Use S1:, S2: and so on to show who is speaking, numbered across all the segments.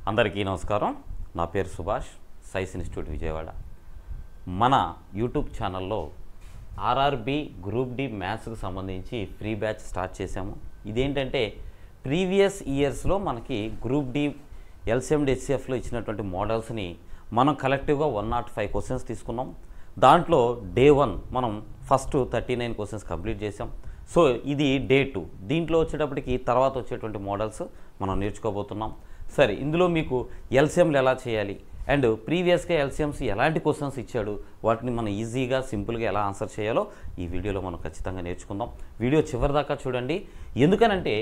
S1: అందరికీ నమస్కారం. నా పేరు సుభాష్, సైన్స్ ఇన్స్టిట్యూట్ విజయవాడ. మన యూట్యూబ్ ఛానల్లో ఆర్ఆర్బి గ్రూప్ డి మ్యాథ్స్కి సంబంధించి ఫ్రీ బ్యాచ్ స్టార్ట్ చేశాము. ఇదేంటంటే ప్రీవియస్ ఇయర్స్లో మనకి గ్రూప్ డి ఎల్సిఎం హెచ్సిఎఫ్లో ఇచ్చినటువంటి మోడల్స్ని మనం కలెక్టివ్గా 105 క్వశ్చన్స్ తీసుకున్నాం. దాంట్లో డే 1 మనం ఫస్ట్ 39 క్వశ్చన్స్ కంప్లీట్ చేసాం. సో ఇది డే 2. దీంట్లో వచ్చేటప్పటికి తర్వాత వచ్చేటువంటి మోడల్స్ మనం నేర్చుకోబోతున్నాం. సరే, ఇందులో మీకు ఎల్సిఎంలు ఎలా చేయాలి అండ్ ప్రీవియస్గా ఎల్సిఎంస్ ఎలాంటి క్వశ్చన్స్ ఇచ్చాడు, వాటిని మనం ఈజీగా సింపుల్గా ఎలా ఆన్సర్ చేయాలో ఈ వీడియోలో మనం ఖచ్చితంగా నేర్చుకుందాం. వీడియో చివరి దాకా చూడండి. ఎందుకనంటే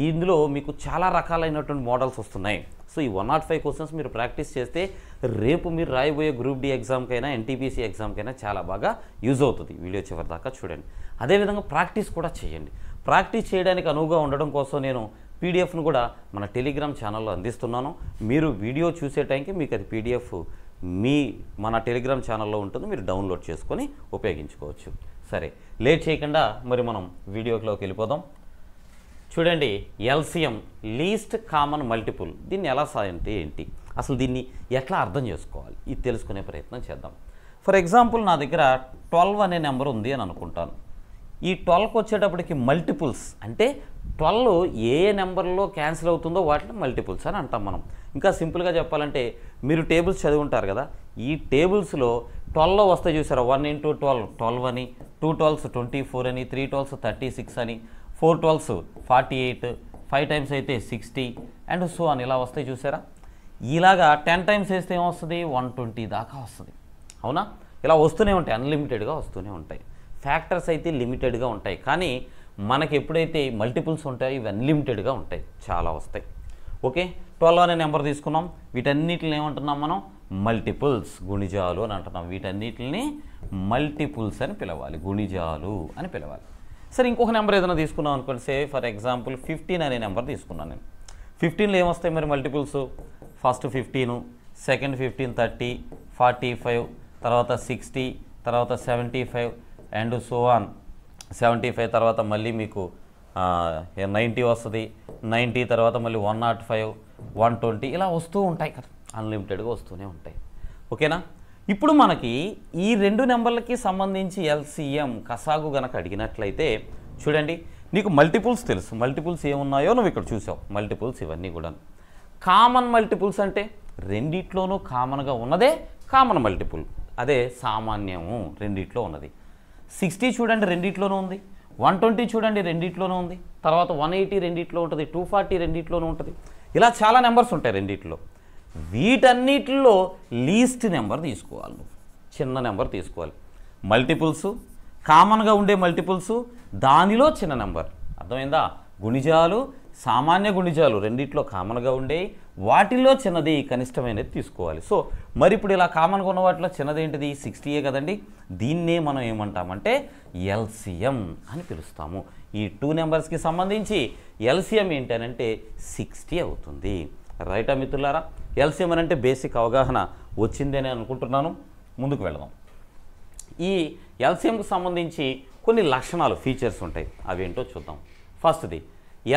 S1: ఇందులో మీకు చాలా రకాలైనటువంటి మోడల్స్ వస్తున్నాయి. సో ఈ 105 క్వశ్చన్స్ మీరు ప్రాక్టీస్ చేస్తే రేపు మీరు రాయబోయే గ్రూప్ డి ఎగ్జామ్కైనా ఎన్టీపీసీ ఎగ్జామ్కైనా చాలా బాగా యూజ్ అవుతుంది. వీడియో చివరి దాకా చూడండి. అదేవిధంగా ప్రాక్టీస్ కూడా చేయండి. ప్రాక్టీస్ చేయడానికి అనువుగా ఉండడం కోసం నేను పీడిఎఫ్ను కూడా మన టెలిగ్రామ్ ఛానల్లో అందిస్తున్నాను. మీరు వీడియో చూసే టైంకి మీకు అది పీడిఎఫ్ మన టెలిగ్రామ్ ఛానల్లో ఉంటుంది, మీరు డౌన్లోడ్ చేసుకొని ఉపయోగించుకోవచ్చు. సరే, లేట్ చేయకుండా మరి మనం వీడియోలోకి వెళ్ళిపోదాం. చూడండి, ఎల్సిఎం లీస్ట్ కామన్ మల్టిపుల్, దీన్ని ఎలా అంటే ఏంటి, అసలు దీన్ని ఎట్లా అర్థం చేసుకోవాలి, ఇది తెలుసుకునే ప్రయత్నం చేద్దాం. ఫర్ ఎగ్జాంపుల్ నా దగ్గర 12 అనే నెంబర్ ఉంది అని అనుకుంటాను. ఈ 12కి వచ్చేటప్పటికి మల్టిపుల్స్ అంటే 12 ఏ నెంబర్లో క్యాన్సిల్ అవుతుందో వాటిని మల్టిపుల్స్ అని అంటాం మనం. ఇంకా సింపుల్గా చెప్పాలంటే మీరు టేబుల్స్ చదివి ఉంటారు కదా, ఈ టేబుల్స్లో 12 వస్తే చూసారా, 1 × 12 12 అని, 2 12s 24 అని, 3 12s 36 అని, 4 12s 48, 5 టైమ్స్ అయితే 60 అండ్ సో అని ఇలా వస్తాయి చూసారా. ఇలాగా 10 టైమ్స్ వేస్తే ఏమొస్తుంది, 120 దాకా వస్తుంది. అవునా, ఇలా వస్తూనే ఉంటాయి, అన్లిమిటెడ్గా వస్తూనే ఉంటాయి. ఫ్యాక్టర్స్ అయితే లిమిటెడ్గా ఉంటాయి, కానీ మనకి ఎప్పుడైతే మల్టిపుల్స్ ఉంటాయో ఇవి అన్లిమిటెడ్గా ఉంటాయి, చాలా వస్తాయి. ఓకే, 12 అనే నెంబర్ తీసుకున్నాం. వీటన్నిటిని ఏమంటున్నాం మనం, మల్టిపుల్స్, గుణిజాలు అని అంటున్నాం. వీటన్నిటిని మల్టిపుల్స్ అని పిలవాలి, గుణిజాలు అని పిలవాలి. సరే, ఇంకొక నెంబర్ ఏదైనా తీసుకున్నాం అనుకోండి. సే ఫర్ ఎగ్జాంపుల్ 15 అనే నెంబర్ తీసుకున్నాను నేను. 15లో ఏమొస్తాయి మరి మల్టిపుల్స్, ఫస్ట్ 15, సెకండ్ 15 30, 45, తర్వాత 60, తర్వాత 75 అండ్ సో ఆన్. 75 తర్వాత మళ్ళీ మీకు 90 వస్తుంది, 90 తర్వాత మళ్ళీ 105, 120 ఇలా వస్తూ ఉంటాయి కదా, అన్లిమిటెడ్గా వస్తూనే ఉంటాయి. ఓకేనా. ఇప్పుడు మనకి ఈ రెండు నెంబర్లకి సంబంధించి ఎల్సిఎం కసాగు గనక అడిగినట్లయితే చూడండి, నీకు మల్టిపుల్స్ తెలుసు, మల్టిపుల్స్ ఏమున్నాయో నువ్వు ఇక్కడ చూసావు. మల్టిపుల్స్ ఇవన్నీ కూడా కామన్ మల్టిపుల్స్ అంటే రెండిట్లోనూ కామన్గా ఉన్నదే కామన్ మల్టిపుల్, అదే సామాన్యము రెండిట్లో ఉన్నది. 60 చూడండి రెండిట్లోనూ ఉంది, 120 చూడండి రెండిట్లోనూ ఉంది, తర్వాత 180 రెండిట్లో ఉంటుంది, 240 రెండిట్లోనూ ఉంటుంది. ఇలా చాలా నెంబర్స్ ఉంటాయి రెండిట్లో. వీటన్నిటిలో లీస్ట్ నెంబర్ తీసుకోవాలి, నువ్వు చిన్న నెంబర్ తీసుకోవాలి. మల్టిపుల్స్ కామన్గా ఉండే మల్టిపుల్స్, దానిలో చిన్న నెంబర్. అర్థమైందా? గుణిజాలు సామాన్య గుణిజాలు రెండిట్లో కామన్గా ఉండే, వాటిల్లో చిన్నది కనిష్టమైనది తీసుకోవాలి. సో మరి ఇప్పుడు ఇలా కామన్గా ఉన్న వాటిలో చిన్నది ఏంటిది, 60 కదండి. దీన్నే మనం ఏమంటామంటే ఎల్సిఎం అని పిలుస్తాము. ఈ 2 నెంబర్స్కి సంబంధించి ఎల్సిఎం ఏంటనంటే 60 అవుతుంది. రైటా మిత్రులారా? ఎల్సిఎం అంటే బేసిక్ అవగాహన వచ్చిందని అనుకుంటున్నాను. ముందుకు వెళదాం. ఈ ఎల్సిఎంకి సంబంధించి కొన్ని లక్షణాలు, ఫీచర్స్ ఉంటాయి, అవేంటో చూద్దాం. ఫస్ట్ది,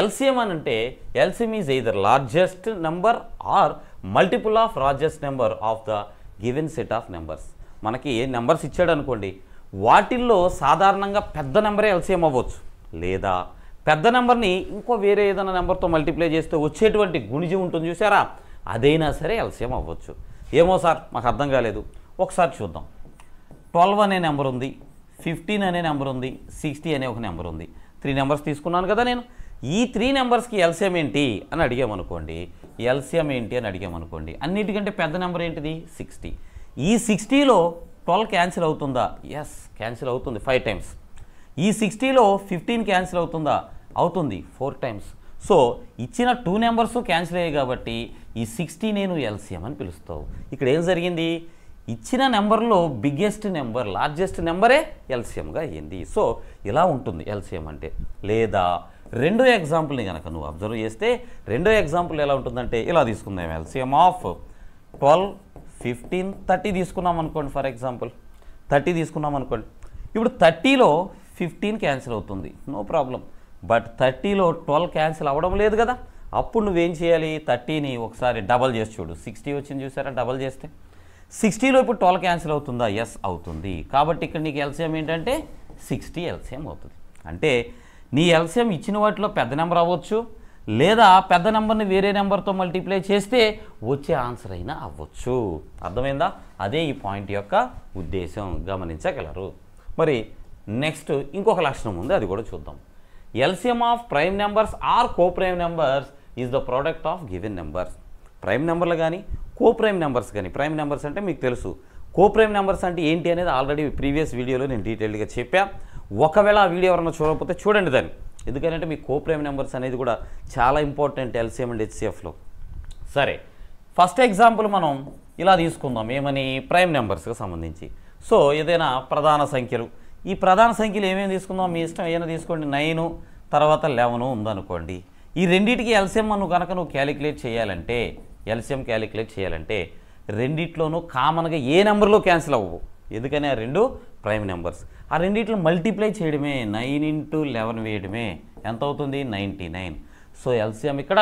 S1: ఎల్సిఎం అని అంటే LCM is either largest number or multiple of largest number of the given set of numbers. మనకి నెంబర్స్ ఇచ్చాడు అనుకోండి, వాటిల్లో సాధారణంగా పెద్ద నెంబరే ఎల్సిఎం అవ్వచ్చు, లేదా పెద్ద నెంబర్ని ఇంకో వేరే ఏదైనా నెంబర్తో మల్టిప్లై చేస్తే వచ్చేటువంటి గుణిజం ఉంటుంది చూసారా, అదైనా సరే ఎల్సిఎం అవ్వచ్చు. ఏమో సార్ మాకు అర్థం కాలేదు, ఒకసారి చూద్దాం. 12 అనే నెంబర్ ఉంది, 15 అనే నెంబర్ ఉంది, 60 అనే ఒక నెంబర్ ఉంది. 3 నెంబర్స్ తీసుకున్నాను కదా నేను. ఈ 3 నెంబర్స్కి ఎల్సిఎం ఏంటి అని అడిగామనుకోండి, ఎల్సిఎం ఏంటి అని అడిగామనుకోండి, అన్నిటికంటే పెద్ద నెంబర్ ఏంటిది, 60. ఈ 60లో 12 క్యాన్సిల్ అవుతుందా? ఎస్, క్యాన్సిల్ అవుతుంది 5 టైమ్స్. ఈ 60లో 15 క్యాన్సిల్ అవుతుందా? అవుతుంది 4 టైమ్స్. సో ఇచ్చిన 2 నెంబర్స్ క్యాన్సిల్ అయ్యాయి కాబట్టి ఈ 60 నేను ఎల్సిఎం అని పిలుస్తావు. ఇక్కడ ఏం జరిగింది, ఇచ్చిన నెంబర్లో బిగ్గెస్ట్ నెంబర్, లార్జెస్ట్ నెంబరే ఎల్సిఎంగా అయ్యింది. సో ఇలా ఉంటుంది ఎల్సిఎం అంటే. లేదా రెండో ఎగ్జాంపుల్ని కనుక నువ్వు అబ్జర్వ్ చేస్తే, రెండో ఎగ్జాంపుల్ ఎలా ఉంటుందంటే ఇలా తీసుకుందాం. ఎల్సిఎం ఆఫ్ 12, 15, 30 తీసుకున్నాం అనుకోండి. ఫర్ ఎగ్జాంపుల్ 30 తీసుకున్నాం అనుకోండి. ఇప్పుడు 30లో 15 క్యాన్సిల్ అవుతుంది, నో ప్రాబ్లం. బట్ 30లో 12 క్యాన్సిల్ అవ్వడం లేదు కదా, అప్పుడు నువ్వేం చేయాలి, 30ని ఒకసారి డబల్ చేసి చూడు. 60 వచ్చింది చూసారా, డబల్ చేస్తే 60లో ఇప్పుడు 12 క్యాన్సిల్ అవుతుందా, ఎస్ అవుతుంది. కాబట్టి ఇక్కడ నీకు ఎల్సిఎం ఏంటంటే 60 ఎల్సిఎం అవుతుంది. అంటే నీ ఎల్సిఎం ఇచ్చిన వాటిలో పెద్ద నెంబర్ అవ్వచ్చు, లేదా పెద్ద నెంబర్ని వేరే నెంబర్తో మల్టిప్లై చేస్తే వచ్చే ఆన్సర్ అయినా అవ్వచ్చు. అర్థమైందా? అదే ఈ పాయింట్ యొక్క ఉద్దేశం, గమనించగలరు. మరి నెక్స్ట్ ఇంకొక లక్షణం ఉంది, అది కూడా చూద్దాం. LCM of prime numbers or co prime numbers is the product of given numbers. Prime నెంబర్లు కానీ కో ప్రైమ్ నెంబర్స్ కానీ, ప్రైమ్ నెంబర్స్ అంటే మీకు తెలుసు, కో ప్రైమ్ నెంబర్స్ అంటే ఏంటి అనేది ఆల్రెడీ ప్రీవియస్ వీడియోలో నేను డీటెయిల్గా చెప్పా. ఒకవేళ ఆ వీడియో ఎవరైనా చూడకపోతే చూడండి దాన్ని, ఎందుకంటే మీ కో ప్రైమ్ నెంబర్స్ అనేది కూడా చాలా ఇంపార్టెంట్ ఎల్సిఎం అండ్ హెచ్సిఎఫ్లో. సరే, ఫస్ట్ ఎగ్జాంపుల్ మనం ఇలా తీసుకుందాం, ఏమని, ప్రైమ్ నెంబర్స్కి సంబంధించి. సో ఏదైనా ప్రధాన సంఖ్యలు, ఈ ప్రధాన సంఖ్యలు ఏమేమి తీసుకుందాం, మీ ఇష్టం ఏమైనా తీసుకోండి. 9 తర్వాత 11 ఉందనుకోండి. ఈ రెండింటికి ఎల్సిఎం నువ్వు క్యాలిక్యులేట్ చేయాలంటే, ఎల్సిఎం క్యాలిక్యులేట్ చేయాలంటే రెండిట్లోనూ కామన్గా ఏ నెంబర్లో క్యాన్సిల్ అవ్వవు, ఎందుకని ఆ రెండు ప్రైమ్ నెంబర్స్. ఆ రెండిట్లో మల్టిప్లై చేయడమే, 9 × 11 వేయడమే, ఎంత అవుతుంది, 99. సో ఎల్సిఎం ఇక్కడ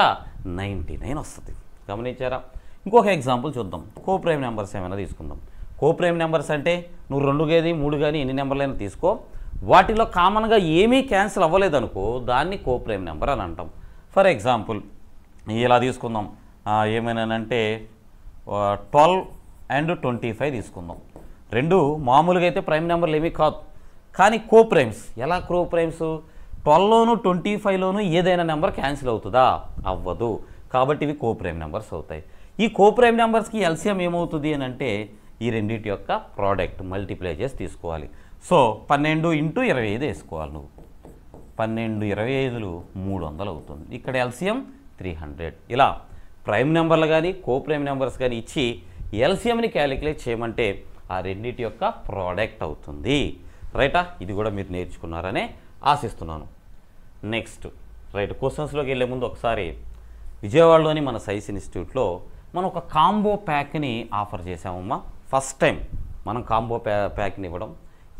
S1: 99 వస్తుంది. గమనించారా? ఇంకొక ఎగ్జాంపుల్ చూద్దాం. కో ప్రైమ్ నెంబర్స్ ఏమైనా తీసుకుందాం. కో ప్రైమ్ నెంబర్స్ అంటే నువ్వు 2 కానీ 3 కానీ ఎన్ని నెంబర్లైనా తీసుకో, వాటిలో కామన్గా ఏమీ క్యాన్సిల్ అవ్వలేదనుకో, దాన్ని కో ప్రైమ్ నెంబర్ అని అంటాం. ఫర్ ఎగ్జాంపుల్ ఇలా తీసుకుందాం, ఏమైనానంటే 12 and 25 తీసుకుందాం. రెండు మామూలుగా అయితే ప్రైమ్ నెంబర్లు ఏమీ కాదు, కానీ కో ప్రైమ్స్. ఎలా కో ప్రైమ్స్? 12లోను 25లోను ఏదైనా నెంబర్ క్యాన్సిల్ అవుతుందా, అవ్వదు. కాబట్టి ఇవి కో ప్రైమ్ నెంబర్స్ అవుతాయి. ఈ కో ప్రైమ్ నెంబర్స్కి ఎల్సిఎం ఏమవుతుంది అని అంటే ఈ రెండింటి యొక్క ప్రోడక్ట్ మల్టిప్లై చేసి తీసుకోవాలి. సో 12 × 25 వేసుకోవాలి నువ్వు. 12 × 25 300 అవుతుంది. ఇక్కడ ఎల్సిఎం 300. ఇలా ప్రైమ్ నెంబర్లు కానీ కో ప్రైమ్ నెంబర్స్ కానీ ఇచ్చి ఎల్సిఎంని క్యాలిక్యులేట్ చేయమంటే ఆ రెండింటి యొక్క ప్రోడక్ట్ అవుతుంది. రైటా? ఇది కూడా మీరు నేర్చుకున్నారనే ఆశిస్తున్నాను. నెక్స్ట్ రైట్, క్వశ్చన్స్లోకి వెళ్ళే ముందు ఒకసారి విజయవాడలోని మన సైన్స్ ఇన్స్టిట్యూట్లో మనం ఒక కాంబో ప్యాక్ని ఆఫర్ చేసామమ్మా. ఫస్ట్ టైం మనం కాంబో ప్యాక్ని ఇవ్వడం.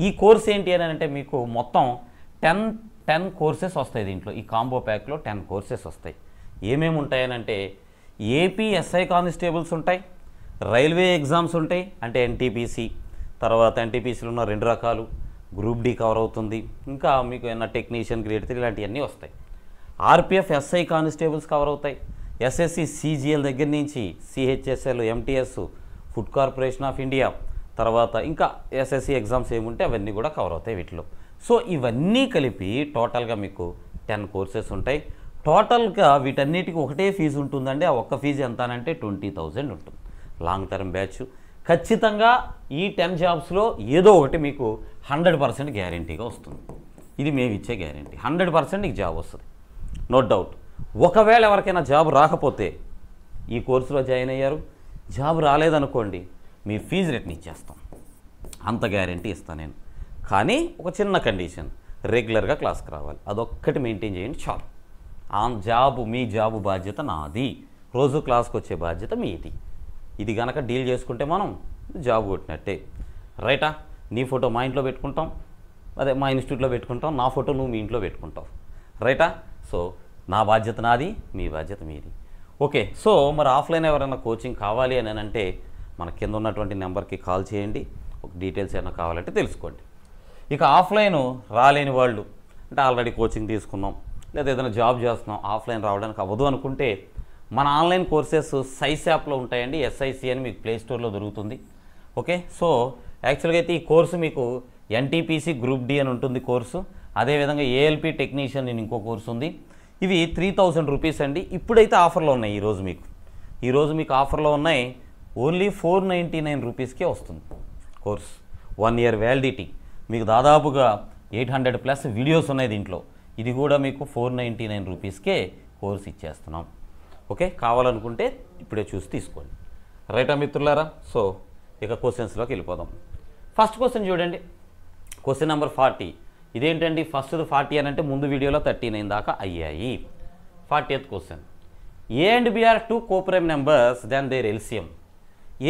S1: ఈ కోర్స్ ఏంటి అని అంటే మీకు మొత్తం 10 కోర్సెస్ వస్తాయి దీంట్లో. ఈ కాంబో ప్యాక్లో 10 కోర్సెస్ వస్తాయి. ఏమేమి ఉంటాయనంటే ఏపీ ఎస్ఐ కానిస్టేబుల్స్ ఉంటాయి, రైల్వే ఎగ్జామ్స్ ఉంటాయి, అంటే ఎన్టీపీసీ, తర్వాత ఎన్టీపీసీలో ఉన్న 2 రకాలు, గ్రూప్ డి కవర్ అవుతుంది, ఇంకా మీకు ఏమన్నా టెక్నీషియన్ గ్రేడ్ 3 ఇలాంటివన్నీ వస్తాయి. ఆర్పిఎఫ్ ఎస్ఐ కానిస్టేబుల్స్ కవర్ అవుతాయి. ఎస్ఎస్సి సిజిఎల్ దగ్గర నుంచి CHSL, MTS, food corporation of India, తర్వాత ఇంకా ఎస్ఎస్సి ఎగ్జామ్స్ ఏముంటే అవన్నీ కూడా కవర్ అవుతాయి వీటిలో. సో ఇవన్నీ కలిపి టోటల్గా మీకు 10 కోర్సెస్ ఉంటాయి. టోటల్గా వీటన్నిటికీ ఒకటే ఫీజు ఉంటుందండి. ఆ ఒక్క ఫీజు ఎంత అంటే 20,000 ఉంటుంది. Long term batch. ఖచ్చితంగా ఈ 10 జాబ్స్లో ఏదో ఒకటి మీకు 100% గ్యారంటీగా వస్తుంది. ఇది మేము ఇచ్చే గ్యారంటీ. 100% నీకు జాబ్ వస్తుంది, నో డౌట్. ఒకవేళ ఎవరికైనా జాబ్ రాకపోతే, ఈ కోర్సులో జాయిన్ అయ్యారు, జాబ్ రాలేదనుకోండి, మీ ఫీజు రిటర్న్ ఇచ్చేస్తాం, అంత గ్యారంటీ ఇస్తాను నేను. కానీ ఒక చిన్న కండిషన్, రెగ్యులర్గా క్లాస్కి రావాలి. అదొక్కటి మెయింటైన్ చేయండి చాలు. మీ జాబు బాధ్యత నాది, రోజు క్లాస్కి వచ్చే బాధ్యత మీది. ఇది కనుక డీల్ చేసుకుంటే మనం జాబ్ కొట్టినట్టే. రైటా? నీ ఫోటో మా ఇంట్లో పెట్టుకుంటాం, అదే మా ఇన్స్టిట్యూట్లో పెట్టుకుంటాం, నా ఫోటో నువ్వు మీ ఇంట్లో పెట్టుకుంటావు. రైటా? సో నా బాధ్యత నాది, మీ బాధ్యత మీది. ఓకే. సో మరి ఆఫ్లైన్ ఎవరైనా కోచింగ్ కావాలి అని అంటే మన కింద ఉన్నటువంటి నెంబర్కి కాల్ చేయండి. ఒక డీటెయిల్స్ ఏమైనా కావాలంటే తెలుసుకోండి. ఇక ఆఫ్లైన్ రాలేని వాళ్ళు, అంటే ఆల్రెడీ కోచింగ్ తీసుకున్నాం లేదా ఏదైనా జాబ్ చేస్తున్నాం, ఆఫ్లైన్ రావడానికి అవ్వదు అనుకుంటే మన ఆన్లైన్ కోర్సెస్ సైస్ యాప్లో ఉంటాయండి. ఎస్ఐసి అని మీకు ప్లే స్టోర్లో దొరుకుతుంది. ఓకే. సో యాక్చువల్గా అయితే ఈ కోర్సు మీకు ఎన్టీపీసీ గ్రూప్ డి అని ఉంటుంది కోర్సు. అదేవిధంగా ఏఎల్పి టెక్నీషియన్ అని ఇంకో కోర్సు ఉంది. ఇవి 3,000 రూపీస్ అండి. ఇప్పుడైతే ఆఫర్లో ఉన్నాయి. ఈరోజు మీకు ఆఫర్లో ఉన్నాయి. ఓన్లీ 499 రూపీస్కే వస్తుంది కోర్స్. 1 year validity. మీకు దాదాపుగా 800+ వీడియోస్ ఉన్నాయి దీంట్లో. ఇది కూడా మీకు 499 రూపీస్కే కోర్స్ ఇచ్చేస్తున్నాం. ఓకే. కావాలనుకుంటే ఇప్పుడే చూసి తీసుకోండి. రైటా మిత్రులారా? సో ఇక క్వశ్చన్స్లోకి వెళ్ళిపోదాం. ఫస్ట్ క్వశ్చన్ చూడండి, క్వశ్చన్ నెంబర్ 40. ఇదేంటండి ఫస్ట్ది 40 అని అంటే ముందు వీడియోలో 39 దాకా అయ్యాయి. 40th question, A and B are 2 coprime numbers then their LCM.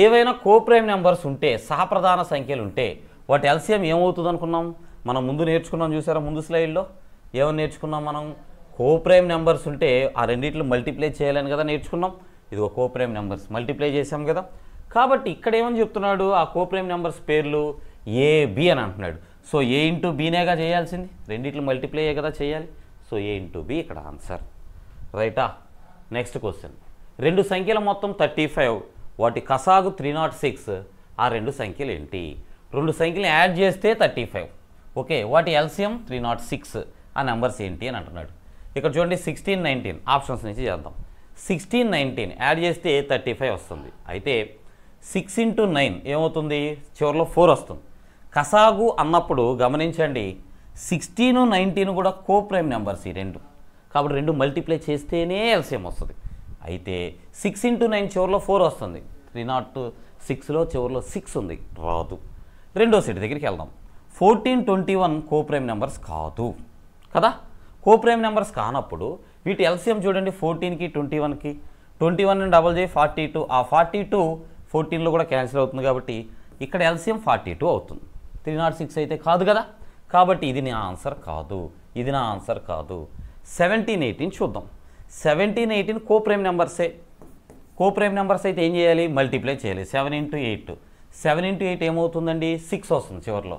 S1: ఏవైనా కోప్రైమ్ నెంబర్స్ ఉంటే, సహప్రధాన సంఖ్యలు ఉంటే వాటి ఎల్సిఎం ఏమవుతుంది అనుకున్నాం? మనం ముందు నేర్చుకున్నాం చూసారా, ముందు స్లైడ్లో ఏమని నేర్చుకున్నాం మనం? కోప్రైమ్ నెంబర్స్ ఉంటే ఆ రెండిట్లో మల్టిప్లై చేయాలని కదా నేర్చుకున్నాం. ఇది ఒక కోప్రైమ్ నెంబర్స్ మల్టిప్లై చేసాం కదా. కాబట్టి ఇక్కడ ఏమని చెప్తున్నాడు, ఆ కోప్రైమ్ నెంబర్స్ పేర్లు ఏ బి అని అంటున్నాడు. సో ఏ ఇంటూ బీనేగా చేయాల్సింది, రెండిట్లో మల్టిప్లై కదా చేయాలి. సో ఏ ఇంటూ బి ఇక్కడ ఆన్సర్. రైటా. నెక్స్ట్ క్వశ్చన్, రెండు సంఖ్యల మొత్తం 35, వాటి కసాగు 306. ఆ రెండు సంఖ్యలు ఏంటి? రెండు సంఖ్యలు యాడ్ చేస్తే 35. ఓకే, వాటి ఎల్సిఎం 306. ఆ నెంబర్స్ ఏంటి అని అంటున్నాడు. ఇక్కడ చూడండి 16, 19 ఆప్షన్స్ నుంచి చేద్దాం. 16, 19 యాడ్ చేస్తే 35 వస్తుంది. అయితే 6 × 9 ఏమవుతుంది? చివరిలో 4 వస్తుంది. కసాగు అన్నప్పుడు గమనించండి 16, 19 కూడా కోప్రైమ్ నెంబర్స్ ఈ రెండు. కాబట్టి రెండు మల్టిప్లై చేస్తేనే ఎల్సిఎం వస్తుంది. అయితే 6 × 9 చివరిలో 4 వస్తుంది. 306లో చివరిలో 6 ఉంది, రాదు. రెండో సెట్ దగ్గరికి వెళ్దాం. 14, 21 కోప్రైమ్ నెంబర్స్ కాదు కదా. కోప్రైమ్ నెంబర్స్ కానప్పుడు వీటి ఎల్సిఎం చూడండి, 14కి 21కి 21 డబల్ చేయి 42. ఆ 42 14లో కూడా క్యాన్సిల్ అవుతుంది కాబట్టి ఇక్కడ ఎల్సిఎం 42 అవుతుంది. 306 అయితే కాదు కదా. కాబట్టి ఇది నా ఆన్సర్ కాదు, ఇది నా ఆన్సర్ కాదు. 17, 18 చూద్దాం. 17, 18 కోప్రైమ్ నెంబర్సే. కోప్రైమ్ నెంబర్స్ అయితే ఏం చేయాలి? మల్టిప్లై చేయాలి. 7 × 8 7 × 8 ఏమవుతుందండి? 6 వస్తుంది చివరిలో.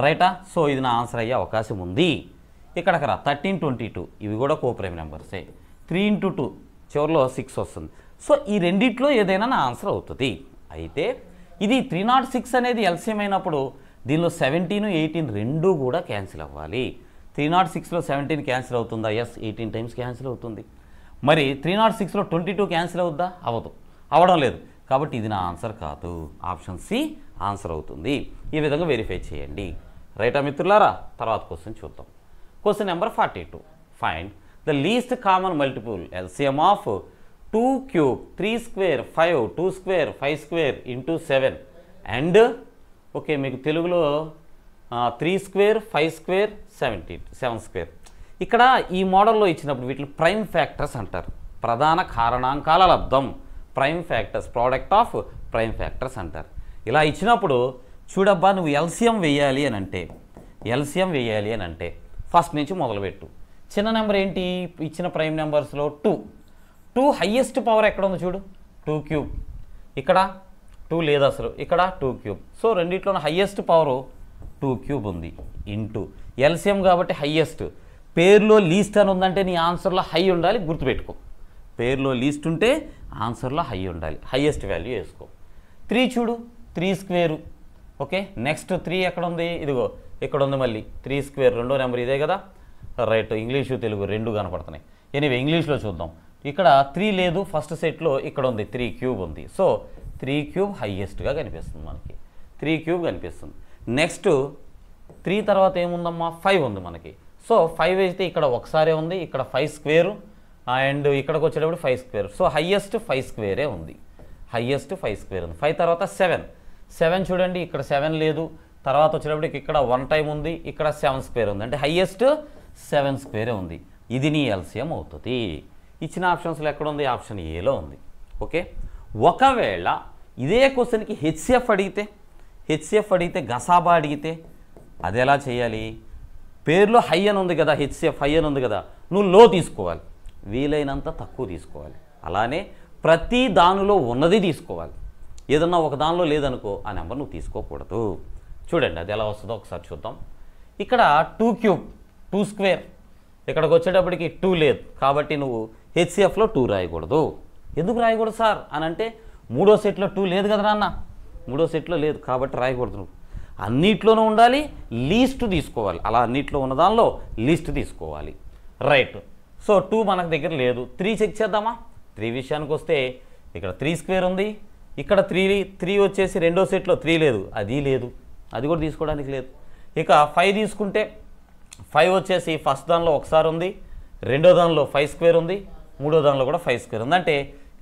S1: రైటా. సో ఇది నా ఆన్సర్ అయ్యే అవకాశం ఉంది. ఇక్కడికి రా 13, 22 ఇవి కూడా కోప్రైమ్ నెంబర్సే. 3 × 2 చివరిలో 6 వస్తుంది. సో ఈ రెండిట్లో ఏదైనా నా ఆన్సర్ అవుతుంది. అయితే ఇది 306 అనేది ఎల్సిఎం అయినప్పుడు దీనిలో 17, 18 రెండూ కూడా క్యాన్సిల్ అవ్వాలి. 306లో 17 క్యాన్సిల్ అవుతుందా? ఎస్, 18 టైమ్స్ క్యాన్సిల్ అవుతుంది. మరి 306లో 22 క్యాన్సిల్ అవుద్దా? అవ్వదు, అవ్వడం లేదు. కాబట్టి ఇది నా ఆన్సర్ కాదు. ఆప్షన్ సి ఆన్సర్ అవుతుంది. ఈ విధంగా వెరిఫై చేయండి. రైటా మిత్రులారా. తర్వాత క్వశ్చన్ చూద్దాం. Question number 42. Find the least common multiple LCM of 2 cube 3 square 5 2 square 5 square into 7 and okay మీకు తెలుగులో 3 square 5 square 7 square. ఇక్కడ ఈ మోడల్లో ఇచ్చినప్పుడు వీటిని ప్రైమ్ ఫ్యాక్టర్స్ అంటారు. ప్రధాన కారణాంకాల లబ్ధం, prime factors, product of prime factors అంటారు. ఇలా ఇచ్చినప్పుడు చూడబ్బా నువ్వు ఎల్సిఎం వేయాలి అని అంటే ఫస్ట్ నుంచి మొదలుపెట్టు. చిన్న నెంబర్ ఏంటి ఇచ్చిన ప్రైమ్ నెంబర్స్లో? 2 హయ్యెస్ట్ పవర్ ఎక్కడ ఉంది చూడు, 2 cube. ఇక్కడ 2 లేదు అసలు, ఇక్కడ 2 cube. సో రెండిట్లోనే హయ్యెస్ట్ పవరు 2 cube ఉంది. ఇంటూ ఎల్సిఎం కాబట్టి హయ్యెస్ట్. పేరులో లీస్ట్ అని ఉందంటే నీ ఆన్సర్లో హై ఉండాలి, గుర్తుపెట్టుకో. పేరులో లీస్ట్ ఉంటే ఆన్సర్లో హై ఉండాలి, హయ్యెస్ట్ వాల్యూ వేసుకో. 3 చూడు, 3 square. ఓకే, నెక్స్ట్ 3 ఎక్కడ ఉంది? ఇదిగో ఇక్కడ ఉంది. మళ్ళీ 3 square రెండో నెంబర్ ఇదే కదా. రైట్, ఇంగ్లీషు తెలుగు రెండు కనపడుతున్నాయి. ఎనీవే ఇంగ్లీష్లో చూద్దాం. ఇక్కడ 3 లేదు ఫస్ట్ సెట్లో, ఇక్కడ ఉంది 3 cube ఉంది. సో 3 cube హయ్యెస్ట్గా కనిపిస్తుంది మనకి, 3 cube కనిపిస్తుంది. నెక్స్ట్ 3 తర్వాత ఏముందమ్మా? 5 ఉంది మనకి. సో 5 అయితే ఇక్కడ ఒకసారే ఉంది, ఇక్కడ 5 square అండ్ ఇక్కడికి వచ్చేటప్పుడు 5 square. సో హయ్యెస్ట్ 5 square ఉంది, హయ్యెస్ట్ 5 square ఉంది. 5 తర్వాత 7 చూడండి, ఇక్కడ 7 లేదు. తర్వాత వచ్చేటప్పటికి ఇక్కడ 1 టైం ఉంది, ఇక్కడ 7 square ఉంది. అంటే హయ్యెస్ట్ 7 square ఉంది. ఇది నీ ఎల్సిఎం అవుతుంది. ఇచ్చిన ఆప్షన్స్లో ఎక్కడ ఉంది? ఆప్షన్ ఏలో ఉంది. ఓకే, ఒకవేళ ఇదే క్వశ్చన్కి హెచ్సిఎఫ్ అడిగితే గసాబా అడిగితే అది ఎలా చేయాలి? పేరులో హై అని ఉంది కదా, హెచ్సిఎఫ్ హై అని ఉంది కదా, నువ్వు లో తీసుకోవాలి, వీలైనంత తక్కువ తీసుకోవాలి. అలానే ప్రతి దానిలో ఉన్నది తీసుకోవాలి. ఏదన్నా ఒక దానిలో లేదనుకో ఆ నెంబర్ నువ్వు తీసుకోకూడదు. చూడండి అది ఎలా వస్తుందో ఒకసారి చూద్దాం. ఇక్కడ 2 cube 2 square, ఇక్కడికి వచ్చేటప్పటికి 2 లేదు కాబట్టి నువ్వు హెచ్సిఎఫ్లో 2 రాయకూడదు. ఎందుకు రాయకూడదు సార్ అని అంటే మూడో సెట్లో 2 లేదు కదా నాన్న, మూడో సెట్లో లేదు కాబట్టి రాయకూడదు. నువ్వు అన్నిట్లోనూ ఉండాలి, లీస్ట్ తీసుకోవాలి. అలా అన్నిట్లో ఉన్న దానిలో లీస్ట్ తీసుకోవాలి. రైట్, సో 2 మనకు దగ్గర లేదు. 3 చెక్ చేద్దామా? 3 విషయానికి వస్తే ఇక్కడ 3 square ఉంది, ఇక్కడ 3 వచ్చేసి రెండో సెట్లో 3 లేదు, అది లేదు, అది కూడా తీసుకోవడానికి లేదు. ఇక 5 తీసుకుంటే 5 వచ్చేసి ఫస్ట్ దానిలో ఒకసారి ఉంది, రెండో దానిలో 5 square ఉంది, మూడో దానిలో కూడా 5 square ఉంది. అంటే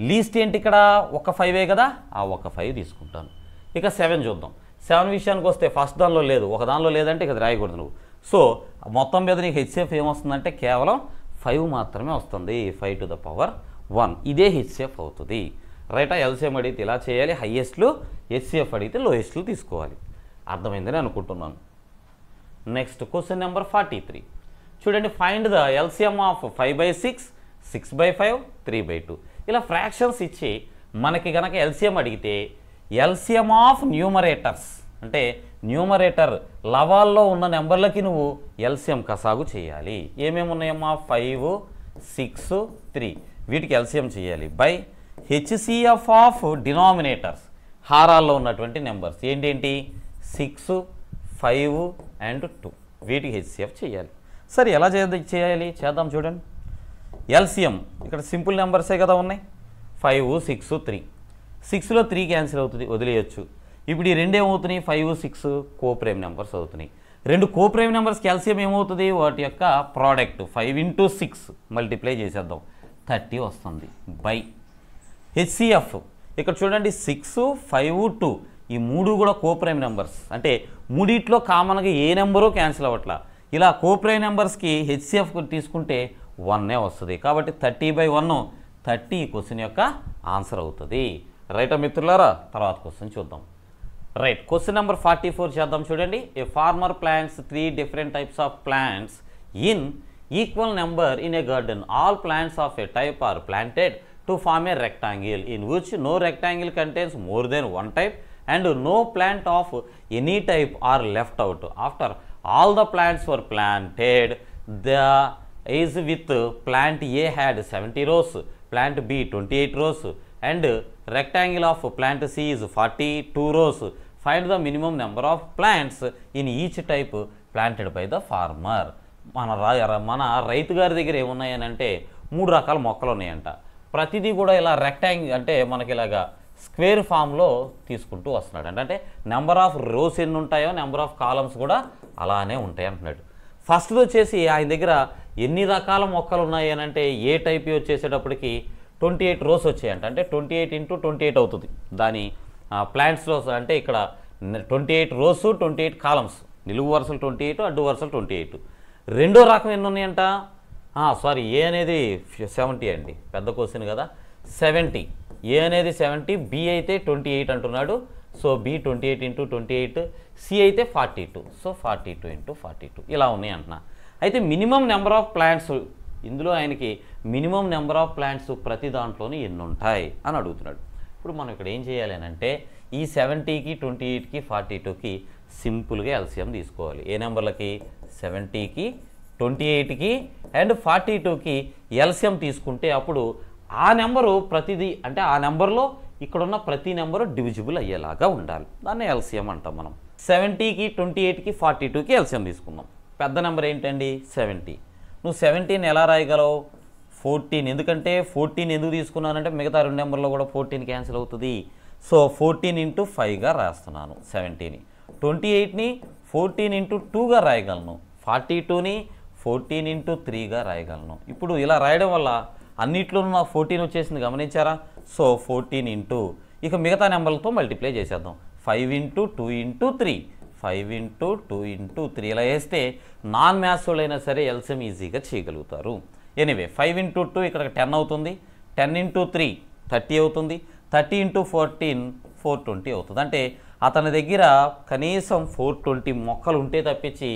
S1: లీస్ట్ ఏంటి ఇక్కడ? ఒక 5 కదా, ఆ ఒక 5 తీసుకుంటాను. ఇక 7 చూద్దాం. 7 విషయానికి వస్తే ఫస్ట్ దానిలో లేదు, ఒక దానిలో లేదంటే ఇక రాయకూడదు నువ్వు. సో మొత్తం మీద నీకు హెచ్సిఎఫ్ ఏమొస్తుందంటే కేవలం 5 మాత్రమే వస్తుంది, 5 to the power 1. ఇదే హెచ్సిఎఫ్ అవుతుంది. రైటా? ఎల్సిఎం అడిగితే ఇలా చేయాలి, హయ్యెస్ట్లు, హెచ్సిఎఫ్ అడిగితే లోయెస్ట్లు తీసుకోవాలి. అర్థమైందని అనుకుంటున్నాను. Next question number 43. చూడండి, ఫైండ్ ద ఎల్సిఎం ఆఫ్ 5/6, 6/5, 3/2. ఇలా ఫ్రాక్షన్స్ ఇచ్చి మనకి కనుక ఎల్సిఎం అడిగితే ఎల్సిఎం ఆఫ్ న్యూమరేటర్స్ అంటే న్యూమరేటర్ లవాల్లో ఉన్న నెంబర్లకి నువ్వు ఎల్సిఎం కసాగు చేయాలి. ఏమేమి ఉన్నాయమ్మా? 5, 6, 3 వీటికి ఎల్సిఎం చేయాలి బై హెచ్సిఎఫ్ ఆఫ్ డినామినేటర్స్ హారాల్లో ఉన్నటువంటి నెంబర్స్ ఏంటేంటి? 6, 5 అండ్ 2 వీటికి హెచ్సిఎఫ్ చేయాలి. సరే ఎలా చేయాలి చేద్దాం చూడండి. ఎల్సిఎం ఇక్కడ సింపుల్ నెంబర్సే కదా ఉన్నాయి. 5, 6, 3. 6లో 3 క్యాన్సిల్ అవుతుంది, వదిలేయచ్చు. ఇప్పుడు ఈ రెండు ఏమవుతున్నాయి? 5, 6 కోప్రైమ్ నెంబర్స్ అవుతున్నాయి. రెండు కోప్రైమ్ నెంబర్స్కి ఎల్సిఎం ఏమవుతుంది? వాటి యొక్క ప్రోడక్ట్ 5 × 6 మల్టిప్లై చేసేద్దాం, 30 వస్తుంది బై హెచ్సిఎఫ్. ఇక్కడ చూడండి 6, 5, 2 ఈ మూడు కూడా కోప్రైమ్ నెంబర్స్ అంటే మూడిట్లో కామన్గా ఏ నెంబరో క్యాన్సిల్ అవ్వట్లా. ఇలా కోప్రైమ్ నెంబర్స్కి హెచ్సిఎఫ్ తీసుకుంటే 1 వస్తుంది. కాబట్టి 30/1 30 ఈ క్వశ్చన్ యొక్క ఆన్సర్ అవుతుంది. రైటా మిత్రులారా? తర్వాత క్వశ్చన్ చూద్దాం. రైట్, క్వశ్చన్ నెంబర్ 44 చేద్దాం చూడండి. A farmer plants 3 different types of plants in equal number in a garden. All plants of a type are planted to form a rectangle in which no rectangle contains more than one type and no plant of any type are left out. After all the plants were planted, the is with plant A had 70 rows, plant B 28 rows and rectangle of plant C is 42 rows. Find the minimum number of plants in each type planted by the farmer. మన రైతు గారి దగ్గర ఏమున్నాయనంటే 3 రకాల మొక్కలు ఉన్నాయంట. ప్రతిదీ కూడా ఇలా రెక్టాంగిల్ అంటే మనకి ఇలాగా స్క్వేర్ ఫామ్లో తీసుకుంటూ వస్తున్నాడు. అంటే నెంబర్ ఆఫ్ రోస్ ఎన్ని ఉంటాయో నెంబర్ ఆఫ్ కాలమ్స్ కూడా అలానే ఉంటాయి అంటున్నాడు. ఫస్ట్ది వచ్చేసి ఆయన దగ్గర ఎన్ని రకాల మొక్కలు ఉన్నాయి అని అంటే ఏ టైప్ వచ్చేసేటప్పటికి 28 రోస్ వచ్చాయంట. అంటే 28 × 28 అవుతుంది దాని ప్లాంట్స్లో. అంటే ఇక్కడ 28 రోస్ 28 కాలమ్స్, నిలువు వరుసలు 28 అడ్డు వరుసలు 28. రెండో రకం ఎన్ని ఉన్నాయంట? సారీ, ఏ అనేది 70 అండి, పెద్ద క్వశ్చన్ కదా. 70 ఏ అనేది 70, బి అయితే 28 అంటున్నాడు. సో బి 28 × 28, సి అయితే 42. సో 42 × 42 ఇలా ఉన్నాయి అంటున్నా. అయితే మినిమం నెంబర్ ఆఫ్ ప్లాంట్స్ ఇందులో ఆయనకి మినిమం నెంబర్ ఆఫ్ ప్లాంట్స్ ప్రతి దాంట్లోనే ఎన్ని ఉంటాయి అని అడుగుతున్నాడు. ఇప్పుడు మనం ఇక్కడ ఏం చేయాలి అని అంటే ఈ 70కి 28కి 42కి సింపుల్గా ఎల్సిఎం తీసుకోవాలి. ఏ నెంబర్లకి? 70కి 28కి అండ్ 42కి ఎల్సిఎం తీసుకుంటే అప్పుడు ఆ నెంబరు ప్రతిదీ అంటే ఆ నెంబర్లో ఇక్కడున్న ప్రతి నెంబరు డివిజిబుల్ అయ్యేలాగా ఉండాలి. దాన్ని ఎల్సిఎం అంటాం మనం. 70కి 28కి 42కి ఎల్సిఎం తీసుకుందాం. పెద్ద నెంబర్ ఏంటండి? 70. నువ్వు 70ని ఎలా రాయగలవు? 14. ఎందుకంటే 14 ఎందుకు తీసుకున్నానంటే మిగతా రెండు నెంబర్లో కూడా 14 క్యాన్సిల్ అవుతుంది. సో 14 × 5గా రాస్తున్నాను 70ని. 28ని 14 × 2గా రాయగలను. 42ని 14 × 3గా రాయగలను. ఇప్పుడు ఇలా రాయడం వల్ల అన్నిట్లోనూ నాకు 14 వచ్చేసింది, గమనించారా? సో 14 ఇక మిగతా నెంబర్లతో మల్టిప్లై చేసేద్దాం. 5 × 2 × 3, 5 × 2 × 3 ఇలా వేస్తే నాన్ మ్యాథ్స్ వాళ్ళైనా సరే ఎల్సిఎం ఈజీగా చేయగలుగుతారు. ఎనీవే 5 × 2 ఇక్కడ 10 అవుతుంది. 10 × 3 30 అవుతుంది. 30 × 14 420 అవుతుంది. అంటే అతని దగ్గర కనీసం 420 మొక్కలు ఉంటే తప్పించి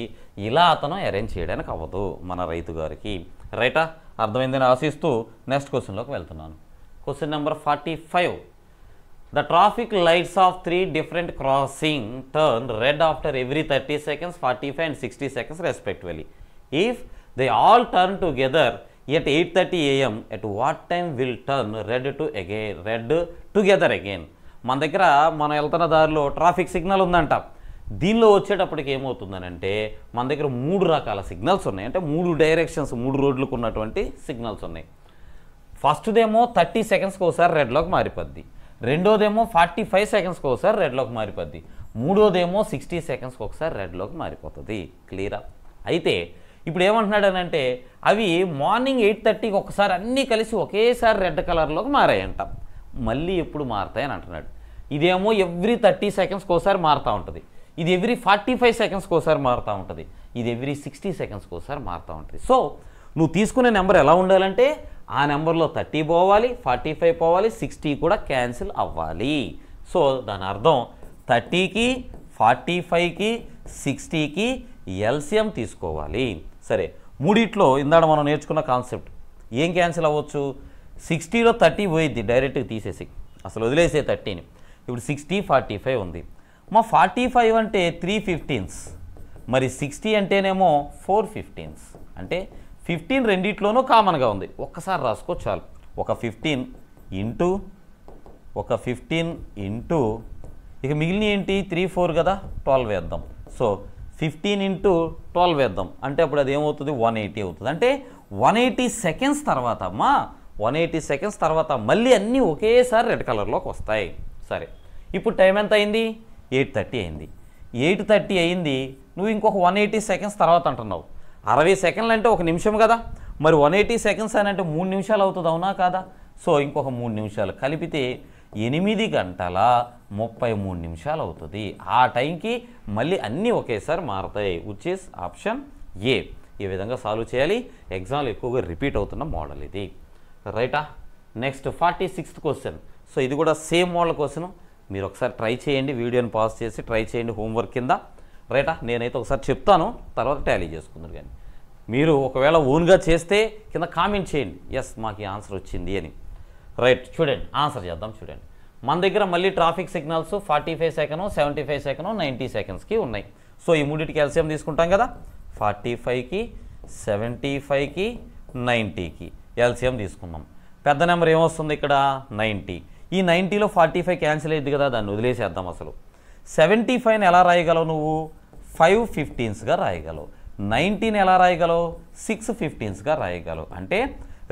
S1: ఇలా అతను అరేంజ్ చేయడానికి అవ్వదు మన రైతు గారికి. రైటా? అర్థమైందని ఆశిస్తూ నెక్స్ట్ క్వశ్చన్లోకి వెళ్తున్నాను. Question number 45. The traffic lights of 3 different crossing turn red after every 30 seconds, 45 and 60 seconds respectively. If they all turn together at 8:30 AM, at what time will turn red together again? మన దగ్గర మనం వెళ్తున్న దారిలో traffic signal ఉందంట. దీనిలో వచ్చేటప్పటికి ఏమవుతుందనంటే మన దగ్గర 3 రకాల సిగ్నల్స్ ఉన్నాయి. అంటే 3 డైరెక్షన్స్, 3 రోడ్లకు ఉన్నటువంటి సిగ్నల్స్ ఉన్నాయి. ఫస్ట్దేమో 30 సెకండ్స్కి ఒకసారి రెడ్లోకి మారిపోద్ది. రెండోదేమో 45 సెకండ్స్కి ఒకసారి రెడ్లోకి మారిపోద్ది. మూడోదేమో 60 సెకండ్స్కి ఒకసారి రెడ్లోకి మారిపోతుంది. క్లియరా? అయితే ఇప్పుడు ఏమంటున్నాడనంటే అవి మార్నింగ్ 8:30కి ఒకసారి అన్నీ కలిసి ఒకేసారి రెడ్ కలర్లోకి మారాయంట. మళ్ళీ ఎప్పుడు మారుతాయని అంటున్నాడు. ఇదేమో ఎవ్రీ 30 సెకండ్స్కి ఒకసారి మారుతూ ఉంటుంది. ఇది ఎవ్రీ 45 సెకండ్స్కి ఒకసారి మారుతూ ఉంటుంది. ఇది ఎవ్రీ 60 సెకండ్స్కి ఒకసారి మారుతూ ఉంటుంది. సో నువ్వు తీసుకునే నెంబర్ ఎలా ఉండాలంటే ఆ నెంబర్లో 30 పోవాలి, 45 పోవాలి, 60 కూడా క్యాన్సిల్ అవ్వాలి. సో దాని అర్థం 30కి 45కి 60కి ఎల్సిఎం తీసుకోవాలి. సరే, మూడిట్లో ఇందాక మనం నేర్చుకున్న కాన్సెప్ట్ ఏం క్యాన్సిల్ అవ్వచ్చు, 60లో 30 పోయిద్ది డైరెక్ట్గా తీసేసి, అసలు వదిలేసే 30ని. ఇప్పుడు 60 45 ఉంది. మా 45 అంటే 3 15s, మరి 60 అంటేనేమో 4 15s. అంటే 15 రెండిట్లోనూ కామన్గా ఉంది. ఒక్కసారి రాసుకో చాలు. ఒక 15 ఇంటూ ఇక మిగిలిన ఏంటి 3 4 కదా, 12 వేద్దాం. సో 15 ఇంటూ 12 వేద్దాం. అంటే అప్పుడు అది ఏమవుతుంది 180 అవుతుంది. అంటే 180 సెకండ్స్ తర్వాత 180 సెకండ్స్ తర్వాత మళ్ళీ అన్నీ ఒకేసారి రెడ్ కలర్లోకి వస్తాయి. సరే, ఇప్పుడు టైం ఎంత అయింది, 8:30 అయింది. 8:30 అయింది, నువ్వు ఇంకొక 180 సెకండ్స్ తర్వాత అంటున్నావు. 60 సెకండ్లు అంటే 1 నిమిషం కదా, మరి 180 సెకండ్స్ అని అంటే 3 నిమిషాలు అవుతుంది, అవునా కాదా? సో ఇంకొక 3 నిమిషాలు కలిపితే 8 గంటల 33 నిమిషాలు అవుతుంది. ఆ టైంకి మళ్ళీ అన్నీ ఒకేసారి మారుతాయి, విచ్ ఈస్ ఆప్షన్ ఏ. ఈ విధంగా సాల్వ్ చేయాలి. ఎగ్జామ్లో ఎక్కువగా రిపీట్ అవుతున్న మోడల్ ఇది, రైటా? Next 46th question. సో ఇది కూడా సేమ్ మోడల్ క్వశ్చన్. మీరు ఒకసారి ట్రై చేయండి, వీడియోని పాజ్ చేసి ట్రై చేయండి హోంవర్క్ కింద, రైటా? నేనైతే ఒకసారి చెప్తాను, తర్వాత టాలీ చేసుకుందరు. కానీ మీరు ఒకవేళ ఓన్గా చేస్తే కింద కామెంట్ చేయండి, ఎస్ మాకు ఈ ఆన్సర్ వచ్చింది అని. రైట్, చూడండి ఆన్సర్ చేద్దాం. చూడండి, మన దగ్గర మళ్ళీ ట్రాఫిక్ సిగ్నల్స్ 45 సెకండ్స్, 75 సెకండ్స్, 90 సెకండ్స్కి ఉన్నాయి. సో ఈ మూడింటికి ఎల్సిఎం తీసుకుంటాం కదా, 45కి 75కి 90కి ఎల్సిఎం తీసుకున్నాం. పెద్ద నెంబర్ ఏమొస్తుంది ఇక్కడ 90. ఈ 90లో 45 క్యాన్సిల్ అయ్యింది కదా, దాన్ని వదిలేసేద్దాం. అసలు 75ని ఎలా రాయగలవు నువ్వు, 5 15స్గా రాయగలవు. 90ని ఎలా రాయగలవు, 6 15స్గా రాయగలవు. అంటే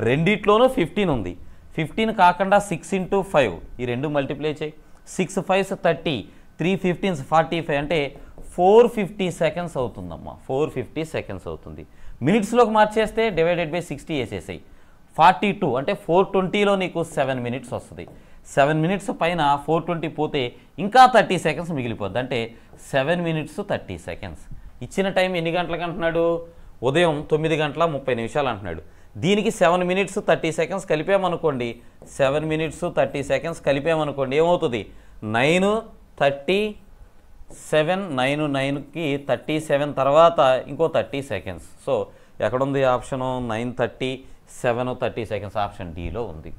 S1: రెండిట్లోనూ 15 ఉంది. 15 కాకుండా 6 ఇంటూ 5 ఈ రెండు మల్టిప్లై చేయి. 6 5s 30, 3 15s 45, అంటే 450 సెకండ్స్ అవుతుందమ్మా. 450 సెకండ్స్ అవుతుంది. మినిట్స్లోకి మార్చేస్తే డివైడెడ్ బై 60 వేసేసాయి. 42 అంటే 420లో నీకు 7 మినిట్స్ వస్తుంది. 7 మినిట్స్ పైన 420 పోతే ఇంకా 30 సెకండ్స్ మిగిలిపోద్ది. అంటే 7 మినిట్స్ 30 సెకండ్స్. ఇచ్చిన టైం ఎన్ని గంటలకు అంటున్నాడు, ఉదయం 9 గంటల 30 నిమిషాలు అంటున్నాడు. దీనికి 7 మినిట్స్ 30 సెకండ్స్ కలిపామనుకోండి, 7 మినిట్స్ 30 సెకండ్స్ కలిపామనుకోండి ఏమవుతుంది, 9 37, 9 9కి 37 తర్వాత ఇంకో 30 సెకండ్స్. సో ఎక్కడుంది ఆప్షను, 9 37 30 సెకండ్స్ ఆప్షన్ డీలో ఉంది.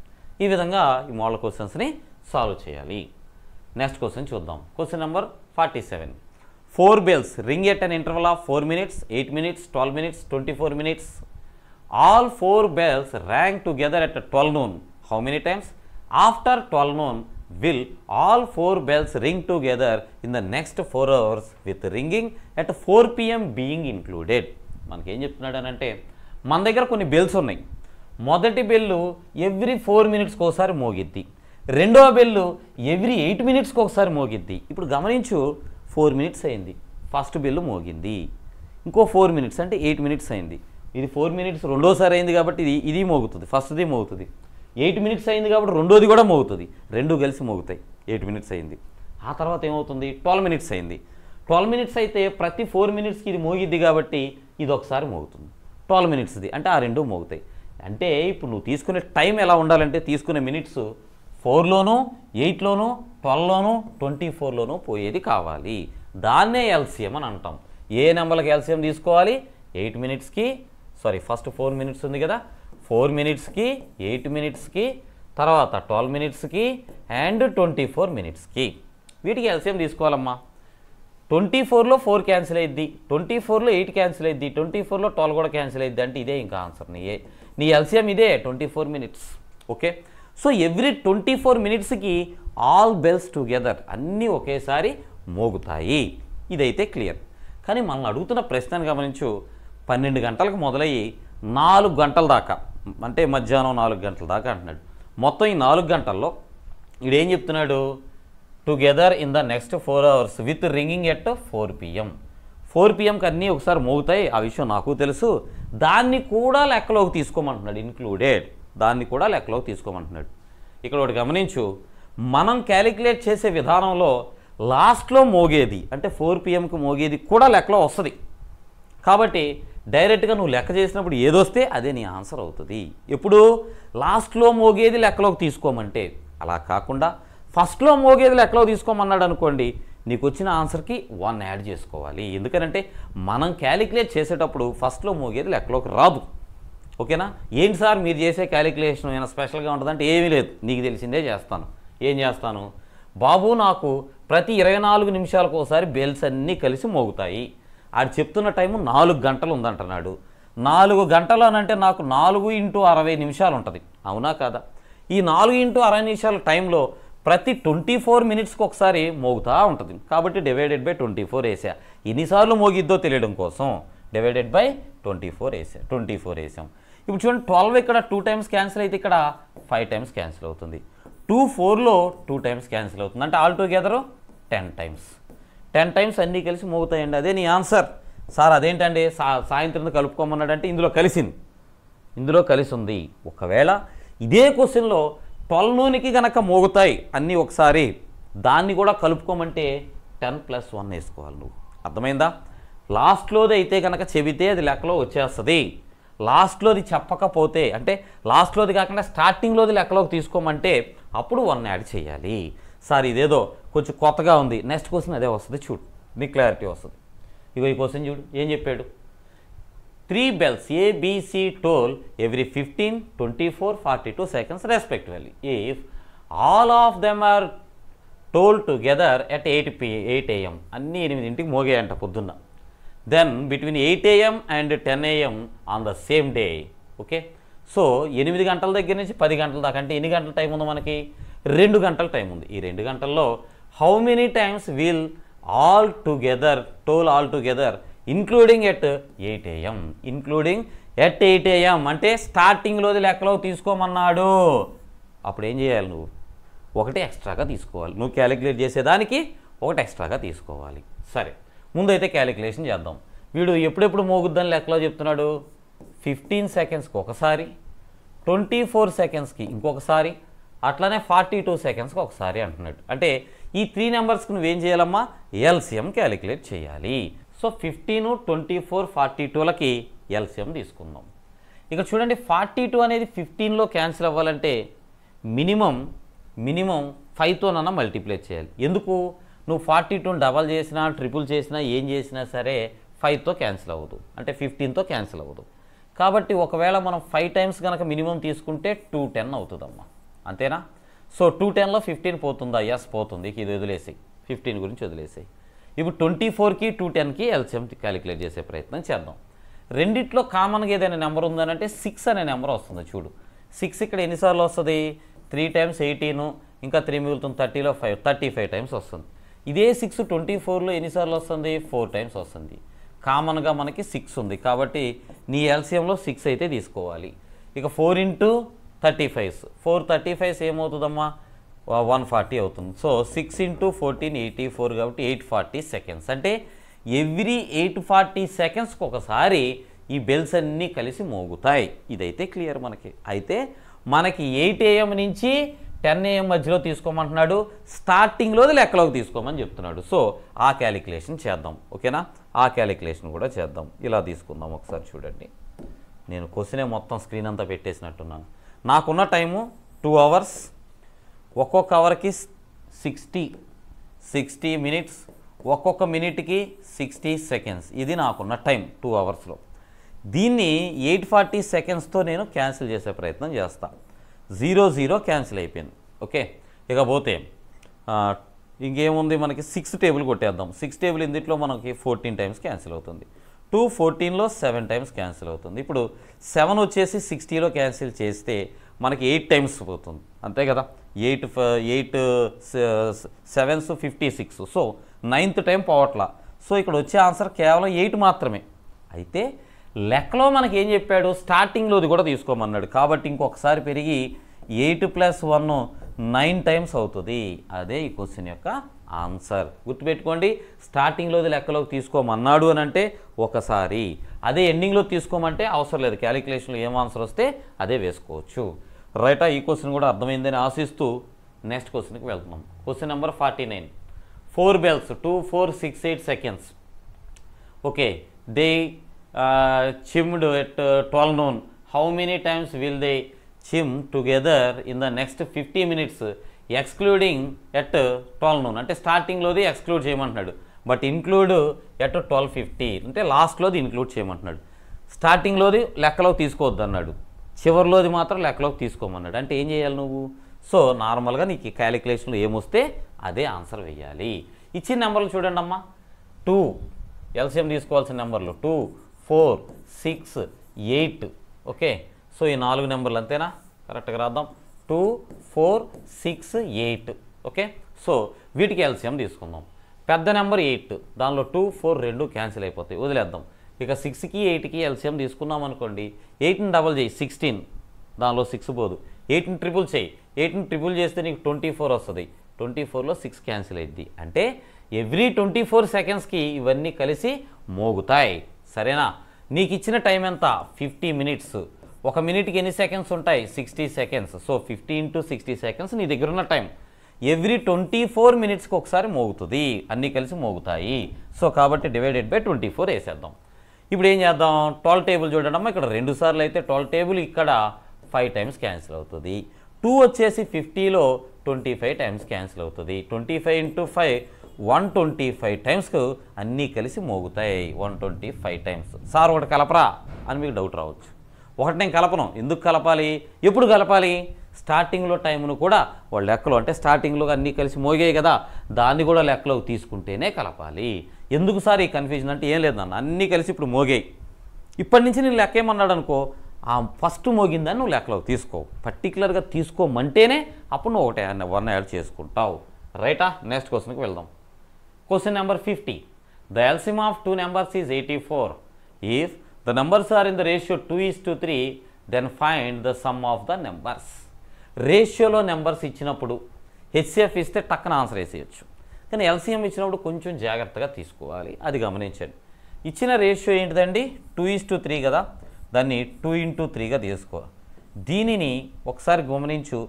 S1: ఈ విధంగా ఈ మోడల్ క్వశ్చన్స్ని సాల్వ్ చేయాలి. నెక్స్ట్ క్వశ్చన్ చూద్దాం. Question number 47. 4 bells ring at an interval of 4 minutes, 8 minutes, 12 minutes, 24 minutes. All 4 bells rang together at 12 noon. How many times? After 12 noon, will all 4 bells ring together in the next 4 hours with ringing at 4 PM being included? మనకేం చెప్తున్నాడు అని అంటే, మన దగ్గర కొన్ని bells ఉన్నాయి. మొదటి bell every 4 మినిట్స్కి ఒకసారి మోగిద్ది. రెండవ బెల్లు ఎవ్రీ 8 మినిట్స్కి ఒకసారి మోగిద్ది. ఇప్పుడు గమనించు, 4 మినిట్స్ అయింది, ఫస్ట్ బెల్లు మోగింది. ఇంకో 4 మినిట్స్ అంటే 8 మినిట్స్ అయింది. ఇది 4 మినిట్స్ రెండోసారి అయింది కాబట్టి ఇది మోగుతుంది, ఫస్ట్ది మోగుతుంది. 8 మినిట్స్ అయింది కాబట్టి రెండోది కూడా మోగుతుంది, రెండు కలిసి మోగుతాయి. 8 మినిట్స్ అయింది. ఆ తర్వాత ఏమవుతుంది, 12 మినిట్స్ అయింది. 12 మినిట్స్ అయితే ప్రతి 4 మినిట్స్కి ఇది మోగిద్ది కాబట్టి ఇది ఒకసారి మోగుతుంది. 12 మినిట్స్ది అంటే ఆ రెండు మోగుతాయి. అంటే ఇప్పుడు నువ్వు తీసుకునే టైం ఎలా ఉండాలంటే, తీసుకునే మినిట్స్ 4లోనూ 8లోనూ 12లోనూ 24లోనూ పోయేది కావాలి. దాన్నే ఎల్సిఎం అని అంటాం. ఏ నెంబర్కి ఎల్సిఎం తీసుకోవాలి, 8 మినిట్స్కి, సారీ ఫస్ట్ 4 మినిట్స్ ఉంది కదా, 4 మినిట్స్కి, 8 మినిట్స్కి, తర్వాత 12 మినిట్స్కి అండ్ 24 మినిట్స్కి. వీటికి ఎల్సిఎం తీసుకోవాలమ్మా. 24లో 4 క్యాన్సిల్ అయ్యిద్ది, 24లో 8 క్యాన్సిల్ అయ్యిద్ది, 24లో 12 కూడా క్యాన్సిల్ అయ్యిద్ది. అంటే ఇదే ఇంకా ఆన్సర్, నీ ఎల్సిఎం ఇదే 24 మినిట్స్. ఓకే, సో ఎవ్రీ 24 మినిట్స్కి ఆల్ బెల్స్ టుగెదర్ అన్నీ ఒకేసారి మోగుతాయి. ఇదైతే క్లియర్. కానీ మనం అడుగుతున్న ప్రశ్నను గమనించు, 12 గంటలకు మొదలయ్యి 4 గంటల దాకా, అంటే మధ్యాహ్నం 4 గంటల దాకా అంటున్నాడు. మొత్తం ఈ 4 గంటల్లో ఇదేం చెప్తున్నాడు, together in the next 4 hours with ringing at 4 PM. 4 PMకి అన్నీ ఒకసారి మోగుతాయి, ఆ విషయం నాకు తెలుసు. దాన్ని కూడా లెక్కలోకి తీసుకోమంటున్నాడు, ఇన్క్లూడెడ్, దాన్ని కూడా లెక్కలోకి తీసుకోమంటున్నాడు. ఇక్కడ ఒకటి గమనించు, మనం క్యాలిక్యులేట్ చేసే విధానంలో లాస్ట్లో మోగేది అంటే 4 PMకి మోగేది కూడా లెక్కలో వస్తుంది. కాబట్టి డైరెక్ట్గా నువ్వు లెక్క చేసినప్పుడు ఏదొస్తే అదే నీ ఆన్సర్ అవుతుంది. ఎప్పుడు లాస్ట్లో మోగేది లెక్కలోకి తీసుకోమంటే, అలా కాకుండా ఫస్ట్లో మోగేది లెక్కలోకి తీసుకోమన్నాడు అనుకోండి, నీకు వచ్చిన ఆన్సర్కి 1 యాడ్ చేసుకోవాలి. ఎందుకంటే మనం క్యాలిక్యులేట్ చేసేటప్పుడు ఫస్ట్లో మోగేది లెక్కలోకి రాదు. ఓకేనా? ఏంటి సార్ మీరు చేసే క్యాలిక్యులేషన్ ఏమైనా స్పెషల్గా ఉంటుందంటే ఏమీ లేదు, నీకు తెలిసిందే చేస్తాను. ఏం చేస్తాను, బాబు నాకు ప్రతి 24 నిమిషాలకు ఒకసారి బెల్స్ అన్నీ కలిసి మోగుతాయి. ఆడు చెప్తున్న టైము 4 గంటలు ఉందంటున్నాడు. 4 గంటలు అనంటే నాకు 4 × 60 నిమిషాలు ఉంటుంది. అవునా కాదా? ఈ 4 × 60 నిమిషాల టైంలో ప్రతి 24 మినిట్స్కి ఒకసారి మోగుతూ ఉంటుంది. కాబట్టి డివైడెడ్ బై 24 వేసా. ఎన్నిసార్లు మోగిద్దో తెలియడం కోసం డివైడెడ్ బై 24 వేసాం. ఇప్పుడు చూడండి, 12 ఇక్కడ 2 టైమ్స్ క్యాన్సిల్ అయితే ఇక్కడ 5 టైమ్స్ క్యాన్సిల్ అవుతుంది. 2 4లో 2 టైమ్స్ క్యాన్సిల్ అవుతుంది. అంటే ఆల్ టుగెదర్ 10 టైమ్స్. 10 టైమ్స్ అన్నీ కలిసి మోగుతాయండి. అదే నీ ఆన్సర్. సార్ అదేంటండి సాయంత్రం కలుపుకోమన్నాడంటే ఇందులో కలిసి ఉంది. ఒకవేళ ఇదే క్వశ్చన్లో 12 నూనికి కనుక మోగుతాయి అన్నీ ఒకసారి, దాన్ని కూడా కలుపుకోమంటే 10 + 1 వేసుకోవాలి నువ్వు. అర్థమైందా? లాస్ట్లోది అయితే కనుక చెబితే అది లెక్కలో వచ్చేస్తుంది. లాస్ట్లోది చెప్పకపోతే, అంటే లాస్ట్లోది కాకుండా స్టార్టింగ్లోది లెక్కలోకి తీసుకోమంటే అప్పుడు 1 యాడ్ చేయాలి. సార్ ఇదేదో కొంచెం కొత్తగా ఉంది, నెక్స్ట్ క్వశ్చన్ అదే వస్తుంది చూడు, నీకు క్లారిటీ వస్తుంది. ఇగో ఈ క్వశ్చన్ చూడు ఏం చెప్పాడు. 3 bells ABC toll every 15, 24, 42 seconds respectively. If all of them are told together at 8 AM, అన్నీ 8ంటికి మోగాయంట పొద్దున్న. Then between 8 AM and 10 AM on the same day. Okay, so 8 గంటల దగ్గర నుంచి 10 గంటల దాకా, అంటే ఎన్ని గంటల టైం ఉంది మనకి? 2 గంటల టైం ఉంది. ఈ 2 గంటల్లో how many times will all together toll all together including at 8 AM. Including at 8 AM అంటే స్టార్టింగ్లోది లెక్కలో తీసుకోమన్నాడు. అప్పుడు ఏం చేయాలి, నువ్వు ఒకటి ఎక్స్ట్రాగా తీసుకోవాలి. నువ్వు క్యాలిక్యులేట్ చేసేదానికి ఒకటి ఎక్స్ట్రాగా తీసుకోవాలి. సరే, ముందైతే క్యాలిక్యులేషన్ చేద్దాం. వీడు ఎప్పుడెప్పుడు మోగుద్దని లెక్కలో చెప్తున్నాడు. 15 సెకండ్స్కి ఒకసారి, 24 సెకండ్స్కి ఇంకొకసారి, అట్లానే 42 సెకండ్స్కి ఒకసారి అంటున్నాడు. అంటే ఈ 3 నెంబర్స్కి నువ్వేం చేయాలమ్మా, ఎల్సిఎం క్యాలిక్యులేట్ చేయాలి. సో 15, 24, 42లకి ఎల్సిఎం తీసుకుందాం. ఇక చూడండి, 42 అనేది 15లో క్యాన్సిల్ అవ్వాలంటే మినిమం 5తోనన్నా మల్టిప్లై చేయాలి. ఎందుకు? నువ్వు 42ని డబల్ చేసినా, ట్రిపుల్ చేసినా, ఏం చేసినా సరే 5తో క్యాన్సిల్ అవ్వదు, అంటే 15తో క్యాన్సిల్ అవ్వదు. కాబట్టి ఒకవేళ మనం 5 టైమ్స్ కనుక మినిమం తీసుకుంటే 210 అవుతుందమ్మా. అంతేనా? సో 210లో 15 పోతుందా? ఎస్ పోతుంది. ఇది వదిలేసాయి, 15 గురించి వదిలేసాయి. ఇప్పుడు 24కి 210కి ఎల్సిఎం క్యాలిక్యులేట్ చేసే ప్రయత్నం చేద్దాం. రెండిట్లో కామన్గా ఏదైనా నెంబర్ ఉందనంటే 6 అనే నెంబర్ వస్తుంది. చూడు, 6 ఇక్కడ ఎన్నిసార్లు వస్తుంది? 3 టైమ్స్ 18, ఇంకా 3 మిగులుతుంది, 30లో 5, 35 టైమ్స్ వస్తుంది. ఇదే 6 24లో ఎన్నిసార్లు వస్తుంది? 4 టైమ్స్ వస్తుంది. కామన్గా మనకి 6 ఉంది కాబట్టి నీ ఎల్సిఎంలో 6 అయితే తీసుకోవాలి. ఇక 4 × 35, 4 35 ఏమవుతుందమ్మా? 140 అవుతుంది. సో 6 × 14 84 కాబట్టి 840 సెకండ్స్. అంటే ఎవ్రీ 840 సెకండ్స్కి ఒకసారి ఈ బెల్స్ అన్నీ కలిసి మోగుతాయి. ఇదైతే క్లియర్ మనకి. అయితే మనకి 8 AM నుంచి 10 AM మధ్యలో తీసుకోమంటున్నాడు, స్టార్టింగ్లోది లెక్కలోకి తీసుకోమని చెప్తున్నాడు. సో ఆ క్యాలిక్యులేషన్ చేద్దాం. ఓకేనా? ఆ క్యాలిక్యులేషన్ కూడా చేద్దాం. ఇలా తీసుకుందాం. ఒకసారి చూడండి, నేను క్వశ్చనే మొత్తం స్క్రీన్ అంతా పెట్టేసినట్టున్నాను. నాకున్న టైము 2 hours, ఒక్కొక్క అవర్కి 60 మినిట్స్, ఒక్కొక్క మినిట్కి 60 సెకండ్స్. ఇది నాకున్న టైం 2 అవర్స్లో. దీన్ని 840 సెకండ్స్తో నేను క్యాన్సిల్ చేసే ప్రయత్నం చేస్తాను. 0 క్యాన్సిల్ అయిపోయింది. ఓకే, ఇక పోతే ఇంకేముంది మనకి? 6 టేబుల్ కొట్టేద్దాం. 6 టేబుల్ ఇందులో మనకి 14 టైమ్స్ క్యాన్సిల్ అవుతుంది. 2 14లో 7 టైమ్స్ క్యాన్సిల్ అవుతుంది. ఇప్పుడు 7 వచ్చేసి 60లో క్యాన్సిల్ చేస్తే మనకి 8 టైమ్స్ పోతుంది. అంతే కదా? 8 7s 56. So 9th time పోవట్లా. So ఇక్కడ వచ్చే ఆన్సర్ కేవలం 8 మాత్రమే. అయితే లెక్కలో మనకి ఏం చెప్పాడు? స్టార్టింగ్లోది కూడా తీసుకోమన్నాడు. కాబట్టి ఇంకొకసారి పెరిగి 8 + 1 9 టైమ్స్ అవుతుంది. అదే ఈ క్వశ్చన్ యొక్క ఆన్సర్. గుర్తుపెట్టుకోండి, స్టార్టింగ్లోది లెక్కలోకి తీసుకోమన్నాడు అని అంటే ఒకసారి, అదే ఎండింగ్లో తీసుకోమంటే అవసరం లేదు. క్యాలిక్యులేషన్లో ఏం ఆన్సర్ వస్తే అదే వేసుకోవచ్చు. రైటా? ఈ క్వశ్చన్ కూడా అర్థమైందని ఆశిస్తూ నెక్స్ట్ క్వశ్చన్కి వెళ్తున్నాం. Question number 49. 4 bells 2 4 6 8 seconds. Okay, they chimmed at 12 noon. How many times will they chim together in the next 50 minutes excluding at 12 noon అంటే స్టార్టింగ్లోది ఎక్స్క్లూడ్ చేయమంటున్నాడు, బట్ ఇన్క్లూడ్ ఎట్ 12:50 అంటే లాస్ట్లోది ఇన్క్లూడ్ చేయమంటున్నాడు. స్టార్టింగ్లోది లెక్కలోకి తీసుకోవద్దు అన్నాడు, చివరిలోది మాత్రం లెక్కలోకి తీసుకోమన్నాడు. అంటే ఏం చేయాలి నువ్వు? సో నార్మల్గా నీకు క్యాలిక్యులేషన్లో ఏమొస్తే అదే ఆన్సర్ వేయాలి. ఇచ్చిన నెంబర్లు చూడండి అమ్మా, 2 ఎల్సిఎం తీసుకోవాల్సిన నెంబర్లు 2, 4, 6, 8. ఓకే, సో ఈ 4 నెంబర్లు అంతేనా? కరెక్ట్గా రాద్దాం. 2, 4, 6, 8. ఓకే, సో వీటికి ఎల్సిఎం తీసుకుందాం. పెద్ద నెంబర్ 8, దానిలో 2, 4 రెండు క్యాన్సిల్ అయిపోతాయి, వదిలేద్దాం. ఇక 6కి 8కి ఎల్సిఎం తీసుకున్నాం అనుకోండి. 8ని డబల్ చేయి 16, దానిలో 6 పోదు. 8ని ట్రిపుల్ చేయి, 8ని ట్రిపుల్ చేస్తే నీకు 24 వస్తుంది. 24లో 6 క్యాన్సిల్ అయ్యిద్ది. అంటే ఎవ్రీ 24 సెకండ్స్కి ఇవన్నీ కలిసి మోగుతాయి. సరేనా? నీకు ఇచ్చిన టైం ఎంత? 50 minutes. ఒక మినిట్కి ఎన్ని సెకండ్స్ ఉంటాయి? 60 seconds. సో 50 × 60 seconds నీ దగ్గర ఉన్న టైం. ఎవ్రీ 24 minutesకి ఒకసారి మోగుతుంది, అన్నీ కలిసి మోగుతాయి. సో కాబట్టి డివైడెడ్ బై 24 వేసేద్దాం. ఇప్పుడు ఏం చేద్దాం? 12 టేబుల్ చూడండి, ఇక్కడ 2 సార్లు అయితే 12 టేబుల్ ఇక్కడ 5 times క్యాన్సిల్ అవుతుంది. 2 వచ్చేసి 50లో 25 times క్యాన్సిల్ అవుతుంది. 25 × 5 125 timesకు అన్నీ కలిసి మోగుతాయి. 125 times. సార్ ఒకటి కలపరా అని మీకు డౌట్ రావచ్చు. ఒకటి నేను కలపను. ఎందుకు కలపాలి? ఎప్పుడు కలపాలి? స్టార్టింగ్లో టైంను కూడా వాళ్ళ లెక్కలో, అంటే స్టార్టింగ్లో అన్నీ కలిసి మోగాయి కదా, దాన్ని కూడా లెక్కలోకి తీసుకుంటేనే కలపాలి. ఎందుకు సార్ ఈ కన్ఫ్యూజన్ అంటే ఏం లేదు నాన్న, అన్నీ కలిసి ఇప్పుడు మోగాయి. ఇప్పటి నుంచి నేను లెక్క ఏమన్నాడు అనుకో, ఆ ఫస్ట్ మోగిందని నువ్వు లెక్కలోకి తీసుకో, పర్టికులర్గా తీసుకోమంటేనే అప్పుడు నువ్వు ఒకటి 1 యాడ్ చేసుకుంటావు. రైటా? నెక్స్ట్ క్వశ్చన్కి వెళ్దాం. Question number 50. The LCM of 2 numbers is 84. If the numbers are in the ratio 2:3, then find the sum of the numbers. రేషియోలో నెంబర్స్ ఇచ్చినప్పుడు హెచ్సిఎఫ్ ఇస్తే టక్కన ఆన్సర్ వేసేయచ్చు, కానీ ఎల్సిఎం ఇచ్చినప్పుడు కొంచెం జాగ్రత్తగా తీసుకోవాలి, అది గమనించండి. ఇచ్చిన రేషియో ఏంటిదండి? 2:3 కదా, దాన్ని 2 × 3గా తీసుకో. దీనిని ఒకసారి గమనించు.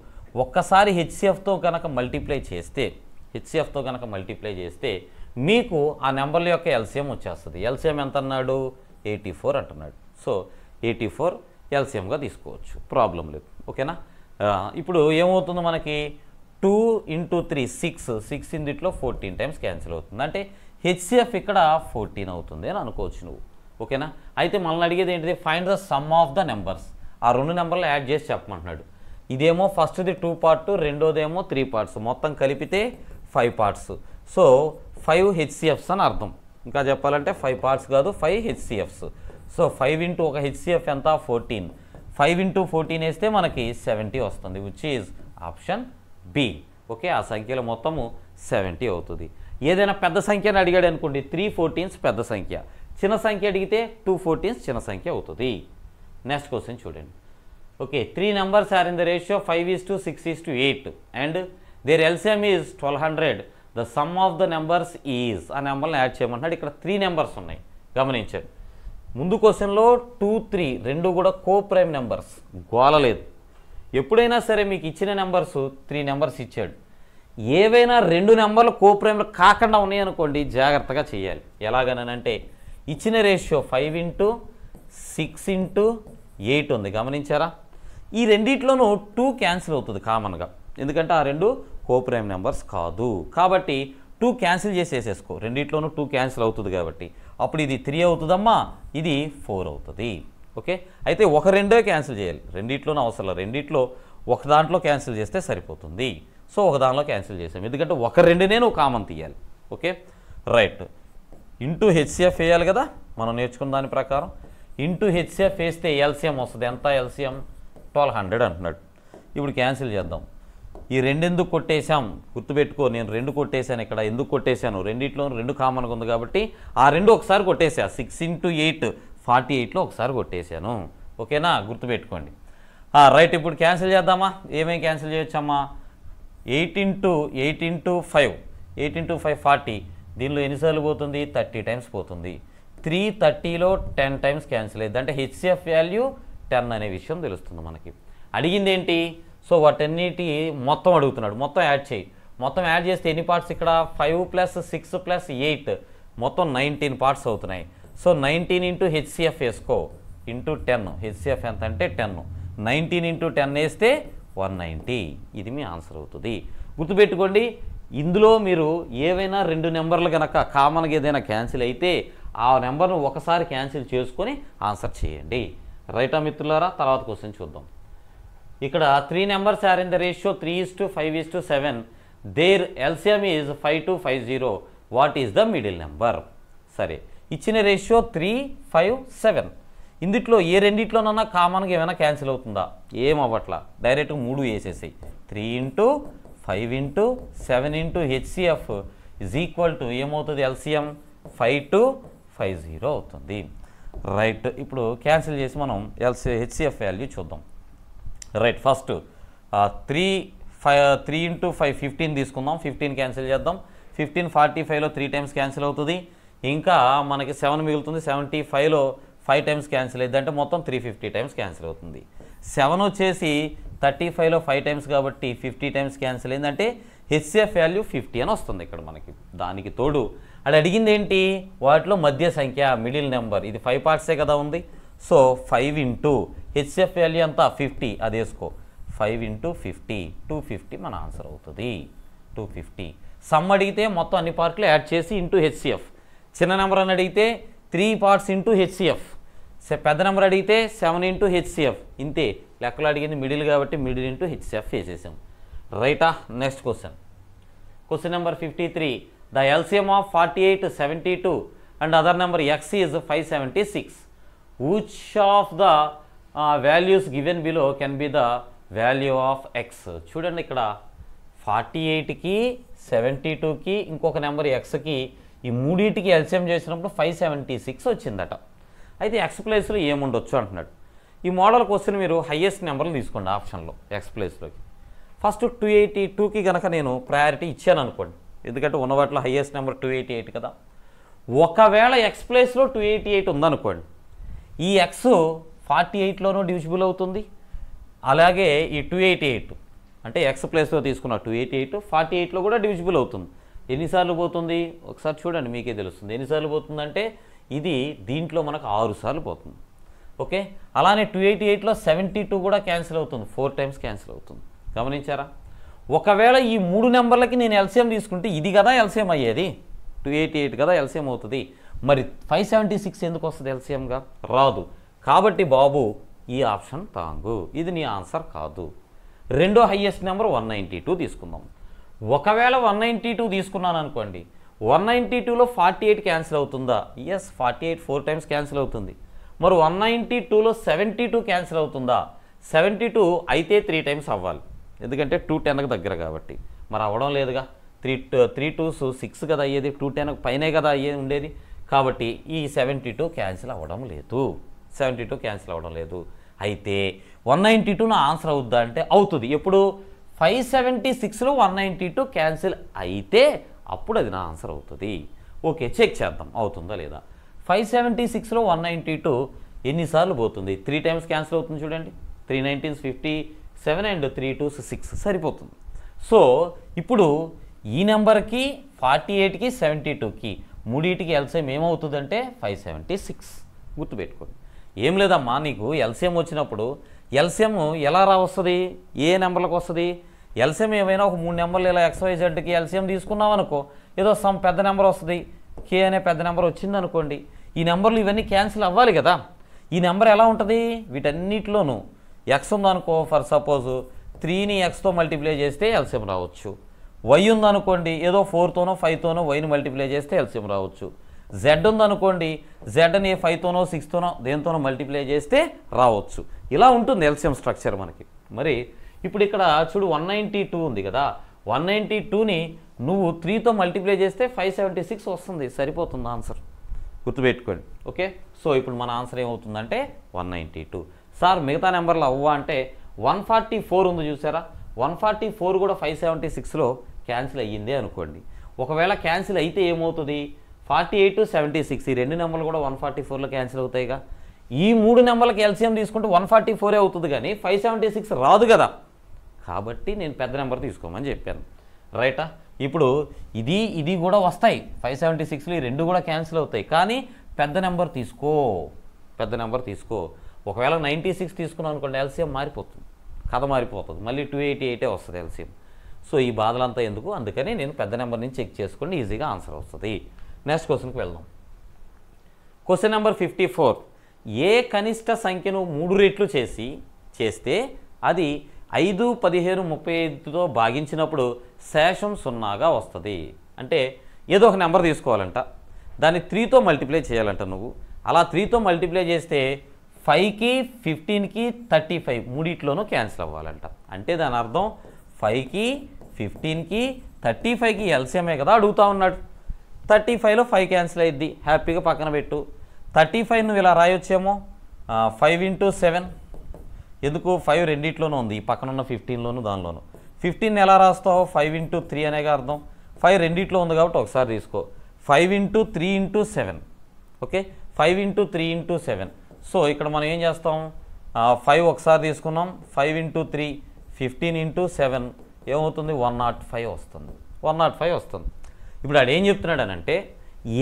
S1: ఒక్కసారి హెచ్సిఎఫ్తో కనుక మల్టిప్లై చేస్తే మీకు ఆ నెంబర్ల యొక్క ఎల్సిఎం వచ్చేస్తుంది. ఎల్సిఎం ఎంత అన్నాడు? 84 అంటున్నాడు. సో 84 ఎల్సిఎంగా తీసుకోవచ్చు, ప్రాబ్లం లేదు. ఓకేనా? ఇప్పుడు ఏమవుతుంది మనకి? 2 × 3 6 ఇందులో 14 times క్యాన్సిల్ అవుతుంది. అంటే హెచ్సిఎఫ్ ఇక్కడ 14 అవుతుంది అని అనుకోవచ్చు నువ్వు. ఓకేనా? అయితే మనల్ని అడిగేది ఏంటిది? Find the sum of the numbers. ఆ 2 నెంబర్లు యాడ్ చేసి చెప్పమంటున్నాడు. ఇదేమో ఫస్ట్ది 2 parts, రెండోదేమో 3 parts, మొత్తం కలిపితే 5 parts. సో 5 హెచ్సిఎఫ్స్ అని అర్థం. ఇంకా చెప్పాలంటే 5 parts కాదు, 5 హెచ్సిఎఫ్స్. సో 5 × ఒక హెచ్సిఎఫ్ ఎంత? 14. 5 × 14 వేస్తే మనకి 70 వస్తుంది, which is option B. Okay, ఆ సంఖ్యలో మొత్తము 70 అవుతుంది. ఏదైనా పెద్ద సంఖ్యను అడిగాడు అనుకోండి, 3 14s పెద్ద సంఖ్య, చిన్న సంఖ్య అడిగితే 2 14s చిన్న సంఖ్య అవుతుంది. నెక్స్ట్ క్వశ్చన్ చూడండి. Okay, 3 numbers are in the ratio 5:6:8 and their LCM is 1200. The sum of the numbers is. ఆ నెంబర్ని యాడ్ చేయమంటున్నాడు. ఇక్కడ 3 numbers ఉన్నాయి, గమనించండి. ముందు క్వశ్చన్లో 2, 3 రెండు కూడా కోప్రైమ్ నెంబర్స్, గోలలేదు. ఎప్పుడైనా సరే మీకు ఇచ్చిన నెంబర్స్ 3 numbers ఇచ్చాడు, ఏవైనా 2 నెంబర్లు కోప్రైమ్లు కాకుండా ఉన్నాయనుకోండి జాగ్రత్తగా చేయాలి. ఎలాగనంటే ఇచ్చిన రేషియో 5 × 6 × 8 ఉంది, గమనించారా? ఈ రెండిట్లోనూ 2 క్యాన్సిల్ అవుతుంది కామన్గా, ఎందుకంటే ఆ 2 కోప్రైమ్ నెంబర్స్ కాదు. కాబట్టి 2 క్యాన్సిల్ చేసేసేసుకో, రెండిట్లోనూ 2 క్యాన్సిల్ అవుతుంది కాబట్టి. అప్పుడు ఇది 3 అవుతుందమ్మా, ఇది 4 అవుతుంది. ఓకే, అయితే ఒక 2 క్యాన్సిల్ చేయాలి, రెండిట్లోనూ అవసరం లేదు. రెండిట్లో ఒక దాంట్లో క్యాన్సిల్ చేస్తే సరిపోతుంది. సో ఒక దాంట్లో క్యాన్సిల్ చేసాం, ఎందుకంటే ఒక 2నే నువ్వు కామన్ తీయాలి. Okay, right. ఇంటూ హెచ్సిఎఫ్ వేయాలి కదా మనం నేర్చుకున్న దాని ప్రకారం. ఇంటూ హెచ్సిఎఫ్ వేస్తే ఎల్సిఎం వస్తుంది. ఎంత ఎల్సిఎం? 1200 అంటున్నాడు. ఇప్పుడు క్యాన్సిల్ చేద్దాం. ఈ 2 ఎందుకు కొట్టేశాం? గుర్తుపెట్టుకో, నేను 2 కొట్టేశాను ఇక్కడ. ఎందుకు కొట్టేశాను? రెండిట్లో 2 కామన్గా ఉంది కాబట్టి ఆ 2 ఒకసారి కొట్టేసా. 6 × 8 48లో ఒకసారి కొట్టేశాను. ఓకేనా? గుర్తుపెట్టుకోండి. రైట్, ఇప్పుడు క్యాన్సిల్ చేద్దామా? ఏమేమి క్యాన్సిల్ చేయొచ్చమ్మా? 8 × 5 8 × 5 40. దీనిలో ఎన్నిసార్లు పోతుంది? 30 times పోతుంది. 330లో 10 times క్యాన్సిల్ అయ్యింది. అంటే హెచ్సిఎఫ్ వాల్యూ 10 అనే విషయం తెలుస్తుంది మనకి. అడిగింది ఏంటి? సో వాటన్నిటి మొత్తం అడుగుతున్నాడు. మొత్తం యాడ్ చేయి. మొత్తం యాడ్ చేస్తే ఎన్ని పార్ట్స్? ఇక్కడ 5 + 6 + 8 మొత్తం 19 parts అవుతున్నాయి. సో 19 × హెచ్సిఎఫ్ వేసుకో, ఇంటూ 10. హెచ్సిఎఫ్ ఎంత అంటే 10. 19 × 10 వేస్తే 190. ఇది మీ ఆన్సర్ అవుతుంది. గుర్తుపెట్టుకోండి, ఇందులో మీరు ఏవైనా 2 నెంబర్లు కనుక కామన్గా ఏదైనా క్యాన్సిల్ అయితే ఆ నెంబర్ను ఒకసారి క్యాన్సిల్ చేసుకొని ఆన్సర్ చేయండి. రైటా మిత్రులారా? తర్వాత క్వశ్చన్ చూద్దాం. ఇక్కడ 3 numbers are in the ratio 3:5:7. Their LCM is 5250. What is the middle number? సరే, ఇచ్చిన రేషియో 3:5:7. ఇందుట్లో ఏ రెండిట్లోనన్నా కామన్గా ఏమైనా క్యాన్సిల్ అవుతుందా? ఏం అవ్వట్లా. డైరెక్ట్గా 3 వేసేసాయి. 3:5:7 హెచ్సిఎఫ్ ఈజ్ ఈక్వల్ టు ఏమవుతుంది? ఎల్సిఎం 5250 అవుతుంది. రైట్, ఇప్పుడు క్యాన్సిల్ చేసి మనం హెచ్సిఎఫ్ వాల్యూ చూద్దాం. రైట్, ఫస్ట్ 3 × 5 15 తీసుకుందాం. 15 క్యాన్సిల్ చేద్దాం. 15 45లో 3 టైమ్స్ క్యాన్సిల్ అవుతుంది. ఇంకా మనకి 7 మిగులుతుంది. 75లో 5 టైమ్స్ క్యాన్సిల్ అయింది, అంటే మొత్తం 350 టైమ్స్ క్యాన్సిల్ అవుతుంది. 7 వచ్చేసి 35లో 5 టైమ్స్ కాబట్టి 50 టైమ్స్ క్యాన్సిల్ అయింది, అంటే హెచ్సిఎఫ్ వాల్యూ 50 అని వస్తుంది ఇక్కడ మనకి. దానికి తోడు అది అడిగింది ఏంటి? వాటిలో మధ్య సంఖ్య, మిడిల్ నెంబర్. ఇది 5 పార్ట్సే కదా ఉంది. సో 5 ఇంటూ హెచ్సిఎఫ్ వాల్యూ అంతా 50, అది వేసుకో. 5 × 50 250 మన ఆన్సర్ అవుతుంది. 250. సమ్ అడిగితే మొత్తం అన్ని పార్ట్లు యాడ్ చేసి ఇంటూ హెచ్సిఎఫ్. చిన్న నెంబర్ అని అడిగితే 3 పార్ట్స్ ఇంటూ హెచ్సిఎఫ్. పెద్ద నెంబర్ అడిగితే 7 ఇంటూ హెచ్సిఎఫ్. ఇంతే, లెక్కలు అడిగింది మిడిల్ కాబట్టి మిడిల్ ఇంటూ హెచ్సిఎఫ్ వేసేసాం. రైటా? Next question. Question number 53. The LCM of 48, 72 and other number x is 576. Which of the values given below can be the value of x? చూడండి, ఇక్కడ 48కి 72కి ఇంకొక నెంబర్ ఎక్స్కి ఈ మూడింటికి ఎల్సిఎం చేసినప్పుడు 576 వచ్చిందట. అయితే ఎక్స్ ప్లేస్లో ఏముండొచ్చు అంటున్నాడు. ఈ మోడల్ క్వశ్చన్ మీరు హయ్యెస్ట్ నెంబర్లు తీసుకోండి ఆప్షన్లో ఎక్స్ ప్లేస్లోకి. ఫస్ట్ 282కి కనుక నేను ప్రయారిటీ ఇచ్చాను అనుకోండి, ఎందుకంటే ఉన్న వాటిలో హయ్యెస్ట్ నెంబర్ 288 కదా. ఒకవేళ ఎక్స్ ప్లేస్లో 288 ఉందనుకోండి, ఈ ఎక్స్ 48లోనూ డివిజిబుల్ అవుతుంది. అలాగే ఈ 288 అంటే ఎక్స్ ప్లేస్లో తీసుకున్న 288 48లో కూడా డివిజిబుల్ అవుతుంది. ఎన్నిసార్లు పోతుంది ఒకసారి చూడండి, మీకే తెలుస్తుంది ఎన్నిసార్లు పోతుందంటే ఇది దీంట్లో మనకు 6 సార్లు పోతుంది. ఓకే, అలానే 288లో 72 కూడా క్యాన్సిల్ అవుతుంది, 4 టైమ్స్ క్యాన్సిల్ అవుతుంది. గమనించారా? ఒకవేళ ఈ 3 నెంబర్లకి నేను ఎల్సిఎం తీసుకుంటే ఇది కదా ఎల్సిఎం అయ్యేది, 288 కదా ఎల్సిఎం అవుతుంది. మరి 576 ఎందుకు వస్తుంది ఎల్సిఎంగా? రాదు. కాబట్టి బాబు ఈ ఆప్షన్ తాంగు, ఇది నీ ఆన్సర్ కాదు. రెండో హయ్యెస్ట్ నెంబర్ 192 తీసుకుందాం. ఒకవేళ 192 తీసుకున్నాను అనుకోండి, 192లో 48 క్యాన్సిల్ అవుతుందా? ఎస్, 48 4 టైమ్స్ క్యాన్సిల్ అవుతుంది. మరి 192లో 72 క్యాన్సిల్ అవుతుందా? 72 అయితే 3 టైమ్స్ అవ్వాలి, ఎందుకంటే 210కి దగ్గర కాబట్టి. మరి అవ్వడం లేదుగా, 3 2s 6 కదా అయ్యేది, 210 పైనే కదా అయ్యేది ఉండేది. కాబట్టి ఈ 72 క్యాన్సిల్ అవ్వడం లేదు, 72 క్యాన్సిల్ అవ్వడం లేదు. అయితే 192 నా ఆన్సర్ అవుద్దా అంటే అవుతుంది. ఎప్పుడు? 576లో 192 క్యాన్సిల్ అయితే అప్పుడు అది నా ఆన్సర్ అవుతుంది. ఓకే, చెక్ చేద్దాం అవుతుందా లేదా. 576లో 192 ఎన్నిసార్లు పోతుంది? 3 టైమ్స్ క్యాన్సిల్ అవుతుంది చూడండి. 3 19s 57 అండ్ 3 2s 6 సరిపోతుంది. సో ఇప్పుడు ఈ నెంబర్కి 48కి 72కి మూడింటికి ఎల్సిఎం ఏమవుతుందంటే 576. గుర్తుపెట్టుకోండి. ఏం లేదమ్మా, నీకు ఎల్సిఎం వచ్చినప్పుడు ఎల్సిఎం ఎలా వస్తుంది? ఏ నెంబర్లకు వస్తుంది? ఎల్సిఎం ఏమైనా ఒక 3 నెంబర్లు ఇలా XYZకి ఎల్సిఎం తీసుకున్నాం అనుకో, ఏదో సమ్ పెద్ద నెంబర్ వస్తుంది, కే అనే పెద్ద నెంబర్ వచ్చింది అనుకోండి. ఈ నెంబర్లు ఇవన్నీ క్యాన్సిల్ అవ్వాలి కదా. ఈ నెంబర్ ఎలా ఉంటుంది? వీటన్నిటిలోనూ ఎక్స్ ఉందనుకో, ఫర్ సపోజ్ 3ని ఎక్స్తో మల్టిప్లై చేస్తే ఎల్సిఎం రావచ్చు. వై ఉందనుకోండి, ఏదో 4తోనో 5తోనో వైని మల్టిప్లై చేస్తే ఎల్సిఎం రావచ్చు. జెడ్ ఉందనుకోండి, జెడ్ని 5తోనో 6తోనో దేనితోనో మల్టిప్లై చేస్తే రావచ్చు. ఇలా ఉంటుంది ఎల్సిఎం స్ట్రక్చర్ మనకి. మరి ఇప్పుడు ఇక్కడ చూడు 192 ఉంది కదా, 192ని నువ్వు 3తో మల్టిప్లై చేస్తే 576 వస్తుంది, సరిపోతుంది ఆన్సర్. గుర్తుపెట్టుకోండి. ఓకే, సో ఇప్పుడు మన ఆన్సర్ ఏమవుతుందంటే 192. సార్ మిగతా నెంబర్లు అవ్వా అంటే 144 ఉంది చూసారా, 144 కూడా 576లో క్యాన్సిల్ అయ్యింది అనుకోండి. ఒకవేళ క్యాన్సిల్ అయితే ఏమవుతుంది? 48 76 ఈ 2 నెంబర్లు కూడా 144లో క్యాన్సిల్ అవుతాయిగా. ఈ 3 నెంబర్లకి ఎల్సిఎం తీసుకుంటే 144 అవుతుంది, కానీ 576 రాదు కదా. కాబట్టి నేను పెద్ద నెంబర్ తీసుకోమని చెప్పాను. రైటా? ఇప్పుడు ఇది కూడా వస్తాయి, 576లో ఈ 2 కూడా క్యాన్సిల్ అవుతాయి, కానీ పెద్ద నెంబర్ తీసుకో, పెద్ద నెంబర్ తీసుకో. ఒకవేళ 96 తీసుకున్నాం అనుకోండి, ఎల్సిఎం మారిపోతుంది, కథ మారిపోతుంది, మళ్ళీ 288 వస్తుంది ఎల్సిఎం. సో ఈ బాధలంతా ఎందుకు, అందుకని నేను పెద్ద నెంబర్ నుంచి చెక్ చేసుకోండి, ఈజీగా ఆన్సర్ వస్తుంది. నెక్స్ట్ క్వశ్చన్కి వెళ్దాం. Question number 54. ఏ కనిష్ట సంఖ్యను 3 రెట్లు చేస్తే అది 5, 15, 35తో భాగించినప్పుడు శేషం 0గా వస్తుంది. అంటే ఏదో ఒక నెంబర్ తీసుకోవాలంట, దాన్ని 3తో మల్టిప్లై చేయాలంట నువ్వు. అలా 3తో మల్టిప్లై చేస్తే 5కి 15కి 35 మూడిట్లోనూ క్యాన్సిల్ అవ్వాలంట. అంటే దాని అర్థం 5కి 15కి 35కి ఎల్సిఎంఏ కదా అడుగుతా ఉన్నాడు. 35లో 5 క్యాన్సిల్ అయ్యిద్ది, హ్యాపీగా పక్కన పెట్టు. 35 నువ్వు ఇలా రాయొచ్చేమో 5 × 7. ఎందుకు 5 రెండిట్లోనూ ఉంది, ఈ పక్కన ఉన్న 15లోను దానిలోను. 15 ఎలా రాస్తావు, 5 × 3 అనేగా అర్థం. 5 రెండిట్లో ఉంది కాబట్టి ఒకసారి తీసుకో, 5 × 3 × 7. ఓకే, 5 × 3 × 7. సో ఇక్కడ మనం ఏం చేస్తాం, 5 ఒకసారి తీసుకున్నాం, 5 × 3 15 × 7 ఏమవుతుంది, 105 వస్తుంది. 105 వస్తుంది. ఇప్పుడు ఆడు ఏం చెప్తున్నాడు అని అంటే,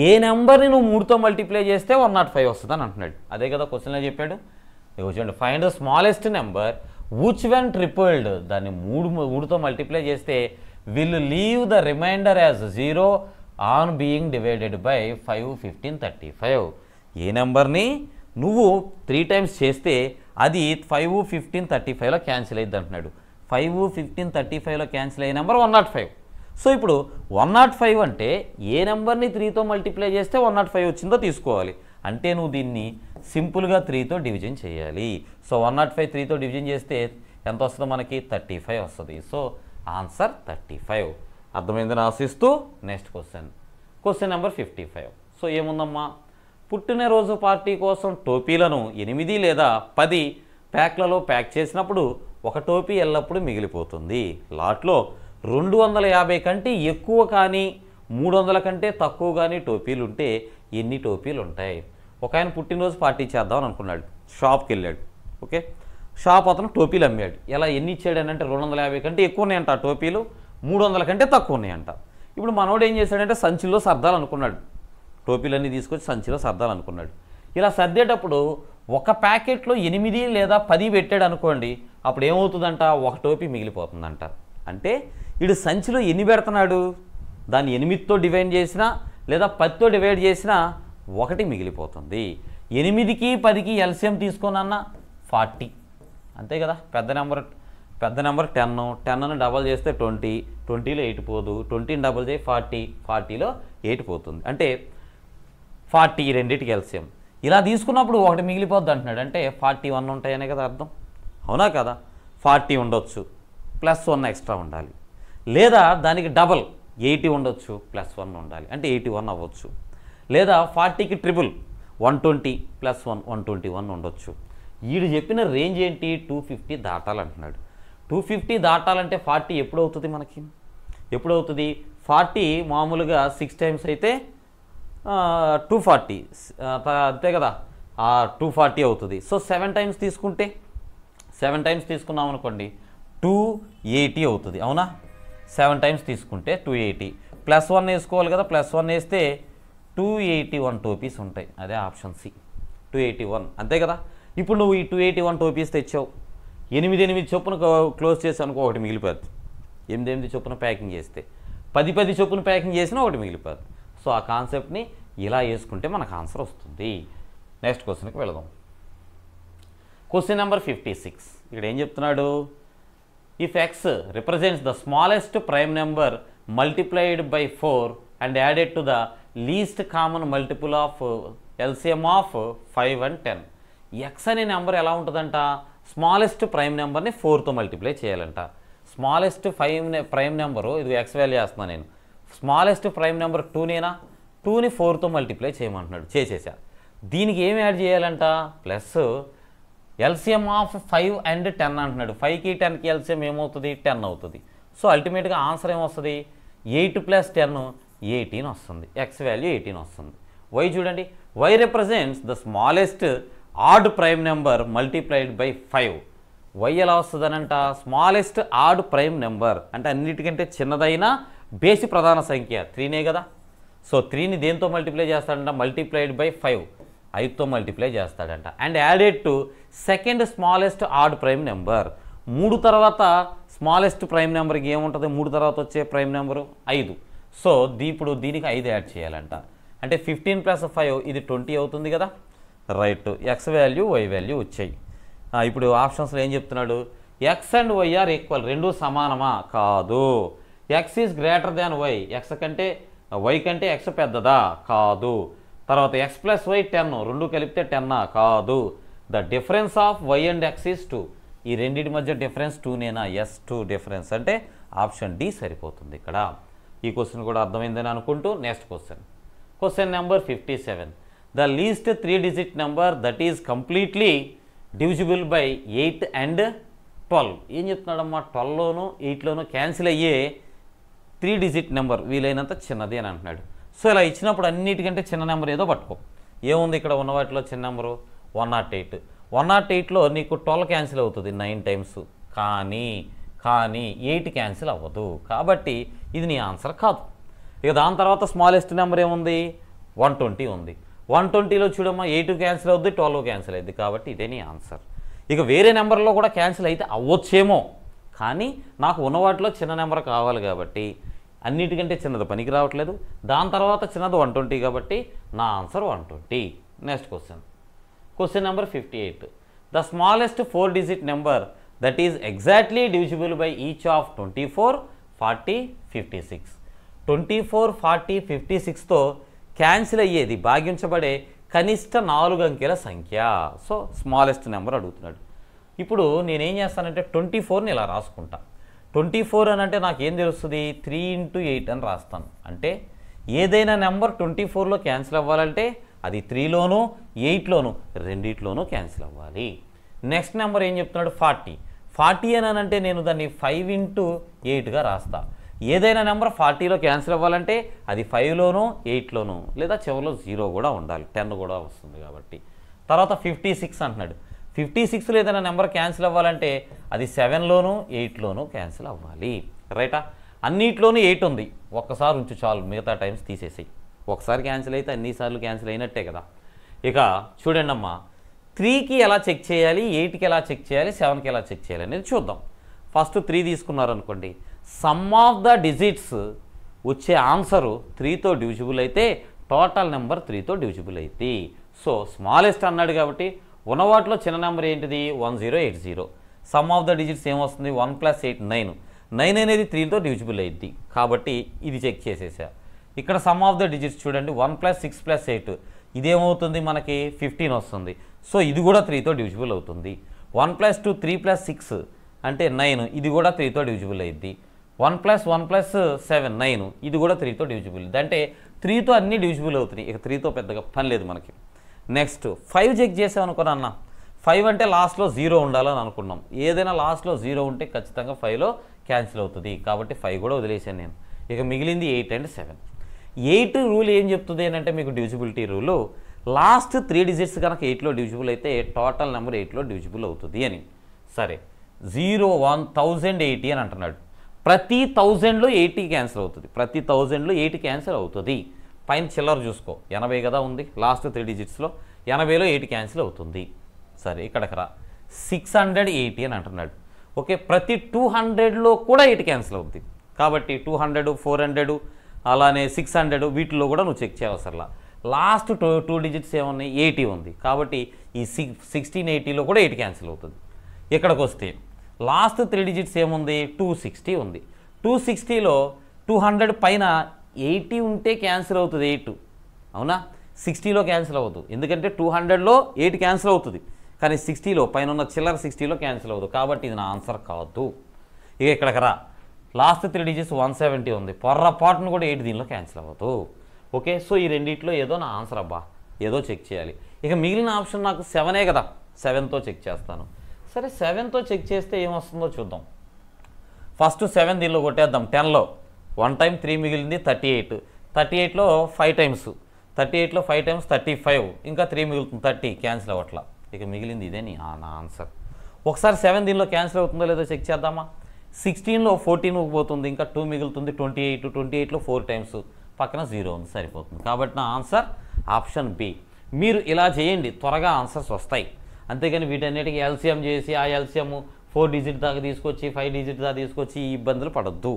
S1: ఏ నెంబర్ని నువ్వు 3తో మల్టిప్లై చేస్తే 105 వస్తుంది అని అంటున్నాడు. అదే కదా క్వశ్చన్లో చెప్పాడు. చూడండి, find the smallest number which when tripled. దాన్ని 3తో మల్టిప్లై చేస్తే will leave the remainder as 0 on being divided by 5, 15, 35. ఏ నెంబర్ని నువ్వు 3 టైమ్స్ చేస్తే అది 5, 15, 35లో క్యాన్సిల్ అయ్యిద్ది అంటున్నాడు. 5, 15, 35లో క్యాన్సిల్ అయ్యే నెంబర్ 105. సో ఇప్పుడు 105 అంటే ఏ నెంబర్ని 3తో మల్టిప్లై చేస్తే 105 వచ్చిందో తీసుకోవాలి. అంటే నువ్వు దీన్ని సింపుల్గా 3తో డివిజన్ చేయాలి. సో 105 3తో డివిజన్ చేస్తే ఎంత వస్తుందో మనకి 35 వస్తుంది. So answer 35. అర్థమైందని ఆశిస్తూ నెక్స్ట్ క్వశ్చన్ నెంబర్ 55. సో ఏముందమ్మా, పుట్టినరోజు పార్టీ కోసం టోపీలను 8 లేదా 10 ప్యాక్లలో ప్యాక్ చేసినప్పుడు ఒక టోపీ ఎల్లప్పుడూ మిగిలిపోతుంది. లాట్లో 250 కంటే ఎక్కువ కానీ 300 కంటే తక్కువ కానీ టోపీలు ఉంటే ఎన్ని టోపీలు ఉంటాయి? ఒక ఆయన పుట్టినరోజు పార్టీ చేద్దామని అనుకున్నాడు, షాప్కి వెళ్ళాడు. ఓకే, షాప్ అతను టోపీలు అమ్మాడు. ఎలా ఎన్ని ఇచ్చాడు అని అంటే 250 కంటే ఎక్కువ ఉన్నాయంట ఆ టోపీలు, 300 కంటే తక్కువ ఉన్నాయంట. ఇప్పుడు మనోడు ఏం చేశాడంటే సంచిలో సర్దాలనుకున్నాడు, టోపీలన్నీ తీసుకొచ్చి సంచిలో సర్దాలనుకున్నాడు. ఇలా సర్దేటప్పుడు ఒక ప్యాకెట్లో 8 లేదా 10 పెట్టాడు అనుకోండి, అప్పుడు ఏమవుతుందంట, ఒక టోపీ మిగిలిపోతుందంట. అంటే వీడు సంచిలో ఎన్ని పెడుతున్నాడు, దాన్ని 8తో డివైడ్ చేసినా లేదా 10తో డివైడ్ చేసినా 1 మిగిలిపోతుంది. 8కి 10కి ఎల్సిఎం తీసుకోనన్నా 40, అంతే కదా. పెద్ద నెంబర్ 10, 10ను డబల్ చేస్తే 20, 20లో 8 పోదు, 20ని డబల్ చేయి 40, 40లో 8 పోతుంది. అంటే 40 రెండింటికి ఎల్సిఎం. ఇలా తీసుకున్నప్పుడు 1 మిగిలిపోద్ది అంటున్నాడు. అంటే 41 ఉంటాయనే కదా అర్థం, అవునా కదా. 40 ఉండొచ్చు, +1 ఎక్స్ట్రా ఉండాలి. లేదా దానికి డబల్ 80 ఉండొచ్చు, +1 ఉండాలి, అంటే 81 అవ్వచ్చు. లేదా 40కి ట్రిపుల్ 120 +1 121 ఉండొచ్చు. వీడు చెప్పిన రేంజ్ ఏంటి, 250 దాటాలంటున్నాడు. 250 దాటాలంటే 40 ఎప్పుడు అవుతుంది మనకి, ఎప్పుడు అవుతుంది? 40 మామూలుగా 6 టైమ్స్ అయితే 240, అంతే కదా, 240 అవుతుంది. సో 7 టైమ్స్ తీసుకుంటే, 7 టైమ్స్ తీసుకున్నాం అనుకోండి 280 అవుతుంది, అవునా. 7 టైమ్స్ తీసుకుంటే 280, +1 వేసుకోవాలి కదా, +1 వేస్తే 281 టోపీస్ ఉంటాయి. అదే ఆప్షన్ సి, 281, అంతే కదా. ఇప్పుడు నువ్వు ఈ 281 టోపీస్ తెచ్చావు, 8 చొప్పున క్లోజ్ చేసి అనుకో, 1 మిగిలిపోద్ది. 8 చొప్పున ప్యాకింగ్ చేస్తే 10 చొప్పున ప్యాకింగ్ చేసినా 1 మిగిలిపోద్ది. సో ఆ కాన్సెప్ట్ని ఇలా వేసుకుంటే మనకు ఆన్సర్ వస్తుంది. నెక్స్ట్ క్వశ్చన్కి వెళదాం. Question number 56. ఇక్కడ ఏం చెప్తున్నాడు, if X represents the smallest prime number multiplied by 4 and added to the least common multiple of LCM of 5 and 10. X అనే నెంబర్ ఎలా ఉంటుందంట, స్మాలెస్ట్ ప్రైమ్ నెంబర్ని 4తో మల్టిప్లై చేయాలంట. స్మాలెస్ట్ ప్రైమ్ నెంబరు, ఇది ఎక్స్ వాల్యూ వేస్తున్నాను నేను. స్మాలెస్ట్ ప్రైమ్ నెంబర్ 2నేనా, 2ని 4తో multiply చేయమంటున్నాడు, చేసేసా. దీనికి ఏం యాడ్ చేయాలంట, ప్లస్ ఎల్సిఎం ఆఫ్ 5 and 10 అంటున్నాడు. 5కి 10కి ఎల్సిఎం ఏమవుతుంది, 10 అవుతుంది. సో అల్టిమేట్గా ఆన్సర్ ఏమొస్తుంది, 8 + 10 18 వస్తుంది. ఎక్స్ వాల్యూ 18 వస్తుంది. వై చూడండి, Y represents the smallest odd prime number multiplied by 5. Y ఎలా వస్తుందనంట, స్మాలెస్ట్ ఆడ్ ప్రైమ్ నెంబర్ అంటే అన్నిటికంటే చిన్నదైన బేసి ప్రధాన సంఖ్య 3నే కదా. సో 3ని దేంతో మల్టిప్లై చేస్తాడంట, మల్టిప్లైడ్ బై 5, 5తో మల్టిప్లై చేస్తాడంట. And added to second smallest odd prime number, 3 తర్వాత స్మాలెస్ట్ ప్రైమ్ నెంబర్కి ఏముంటుంది 3 తర్వాత వచ్చే ప్రైమ్ నెంబరు 5. సో ఇప్పుడు దీనికి 5 యాడ్ చేయాలంట. అంటే 15 + 5 ఇది 20 అవుతుంది కదా. Right, X value Y value వచ్చాయి. ఇప్పుడు ఆప్షన్స్లో ఏం చెప్తున్నాడు, X and Y are equal, రెండు సమానమా? కాదు. X is greater than Y, X కంటే వై కంటే ఎక్స్ పెద్దదా? కాదు. తర్వాత ఎక్స్ + వై 10, రెండు కలిపితే 10 కాదు. The difference of Y and X is 2, ఈ రెండింటి మధ్య డిఫరెన్స్ 2 నేనా? Yes, 2 difference. అంటే ఆప్షన్ డి సరిపోతుంది ఇక్కడ. ఈ క్వశ్చన్ కూడా అర్థమైందని అనుకుంటూ next question number 57. The least 3 digit number that is completely divisible by 8 and 12. ఏం చెప్తున్నాడమ్మా, 12లోను 8లోను క్యాన్సిల్ అయ్యే 3 డిజిట్ నెంబర్ వీలైనంత చిన్నది అని అంటున్నాడు. సో ఇలా ఇచ్చినప్పుడు అన్నిటికంటే చిన్న నెంబర్ ఏదో పట్టుకో. ఏముంది ఇక్కడ ఉన్న వాటిలో చిన్న నెంబరు 108. 108లో నీకు 12 క్యాన్సిల్ అవుతుంది 9 టైమ్స్, కానీ 8 క్యాన్సిల్ అవ్వదు. కాబట్టి ఇది నీ ఆన్సర్ కాదు. ఇక దాని తర్వాత స్మాలెస్ట్ నెంబర్ ఏముంది, 120 ఉంది. 120లో చూడమ్మా 8 క్యాన్సిల్ అవుద్ది, 12 క్యాన్సిల్ అవుద్ది. కాబట్టి ఇదే నీ ఆన్సర్. ఇక వేరే నెంబర్లో కూడా క్యాన్సిల్ అయితే అవ్వచ్చేమో, కానీ నాకు ఉన్న వాటిలో చిన్న నెంబర్ కావాలి కాబట్టి అన్నిటికంటే చిన్నది పనికి రావట్లేదు. దాని తర్వాత చిన్నది 120 కాబట్టి నా answer 120. Next question number 58. The smallest 4 digit number that is exactly divisible by each of 24, 40, 56. 24, 40, 56తో క్యాన్సిల్ అయ్యేది భాగించబడే కనిష్ట 4 అంకెల సంఖ్య. సో స్మాలెస్ట్ నెంబర్ అడుగుతున్నాడు. ఇప్పుడు నేనేం చేస్తానంటే 24ని ఇలా రాసుకుంటా. 24 అని అంటే నాకేం తెలుస్తుంది, 3 × 8 అని రాస్తాను. అంటే ఏదైనా నెంబర్ 24లో క్యాన్సిల్ అవ్వాలంటే అది 3లోను 8లోను రెండిట్లోనూ క్యాన్సిల్ అవ్వాలి. నెక్స్ట్ నెంబర్ ఏం చెప్తున్నాడు, 40 అని అంటే నేను దాన్ని 5 × 8గా రాస్తా. ఏదైనా నెంబర్ 40లో క్యాన్సిల్ అవ్వాలంటే అది 5లోను 8లోను లేదా చివరిలో 0 కూడా ఉండాలి, 10 కూడా వస్తుంది కాబట్టి. తర్వాత 56 అంటున్నాడు. 56లో ఏదైనా నెంబర్ క్యాన్సిల్ అవ్వాలంటే అది 7లోను 8లోను క్యాన్సిల్ అవ్వాలి. రైటా? అన్నిట్లోనూ 8 ఉంది, ఒక్కసారి ఉంచు చాలు, మిగతా టైమ్స్ తీసేసాయి. ఒకసారి క్యాన్సిల్ అయితే అన్నిసార్లు క్యాన్సిల్ అయినట్టే కదా. ఇక చూడండి అమ్మా, 3కి ఎలా చెక్ చేయాలి, 8కి ఎలా చెక్ చేయాలి, 7కి ఎలా చెక్ చేయాలి అనేది చూద్దాం. ఫస్ట్ 3 తీసుకున్నారనుకోండి, సమ్ ఆఫ్ ద డిజిట్స్ వచ్చే ఆన్సరు 3తో డివిజిబుల్ అయితే టోటల్ నెంబర్ 3తో డివిజిబుల్ అయితే. సో స్మాలెస్ట్ అన్నాడు కాబట్టి ఉన్నవాటిలో చిన్న నెంబర్ ఏంటిది, 1080. సమ్ ఆఫ్ ద డిజిట్స్ ఏమొస్తుంది, 1 + 8 9. 9 అనేది 3తో డివిజిబుల్ అయింది కాబట్టి ఇది చెక్ చేసేసా. ఇక్కడ సమ్ ఆఫ్ ద డిజిట్స్ చూడండి, 1 + 6 + 8 ఇదేమవుతుంది మనకి 15 వస్తుంది. సో ఇది కూడా 3తో డివిజిబుల్ అవుతుంది. 1 + 2 3 + 6 అంటే 9, ఇది కూడా 3తో డివిజిబుల్ అయింది. 1 + 1 + 7 9, ఇది కూడా 3తో డివిజిబుల్. అంటే 3తో అన్నీ డివిజిబుల్ అవుతున్నాయి. ఇక 3తో పెద్దగా పని లేదు మనకి. నెక్స్ట్ 5 చెక్ చేసామనుకున్నా అన్న. 5 అంటే లాస్ట్లో 0 ఉండాలని అనుకున్నాం. ఏదైనా లాస్ట్లో 0 ఉంటే ఖచ్చితంగా 5లో క్యాన్సిల్ అవుతుంది కాబట్టి 5 కూడా వదిలేసాను నేను. ఇక మిగిలింది 8 and 7. 8 రూల్ ఏం చెప్తుంది అని అంటే మీకు డివిజిబిలిటీ రూలు, లాస్ట్ 3 డిజిట్స్ కనుక 8లో డివిజిబుల్ అయితే టోటల్ నెంబర్ 8లో డివిజిబుల్ అవుతుంది అని. సరే 0 1 1080 అని అంటున్నాడు. ప్రతి 1000లో 80 క్యాన్సిల్ అవుతుంది, ప్రతి 1000లో 80 క్యాన్సిల్ అవుతుంది. పైన చిల్లర చూసుకో, 80 కదా ఉంది లాస్ట్ 3 డిజిట్స్లో, 80లో 80 క్యాన్సిల్ అవుతుంది. సరే ఇక్కడికి రా, 680 అని అంటున్నాడు. ఓకే, ప్రతి 200లో కూడా 80 క్యాన్సిల్ అవుతుంది కాబట్టి 200 400 అలానే 600 వీటిల్లో కూడా నువ్వు చెక్ చేయవసరలా. లాస్ట్ 2 డిజిట్స్ ఏమున్నాయి, 80 ఉంది కాబట్టి ఈ 1680లో కూడా 80 క్యాన్సిల్ అవుతుంది. ఇక్కడికి వస్తే లాస్ట్ 3 డిజిట్స్ ఏముంది, 260 ఉంది. 260లో 200 పైన 80 ఉంటే క్యాన్సిల్ అవుతుంది 8, అవునా? 60లో క్యాన్సిల్ అవ్వదు, ఎందుకంటే 200లో 8 క్యాన్సిల్ అవుతుంది కానీ 60లో పైన ఉన్న చిల్లర 60లో క్యాన్సిల్ అవ్వదు కాబట్టి ఇది నా ఆన్సర్ కాదు. ఇక ఇక్కడికి రా, లాస్ట్ 3 డిజిట్స్ 170 ఉంది, పొర్రపాటును కూడా 8 దీనిలో క్యాన్సిల్ అవ్వదు. ఓకే, సో ఈ రెండిట్లో ఏదో నా ఆన్సర్ అబ్బా, ఏదో చెక్ చేయాలి. ఇక మిగిలిన ఆప్షన్ నాకు 7ఏ కదా, 7తో చెక్ చేస్తాను. సరే 7తో చెక్ చేస్తే ఏమొస్తుందో చూద్దాం. ఫస్ట్ 7 దీనిలో కొట్టేద్దాం. 10లో 1 టైం 3 మిగిలింది 38, 38లో 5 టైమ్స్, 38లో 5 టైమ్స్ 35, ఇంకా 3 మిగులుతుంది 30, క్యాన్సిల్ అవ్వట్లా. ఇక మిగిలింది ఇదే నా ఆన్సర్. ఒకసారి 7 దీనిలో క్యాన్సిల్ అవుతుందో లేదో చెక్ చేద్దామా. 16లో 14 పోతుంది, ఇంకా 2 మిగులుతుంది 28, 28లో 4 టైమ్స్, పక్కన 0 ఉంది, సరిపోతుంది. కాబట్టి నా ఆన్సర్ ఆప్షన్ బి. మీరు ఇలా చేయండి, త్వరగా ఆన్సర్స్ వస్తాయి. అంతేగాని వీటన్నిటికీ ఎల్సిఎం చేసి ఆ ఎల్సిఎం 4 డిజిట్ దాకా తీసుకొచ్చి 5 డిజిట్ దాకా తీసుకొచ్చి ఈ ఇబ్బందులు పడద్దు.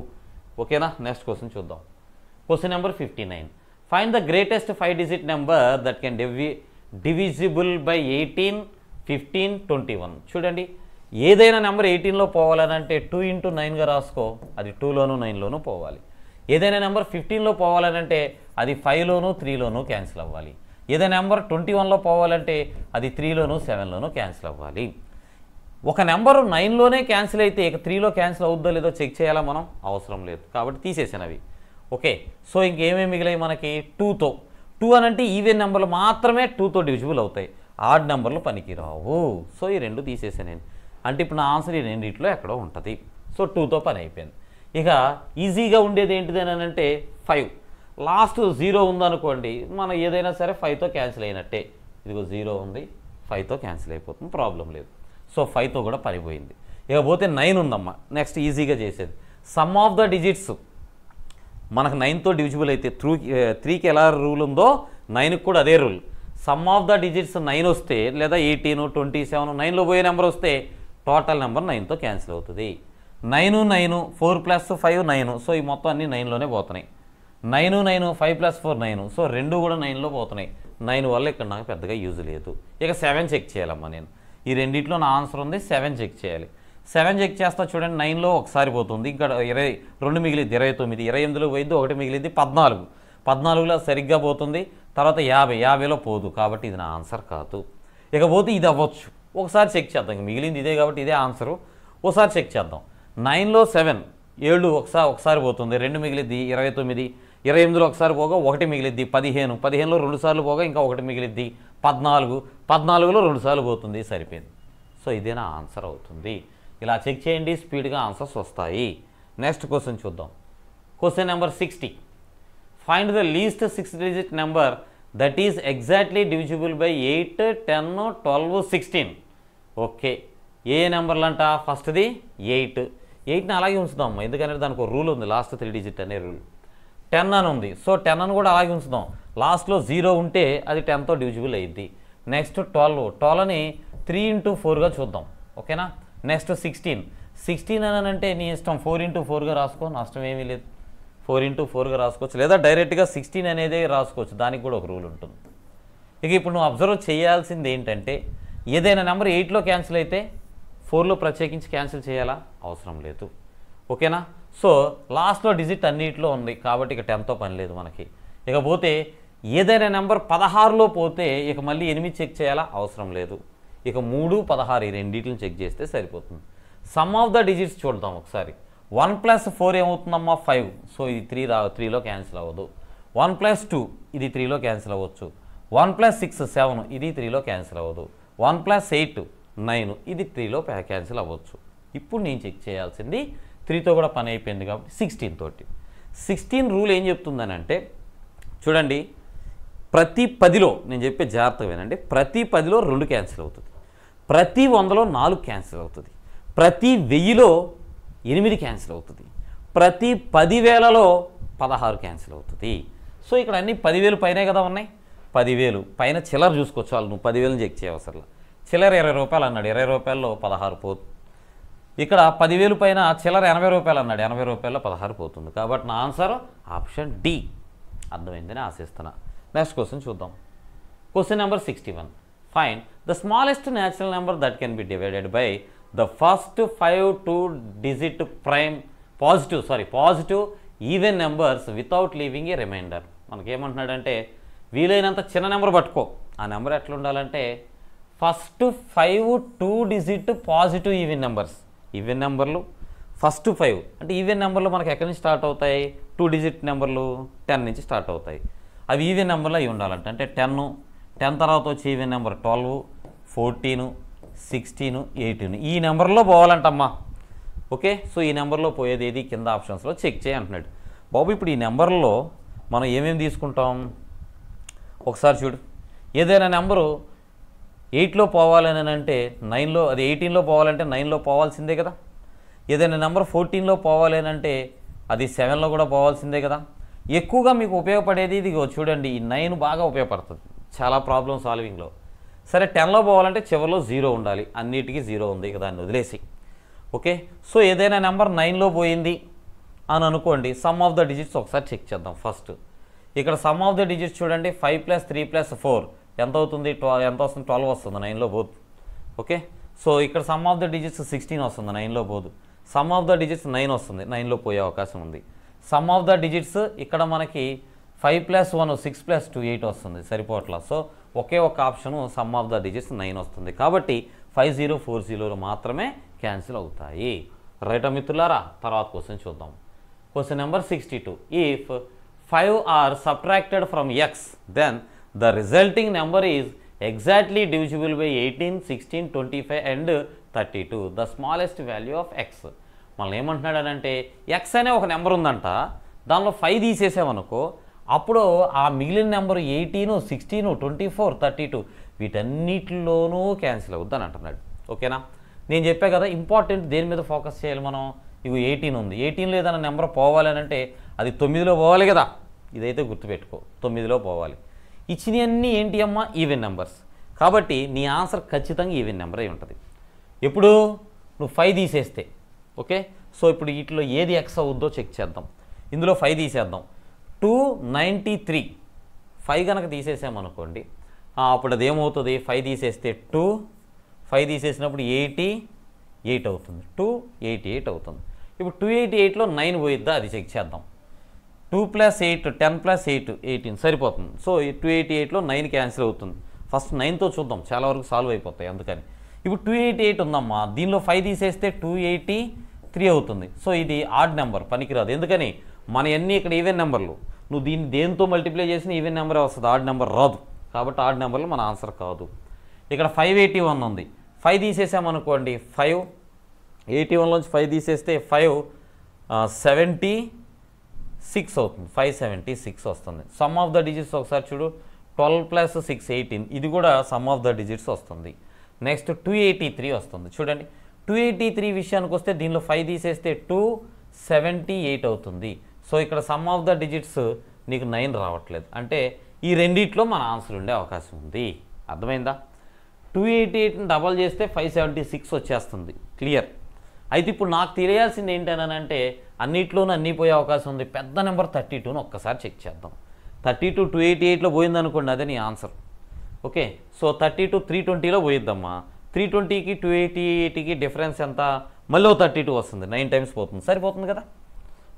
S1: ఓకేనా. నెక్స్ట్ క్వశ్చన్ చూద్దాం. Question number 59. Find the greatest 5 digit number that can divisible by 18, 15, 21. చూడండి, ఏదైనా నెంబర్ 18లో పోవాలనంటే 2 × 9గా రాసుకో, అది 2లోను 9లోనూ పోవాలి. ఏదైనా నెంబర్ 15లో పోవాలనంటే అది 5లోను 3లోనూ క్యాన్సిల్ అవ్వాలి. ఏదైనా నెంబర్ 21లో పోవాలంటే అది 3లోను 7లోనూ క్యాన్సిల్ అవ్వాలి. ఒక నెంబరు 9లోనే క్యాన్సిల్ అయితే ఇక 3లో క్యాన్సిల్ అవుద్దో లేదో చెక్ చేయాలా మనం? అవసరం లేదు, కాబట్టి తీసేసినవి. ఓకే, సో ఇంకేమేమి మిగిలాయి మనకి? 2తో. 2 అనంటే ఈవెన్ నెంబర్లు మాత్రమే 2తో డివిజిబుల్ అవుతాయి, ఆడ్ నెంబర్లు పనికి రావు. సో ఈ 2 తీసేసాను నేను. అంటే ఇప్పుడు నా ఆన్సర్ ఈ రెండిట్లో ఎక్కడో ఉంటుంది. సో 2తో పని అయిపోయింది. ఇక ఈజీగా ఉండేది ఏంటిది అని అంటే 5. లాస్ట్ 0 ఉందనుకోండి, మనం ఏదైనా సరే 5తో క్యాన్సిల్ అయినట్టే. ఇదిగో 0 ఉంది, 5తో క్యాన్సిల్ అయిపోతుంది, ప్రాబ్లం లేదు. సో 5తో కూడా పనిపోయింది. ఇక పోతే 9 ఉందమ్మా. నెక్స్ట్ ఈజీగా చేసేది సమ్ ఆఫ్ ద డిజిట్స్. మనకు 9తో డివిజిబుల్ అయితే 3కి ఎలా రూల్ ఉందో 9కి కూడా అదే rule. Some of the digits 9 వస్తే లేదా 18, 27, 9లో పోయే నెంబర్ వస్తే టోటల్ నెంబర్ 9తో క్యాన్సిల్ అవుతుంది. 9, 9, 4 + 5 9. సో ఈ మొత్తం అన్నీ 9లోనే పోతున్నాయి. 9, 9, 5 + 4 9. సో 2 కూడా 9లో పోతున్నాయి. 9 వల్ల ఇక్కడ నాకు పెద్దగా యూజ్ లేదు. ఇక 7 చెక్ చేయాలమ్మా నేను. ఈ రెండిట్లో నా ఆన్సర్ ఉంది, 7 చెక్ చేయాలి. 7 చెక్ చేస్తా చూడండి. 9లో ఒకసారి పోతుంది, ఇంకా 2 మిగిలింది 29, 28లో పోయింది, 1 మిగిలింది 14. 14లో సరిగ్గా పోతుంది, తర్వాత 50లో పోదు, కాబట్టి ఇది నా ఆన్సర్ కాదు. ఇకపోతే ఇది అవ్వచ్చు. ఒకసారి చెక్ చేద్దాం, ఇంక మిగిలింది ఇదే కాబట్టి ఇదే ఆన్సరు. ఒకసారి చెక్ చేద్దాం. 9లో 7, 7 ఒకసారి పోతుంది, 2 మిగిలిద్ది 29, 28లో ఒకసారి పోగా 1 మిగిలిద్ది 15, 15లో 2 సార్లు పోగా ఇంకా 1 మిగిలిద్ది 14, 14లో 2 సార్లు పోతుంది, సరిపోయింది. సో ఇదే నా ఆన్సర్ అవుతుంది. ఇలా చెక్ చేయండి, స్పీడ్గా ఆన్సర్స్ వస్తాయి. నెక్స్ట్ క్వశ్చన్ చూద్దాం. Question number 60. Find the least 6 digit number that is exactly divisible by 8, 10, 12, 16. Okay, ఏ నెంబర్లు అంట? ఫస్ట్ది 8. 8ని అలాగే ఉంచుదాం, ఎందుకంటే దానికి ఒక రూల్ ఉంది, లాస్ట్ 3 డిజిట్ అనే రూల్. 10 అని ఉంది, సో 10 అని కూడా అలాగే ఉంచుదాం. లాస్ట్లో 0 ఉంటే అది 10తో డివిజిబుల్ అయ్యిద్ది. నెక్స్ట్ 12ని 3 × 4గా చూద్దాం. ఓకేనా. నెక్స్ట్ 16 అని అంటే నీ ఇష్టం, 4 × 4గా రాసుకో, నష్టం ఏమీ లేదు. 4 × 4గా రాసుకోవచ్చు, లేదా డైరెక్ట్గా 16 అనేదే రాసుకోవచ్చు, దానికి కూడా ఒక రూల్ ఉంటుంది. ఇక ఇప్పుడు నువ్వు అబ్జర్వ్ చేయాల్సింది ఏంటంటే, ఏదైనా నెంబర్ 8లో క్యాన్సిల్ అయితే 4లో ప్రత్యేకించి క్యాన్సిల్ చేయాలా? అవసరం లేదు. ఓకేనా. సో లాస్ట్లో డిజిట్ అన్నిటిలో ఉంది కాబట్టి ఇక 10తో పని లేదు మనకి. ఇకపోతే ఏదైనా నెంబర్ 16లో పోతే ఇక మళ్ళీ 8 చెక్ చేయాలా? అవసరం లేదు. ఇక 3, 16 ఈ రెండింటిని చెక్ చేస్తే సరిపోతుంది. సమ్ ఆఫ్ ద డిజిట్స్ చూద్దాం ఒకసారి. 1 + 4 ఏమవుతుందమ్మా? 5. సో ఇది 3లో క్యాన్సిల్ అవ్వదు. 1 + 2 ఇది 3లో క్యాన్సిల్ అవ్వచ్చు. 1 + 6 7 ఇది 3లో క్యాన్సిల్ అవ్వదు. 1 + 8 9 ఇది 3లో క్యాన్సిల్ అవ్వచ్చు. ఇప్పుడు నేను చెక్ చేయాల్సింది 3తో కూడా పని అయిపోయింది కాబట్టి 16 తోటి. 16 రూల్ ఏం చెప్తుందని అంటే, చూడండి, ప్రతి 10లో నేను చెప్పే జాగ్రత్తగా వినండి, ప్రతి 10లో 2 క్యాన్సిల్ అవుతుంది, ప్రతి 100లో 4 క్యాన్సిల్ అవుతుంది, ప్రతి 1000లో 8 క్యాన్సిల్ అవుతుంది, ప్రతి 10,000లో 16 క్యాన్సిల్ అవుతుంది. సో ఇక్కడ అన్ని 10,000 పైనే కదా ఉన్నాయి. 10,000 పైన చిల్లర చూసుకోవచ్చు, వాళ్ళు నువ్వు 10,000 చెక్ చేయవసరం. చిల్లర 20 రూపాయలు అన్నాడు, 20 రూపాయల్లో 16 పోతుంది. ఇక్కడ 10,000 పైన చిల్లర 80 రూపాయలు అన్నాడు, 80 రూపాయల్లో 16 పోతుంది. కాబట్టి నా ఆన్సర్ ఆప్షన్ డి. అర్థమైందని ఆశిస్తున్నా. నెక్స్ట్ క్వశ్చన్ చూద్దాం. Question number 61. Find the smallest natural number that can be divided by the first 5 2-digit positive even numbers without leaving a remainder. మనకేమంటున్నాడంటే, వీలైనంత చిన్న నెంబర్ పట్టుకో. ఆ నెంబర్ ఎట్లా ఉండాలంటే, first 5 2-digit positive even numbers. Even నెంబర్లు first 5 అంటే even నెంబర్లు మనకి ఎక్కడి నుంచి స్టార్ట్ అవుతాయి? 2-digit నెంబర్లు 10 నుంచి స్టార్ట్ అవుతాయి. అవి ఈవెన్ నెంబర్లో అవి ఉండాలంట. అంటే 10 తర్వాత వచ్చి ఈవెన్ నెంబర్ 12, 14, 16, 18 ఈ నెంబర్లో పోవాలంటమ్మా. ఓకే, సో ఈ నెంబర్లో పోయేది ఏది? కింద ఆప్షన్స్లో చెక్ చేయి అంటున్నాడు. బాబు ఇప్పుడు ఈ నెంబర్లో మనం ఏమేమి తీసుకుంటాం? ఒకసారి చూడు. ఏదైనా నెంబరు 8లో పోవాలని అంటే 9లో, అది 18లో పోవాలంటే 9లో పోవాల్సిందే కదా. ఏదైనా నెంబర్ 14లో పోవాలి అని అంటే అది 7లో కూడా పోవాల్సిందే కదా. ఎక్కువగా మీకు ఉపయోగపడేది ఇది చూడండి, ఈ 9 బాగా ఉపయోగపడుతుంది చాలా ప్రాబ్లమ్ సాల్వింగ్లో. సరే 10లో పోవాలంటే చివరిలో 0 ఉండాలి, అన్నిటికీ 0 ఉంది కదా, దాన్ని వదిలేసి ఓకే, సో ఏదైనా నెంబర్ 9లో పోయింది అని అనుకోండి, సమ్ ఆఫ్ ద డిజిట్స్ ఒకసారి చెక్ చేద్దాం. ఫస్ట్ ఇక్కడ సమ్ ఆఫ్ ద డిజిట్స్ చూడండి, 5 + 3 + 4 ఎంత అవుతుంది? ఎంత వస్తుంది? 12 వస్తుంది, 9లో పోదు. ఓకే, సో ఇక్కడ సమ్ ఆఫ్ ద డిజిట్స్ 16 వస్తుంది, 9లో పోదు. సమ్ ఆఫ్ ద డిజిట్స్ 9 వస్తుంది, 9లో పోయే అవకాశం ఉంది. సమ్ ఆఫ్ ద డిజిట్స్ ఇక్కడ మనకి 5 + 1 6 + 2 8 వస్తుంది, సరిపోవట్లా. సో ఒకే ఒక option some of the digits 9 వస్తుంది. కాబట్టి 5040 మాత్రమే క్యాన్సిల్ అవుతాయి. రైటా మిత్రులారా? తర్వాత క్వశ్చన్ చూద్దాం. Question number 62. If 5 are subtracted from x, then the resulting number is exactly divisible by 18, 16, 25 and 32, the smallest value of x. మనం ఏమంటున్నాడనంటే x అనే ఒక నెంబర్ ఉందంట, దానిలో 5 తీసేసామనుకో, అప్పుడు ఆ మిగిలిన నెంబరు 18, 16, 24, 32 వీటన్నిటిలోనూ క్యాన్సిల్ అవుద్దని అంటున్నాడు. ఓకేనా? నేను చెప్పా కదా, ఇంపార్టెంట్ దేని మీద ఫోకస్ చేయాలి మనం. ఇవి 18 ఉంది, 18లో ఏదైనా నెంబర్ పోవాలి అని అంటే అది 9లో పోవాలి కదా. ఇదైతే గుర్తుపెట్టుకో, 9లో పోవాలి. ఇచ్చినవన్నీ ఏంటి అమ్మా? Even numbers. కాబట్టి నీ ఆన్సర్ ఖచ్చితంగా ఈవెన్ నెంబర్ అయి ఉంటుంది. ఎప్పుడు నువ్వు 5 తీసేస్తే. ఓకే, సో ఇప్పుడు వీటిలో ఏది ఎక్స్ అవుద్దో చెక్ చేద్దాం. ఇందులో 5 తీసేద్దాం. 293 5 కనుక తీసేసామనుకోండి, అప్పుడు అదేమవుతుంది? 5 తీసేస్తే 2, 5 తీసేసినప్పుడు 88 అవుతుంది, 288 అవుతుంది. ఇప్పుడు 288లో 9 పోయిద్దా? అది చెక్ చేద్దాం. 2 + 8 10 + 8 18 సరిపోతుంది. సో 288లో 9 క్యాన్సిల్ అవుతుంది. ఫస్ట్ 9తో చూద్దాం, చాలా వరకు సాల్వ్ అయిపోతాయి అందుకని. ఇప్పుడు 288 ఉందమ్మా, దీనిలో 5 తీసేస్తే 283 అవుతుంది. సో ఇది ఆడ్ నెంబర్, పనికిరాదు. ఎందుకని? మన అన్నీ ఇక్కడ ఈవెన్ నెంబర్లు. నువ్వు దీన్ని దేంతో మల్టిప్లై చేసిన ఈవెన్ నెంబరే వస్తుంది, ఆడ్ నెంబర్ రాదు. కాబట్టి ఆడ్ నెంబర్లు మన ఆన్సర్ కాదు. ఇక్కడ 581 ఉంది, 5 తీసేసామనుకోండి, 5 81లోంచి 5 తీసేస్తే 576 అవుతుంది, 576 వస్తుంది. సమ్ ఆఫ్ ద డిజిట్స్ ఒకసారి చూడు, 12 + 6 18, ఇది కూడా సమ్ ఆఫ్ ద డిజిట్స్ వస్తుంది. నెక్స్ట్ 283 వస్తుంది. చూడండి, 283 విషయానికి వస్తే దీనిలో 5 తీసేస్తే 278 అవుతుంది. సో ఇక్కడ సమ్ ఆఫ్ ద డిజిట్స్ నీకు 9 రావట్లేదు, అంటే ఈ రెండిట్లో మన ఆన్సర్ ఉండే అవకాశం ఉంది. అర్థమైందా? 288ని డబల్ చేస్తే 576 వచ్చేస్తుంది. క్లియర్? అయితే ఇప్పుడు నాకు తెలియాల్సింది ఏంటనంటే అన్నిట్లోనూ అన్నీ పోయే అవకాశం ఉంది. పెద్ద నెంబర్ 32ను ఒక్కసారి చెక్ చేద్దాం. 32 288లో పోయిందనుకోండి, అదే నీ ఆన్సర్. Okay, so 32 320లో పోయిద్దమ్మా. 320కి 288కి డిఫరెన్స్ ఎంత? మళ్ళీ 32 వస్తుంది, 9 టైమ్స్ పోతుంది, సరిపోతుంది కదా.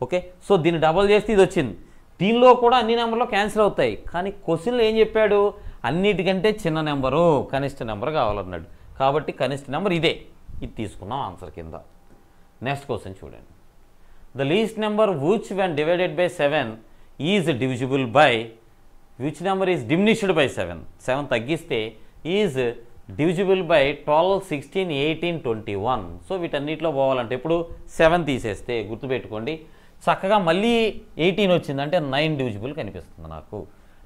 S1: ఓకే, సో దీన్ని డబల్ చేస్తే ఇది వచ్చింది. దీనిలో కూడా అన్ని నెంబర్లో క్యాన్సిల్ అవుతాయి, కానీ క్వశ్చన్లో ఏం చెప్పాడు? అన్నిటికంటే చిన్న నెంబరు, కనిష్ట నెంబర్ కావాలన్నాడు. కాబట్టి కనిష్ట నెంబర్ ఇదే, ఇది తీసుకున్నాం ఆన్సర్ కింద. నెక్స్ట్ క్వశ్చన్ చూడండి. The least number which when divided by 7 is divisible by which number is diminished by 7. 7 తగ్గిస్తే ఈజ్ డివిజిబుల్ బై 12, 16, 18, 21. సో వీటన్నిటిలో పోవాలంటే ఇప్పుడు 7 తీసేస్తే గుర్తుపెట్టుకోండి, చక్కగా మళ్ళీ 18 వచ్చిందంటే 9 డివిజిబుల్ కనిపిస్తుంది నాకు.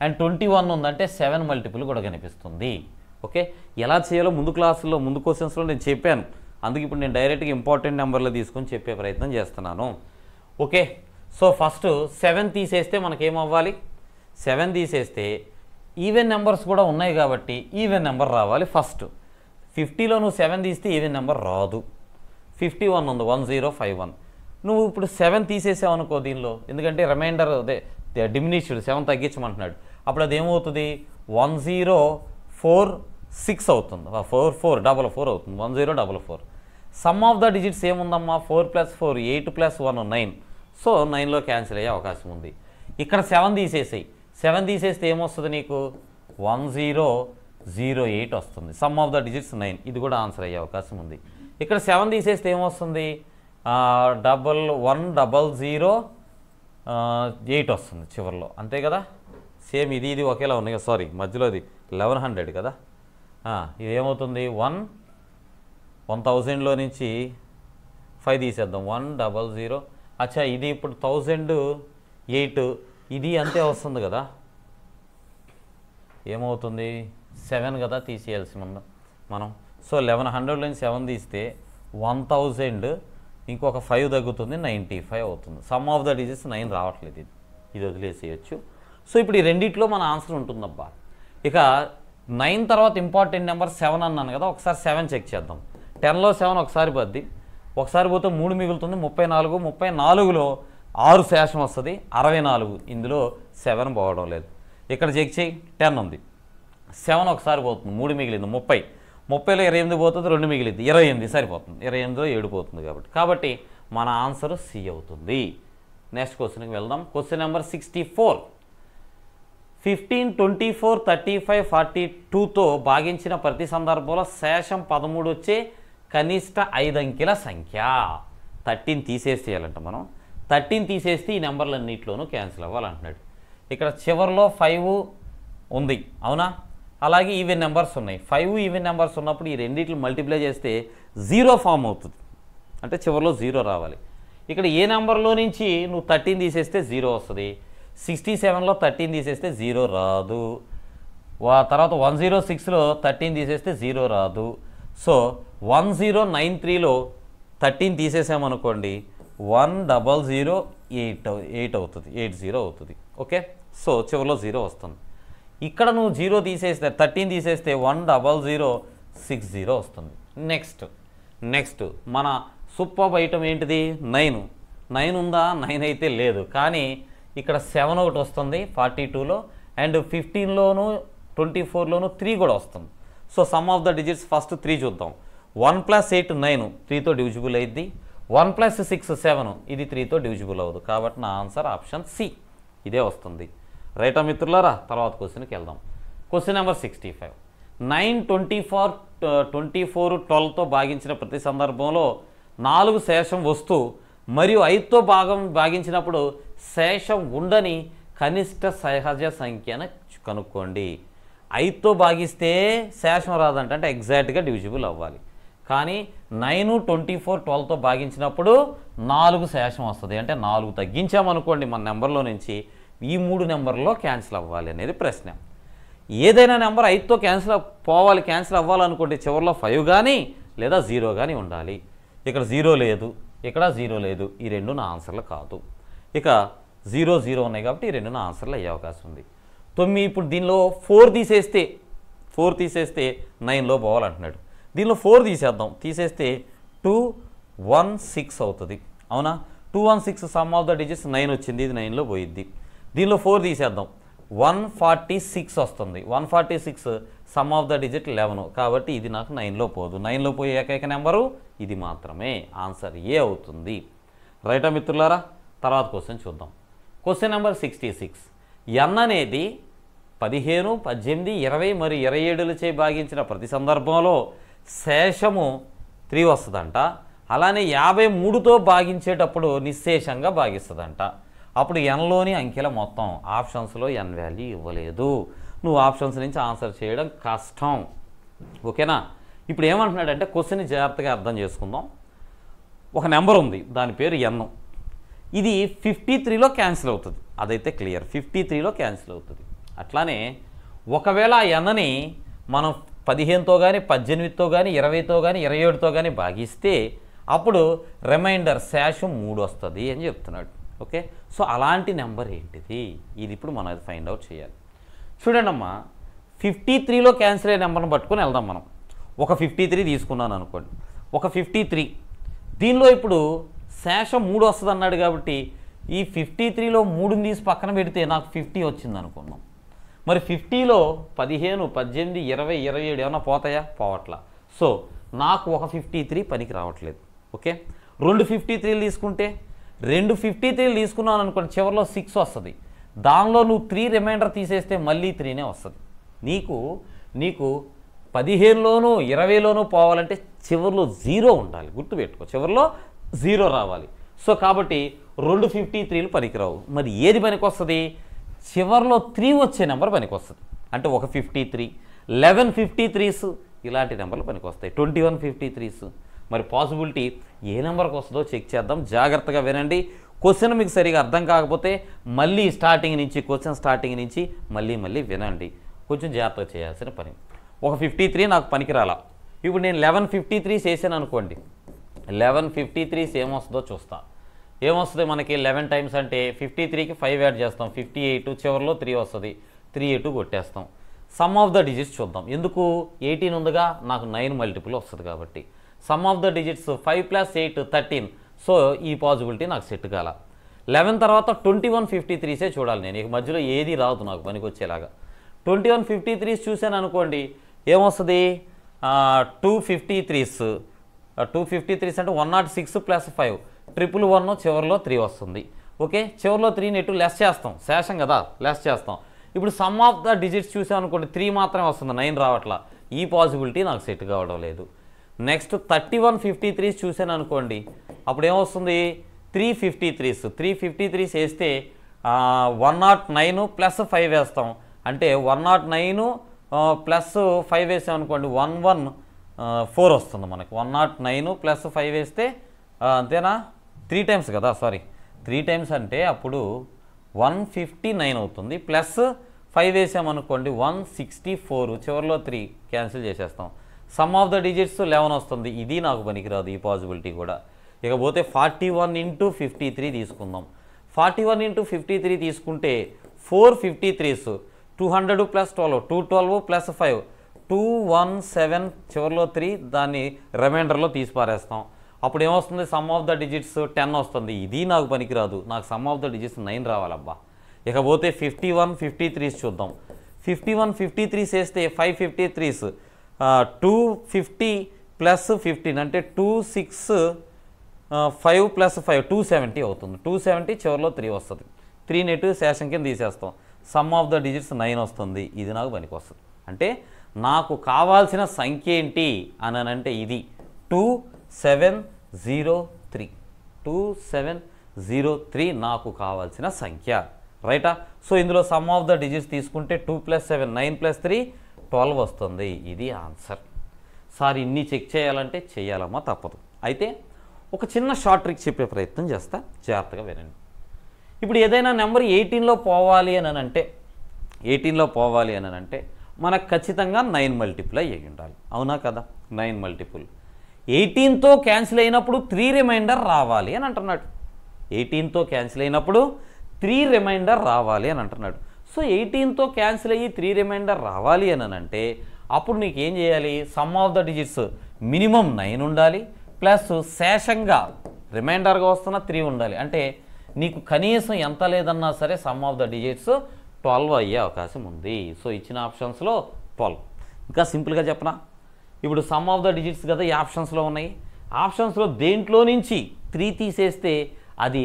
S1: అండ్ 21 ఉందంటే 7 మల్టిపుల్ కూడా కనిపిస్తుంది. ఓకే, ఎలా చేయాలో ముందు క్లాసుల్లో ముందు క్వశ్చన్స్లో నేను చెప్పాను. అందుకే ఇప్పుడు నేను డైరెక్ట్గా ఇంపార్టెంట్ నెంబర్లో తీసుకొని చెప్పే ప్రయత్నం చేస్తున్నాను. ఓకే, సో ఫస్ట్ 7 తీసేస్తే మనకేమవ్వాలి? 7 తీసేస్తే ఈవెన్ నెంబర్స్ కూడా ఉన్నాయి కాబట్టి ఈవెన్ నెంబర్ రావాలి ఫస్ట్. 50లో నువ్వు 7 తీస్తే ఈవెన్ నెంబర్ రాదు. 51 ఉంది, 1051. నువ్వు ఇప్పుడు 7 తీసేసావు అనుకో దీనిలో, ఎందుకంటే రిమైండర్ అదే డిమినిష్డ్ 7 తగ్గించమంటున్నాడు. అప్పుడు అది ఏమవుతుంది? 1046 అవుతుంది, 4444 అవుతుంది, 1044. సమ్ ఆఫ్ ద డిజిట్స్ ఏముందమ్మా? 4 + 4 8 + 1 9. సో 9లో క్యాన్సిల్ అయ్యే అవకాశం ఉంది. ఇక్కడ 7 తీసేసాయి, 7 తీసేస్తే ఏమొస్తుంది నీకు? 1008 వస్తుంది. సమ్ ఆఫ్ ద డిజిట్స్ 9, ఇది కూడా ఆన్సర్ అయ్యే అవకాశం ఉంది. ఇక్కడ 7 తీసేస్తే ఏమొస్తుంది? 1108 వస్తుంది చివరిలో, అంతే కదా. సేమ్ ఇది ఒకేలా ఉన్నాయి కదా, సారీ మధ్యలో అది 1100 కదా. ఇది ఏమవుతుంది? 1000లో నుంచి 5 తీసేద్దాం, 100. అచ్చా, ఇది ఇప్పుడు 1008, ఇది అంతే వస్తుంది కదా. ఏమవుతుంది? 7 కదా తీసేయాల్సి మనం. సో 1100లో నుంచి 7 తీస్తే 1000, ఇంకొక 5 తగ్గుతుంది, 95 అవుతుంది. సమ్ ఆఫ్ ద డిజిట్స్ 9 రావట్లేదు, ఇది వదిలేసేయచ్చు. సో ఇప్పుడు ఈ రెండిట్లో మన ఆన్సర్ ఉంటుందబ్బా. ఇక 9 తర్వాత ఇంపార్టెంట్ నెంబర్ 7 అన్నాను కదా, ఒకసారి 7 చెక్ చేద్దాం. 10లో 7 ఒకసారి బద్ది, ఒకసారి పోతే 3 మిగులుతుంది, 34. 34లో 6 శేషం వస్తుంది, 64. ఇందులో 7 పోవడం లేదు. ఇక్కడ చెక్ చేయి, 10 ఉంది. 7 ఒకసారి పోతుంది, 3 మిగిలింది, 30. 30లో 28 పోతుంది, 2 మిగిలింది, 28 సరిపోతుంది. 28లో 7 పోతుంది కాబట్టి మన ఆన్సర్ సి అవుతుంది. నెక్స్ట్ క్వశ్చన్కి వెళ్దాం. Question number 64. 15, 24, 35, 42తో భాగించిన ప్రతి సందర్భంలో శేషం 13 వచ్చే కనిష్ట 5 అంకెల సంఖ్య. 13 తీసేసేయాలంట మనం. 13 తీసేస్తే ఈ నెంబర్లన్నింటిలోనూ క్యాన్సిల్ అవ్వాలంటున్నాడు. ఇక్కడ చివరిలో 5 ఉంది, అవునా? అలాగే ఈవెన్ నెంబర్స్ ఉన్నాయి. 5 ఈవెన్ నెంబర్స్ ఉన్నప్పుడు ఈ రెండింటిని మల్టిప్లై చేస్తే 0 ఫామ్ అవుతుంది, అంటే చివరిలో 0 రావాలి. ఇక్కడ ఏ నెంబర్లో నుంచి నువ్వు 13 తీసేస్తే 0 వస్తుంది. 67లో 13 తీసేస్తే 0 రాదు. తర్వాత 106లో 13 తీసేస్తే 0 రాదు. సో 1093లో 13 తీసేసామనుకోండి, 1008 అవుతుంది, 80 అవుతుంది. ఓకే, సో చివరిలో 0 వస్తుంది. ఇక్కడ నువ్వు 0 తీసేస్తే 13 తీసేస్తే 10060 వస్తుంది. నెక్స్ట్ మన సూపర్ ఐటమ్ ఏంటిది? 9 ఉందా? 9 అయితే లేదు, కానీ ఇక్కడ 7 ఒకటి వస్తుంది 42లో, అండ్ 15లోను 24లోను 3 కూడా వస్తుంది. So some of the digits first 3 చూద్దాం. 1 + 8 9, 3తో డివిజిబుల్ అయింది. 1 + 6 7, ఇది 3తో డివిజిబుల్ అవ్వదు. కాబట్టి నా ఆన్సర్ ఆప్షన్ సి ఇదే వస్తుంది. రైటా మిత్రులారా? తర్వాత క్వశ్చన్కి వెళ్దాం. Question number 65. 9, 24, 24, 12తో భాగించిన ప్రతి సందర్భంలో 4 శేషం వస్తూ మరియు 5తో భాగించినప్పుడు శేషం ఉండని కనిష్ట సహజ సంఖ్యను కనుక్కోండి. 5తో భాగిస్తే శేషం రాదంట, అంటే ఎగ్జాక్ట్గా డివిజిబుల్ అవ్వాలి. కానీ 9, 24, 12తో భాగించినప్పుడు 4 శేషం వస్తుంది, అంటే 4 తగ్గించామనుకోండి మన నెంబర్లో నుంచి, ఈ 3 నెంబర్లో క్యాన్సిల్ అవ్వాలి అనేది ప్రశ్న. ఏదైనా నెంబర్ 5తో క్యాన్సిల్ అవ్వాలనుకోండి, చివరిలో 5 కానీ లేదా 0 కానీ ఉండాలి. ఇక్కడ 0 లేదు, ఇక్కడ 0 లేదు, ఈ రెండు నా ఆన్సర్లు కాదు. ఇక 0, 0 ఉన్నాయి కాబట్టి ఈ రెండు నా ఆన్సర్లు అయ్యే అవకాశం ఉంది. 9, ఇప్పుడు దీనిలో 4 తీసేస్తే 9లో పోవాలంటున్నాడు. దీనిలో 4 తీసేద్దాం. తీసేస్తే 2, 1, 6 అవుతుంది, అవునా? 2, 1, 6 సమ్ ఆఫ్ ద డిజిట్స్ 9 వచ్చింది, ఇది 9లో పోయిద్ది. దీనిలో 4 తీసేద్దాం. 146 వస్తుంది. 146 సమ్ ఆఫ్ ద డిజిట్ 11, కాబట్టి ఇది నాకు 9లో పోదు. 9లో పోయే ఏకైక నెంబరు ఇది మాత్రమే. ఆన్సర్ ఏ అవుతుంది. రైటా మిత్రులారా? తర్వాత క్వశ్చన్ చూద్దాం. Question number 66. n అనేది 15, 18, 20 మరియు 27లచే భాగించిన ప్రతి సందర్భంలో శేషము 3 వస్తుందంట. అలానే 53తో భాగించేటప్పుడు నిశ్శేషంగా భాగిస్తుందంట. అప్పుడు ఎన్లోని అంకెల మొత్తం. ఆప్షన్స్లో ఎన్ వాల్యూ ఇవ్వలేదు. నువ్వు ఆప్షన్స్ నుంచి ఆన్సర్ చేయడం కష్టం. ఓకేనా? ఇప్పుడు ఏమంటున్నాడంటే క్వశ్చన్ని జాగ్రత్తగా అర్థం చేసుకుందాం. ఒక నెంబర్ ఉంది, దాని పేరు ఎన్. ఇది 53లో క్యాన్సిల్ అవుతుంది, అదైతే క్లియర్. 53లో క్యాన్సిల్ అవుతుంది. అట్లానే ఒకవేళ ఆ ఎన్ని మనం 15తో కానీ 18తో కానీ 20తో కానీ 27తో కానీ భాగిస్తే అప్పుడు రిమైండర్ శేషం 3 వస్తుంది అని చెప్తున్నాడు. ఓకే, సో అలాంటి నెంబర్ ఏంటిది? ఇది ఇప్పుడు మనం అది ఫైండ్ అవుట్ చేయాలి. చూడండి అమ్మా, 53లో క్యాన్సిల్ అయ్యే నెంబర్ని పట్టుకొని వెళ్దాం మనం. ఒక 53 తీసుకున్నాను అనుకోండి, ఒక 53. దీనిలో ఇప్పుడు శేషం 3 వస్తుంది అన్నాడు కాబట్టి ఈ 53లో 3ని తీసి పక్కన పెడితే నాకు 50 వచ్చింది అనుకున్నాం. మరి 50లో 15, 18, 20, 27 ఏమైనా పోతాయా? పోవట్లా. సో నాకు ఒక 53 పనికి రావట్లేదు. ఓకే, 2 53లు తీసుకుంటే, 2 53లు తీసుకున్నాను అనుకోండి, చివరిలో 6 వస్తుంది. దానిలో నువ్వు 3 రిమైండర్ తీసేస్తే మళ్ళీ 3నే వస్తుంది. నీకు 15లోనూ 20లోనూ పోవాలంటే చివరిలో 0 ఉండాలి. గుర్తుపెట్టుకో, చివరిలో 0 రావాలి. సో కాబట్టి 2 53లు పనికిరావు. మరి ఏది పనికి వస్తుంది? చివరిలో 3 వచ్చే నెంబర్ పనికి వస్తుంది. అంటే ఒక 53, 11 53s ఇలాంటి నెంబర్లు పనికి వస్తాయి. 21 53s. మరి పాసిబిలిటీ ఏ నెంబర్కి వస్తుందో చెక్ చేద్దాం. జాగ్రత్తగా వినండి. క్వశ్చన్ మీకు సరిగా అర్థం కాకపోతే మళ్ళీ క్వశ్చన్ స్టార్టింగ్ నుంచి మళ్ళీ వినండి. కొంచెం జాగ్రత్తగా చేయాల్సిన పని. ఒక 53 నాకు పనికిరాలా. ఇప్పుడు నేను 11 53s వేసాను అనుకోండి. 11 53s ఏమొస్తుందో చూస్తా. ఏమొస్తుంది మనకి? 11 టైమ్స్ అంటే 53కి 5 యాడ్ చేస్తాం, 58. చివరిలో 3 వస్తుంది, 3 కొట్టేస్తాం. సమ్ ఆఫ్ ద డిజిట్స్ చూద్దాం. ఎందుకు? 18 ఉందిగా, నాకు 9 మల్టిపుల్ వస్తుంది కాబట్టి. Some of the digits 5 + 8 13. So ఈ పాసిబిలిటీ నాకు సెట్ కాల. 11 తర్వాత 2153సే చూడాలి నేను. ఇక మధ్యలో ఏది రాదు నాకు పనికి వచ్చేలాగా. 2153 చూశాను అనుకోండి, ఏమొస్తుంది? 253s. 253s అంటే 106 + 5 111 చివరిలో 3 వస్తుంది. ఓకే, చివరిలో 3ని ఎటు లెస్ చేస్తాం, శేషం కదా, లెస్ చేస్తాం. ఇప్పుడు సమ్ ఆఫ్ ద డిజిట్స్ చూసాం అనుకోండి, 3 మాత్రమే వస్తుంది, 9 రావట్లా. ఈ పాసిబిలిటీ నాకు సెట్ కావడం లేదు. నెక్స్ట్ 3153 చూసాను అనుకోండి, అప్పుడు ఏమొస్తుంది? 353s. 353s వేస్తే 109 + 5 వేస్తాం, అంటే 109 + 5 వేసాం అనుకోండి 114 వస్తుంది మనకు. 109 + 5 వేస్తే అంతేనా? 3 టైమ్స్ కదా, సారీ 3 టైమ్స్ అంటే అప్పుడు 159 అవుతుంది. ప్లస్ 5 వేసామనుకోండి 164, చివరిలో 3 క్యాన్సిల్ చేసేస్తాం. సమ్ ఆఫ్ ద డిజిట్స్ 11 వస్తుంది. ఇది నాకు పనికిరాదు ఈ పాసిబిలిటీ కూడా. ఇకపోతే 41 × 53 తీసుకుందాం. 41 × 53 తీసుకుంటే 453s. 200 + 12, 212 + 5 217, చివరిలో 3, దాన్ని రిమైండర్లో తీసి పారేస్తాం. అప్పుడు ఏమొస్తుంది? సమ్ ఆఫ్ ద డిజిట్స్ 10 వస్తుంది. ఇది నాకు పనికిరాదు, నాకు సమ్ ఆఫ్ ద డిజిట్స్ 9 రావాలబ్బా. ఇకపోతే 51 53s చూద్దాం. 51 53s వేస్తే 553s. 250 + 15 అంటే 26 5 + 5 270 అవుతుంది. 270 చివరిలో 3 వస్తుంది. 3 నెట్ శేషం కింద తీసేస్తాం. సమ్ ఆఫ్ ద డిజిట్స్ 9 వస్తుంది. ఇది నాకు పనికి వస్తుంది. అంటే నాకు కావాల్సిన సంఖ్య ఏంటి అని అంటే ఇది 2703. 2703 నాకు కావాల్సిన సంఖ్య, రైటా? సో ఇందులో సమ్ ఆఫ్ ద డిజిట్స్ తీసుకుంటే 2 + 7 9 + 3 12 వస్తుంది. ఇది ఆన్సర్. సార్ ఇన్ని చెక్ చేయాలంటే చేయాలమ్మా, తప్పదు. అయితే ఒక చిన్న షార్ట్ ట్రిక్ చెప్పే ప్రయత్నం చేస్తా, జాగ్రత్తగా వినండి. ఇప్పుడు ఏదైనా నెంబర్ 18లో పోవాలి అని అంటే 18లో పోవాలి అని అంటే మనకు ఖచ్చితంగా 9 మల్టిపుల్ అయ్యి ఉండాలి, అవునా కదా? 9 మల్టిపుల్. 18తో క్యాన్సిల్ అయినప్పుడు 3 రిమైండర్ రావాలి అని అంటున్నాడు. 18తో క్యాన్సిల్ అయినప్పుడు 3 రిమైండర్ రావాలి అని అంటున్నాడు. సో 18తో క్యాన్సిల్ అయ్యి 3 రిమైండర్ రావాలి అని అంటే అప్పుడు నీకు ఏం చేయాలి? Some of the digits minimum 9 ఉండాలి, ప్లస్ శేషంగా రిమైండర్గా వస్తున్న 3 ఉండాలి. అంటే నీకు కనీసం ఎంత లేదన్నా సరే సమ్ ఆఫ్ ద డిజిట్స్ 12 అయ్యే అవకాశం ఉంది. సో ఇచ్చిన ఆప్షన్స్లో 12. ఇంకా సింపుల్గా చెప్పనా, ఇప్పుడు సమ్ ఆఫ్ ద డిజిట్స్ కదా ఈ ఆప్షన్స్లో ఉన్నాయి. ఆప్షన్స్లో దేంట్లో నుంచి 3 తీసేస్తే అది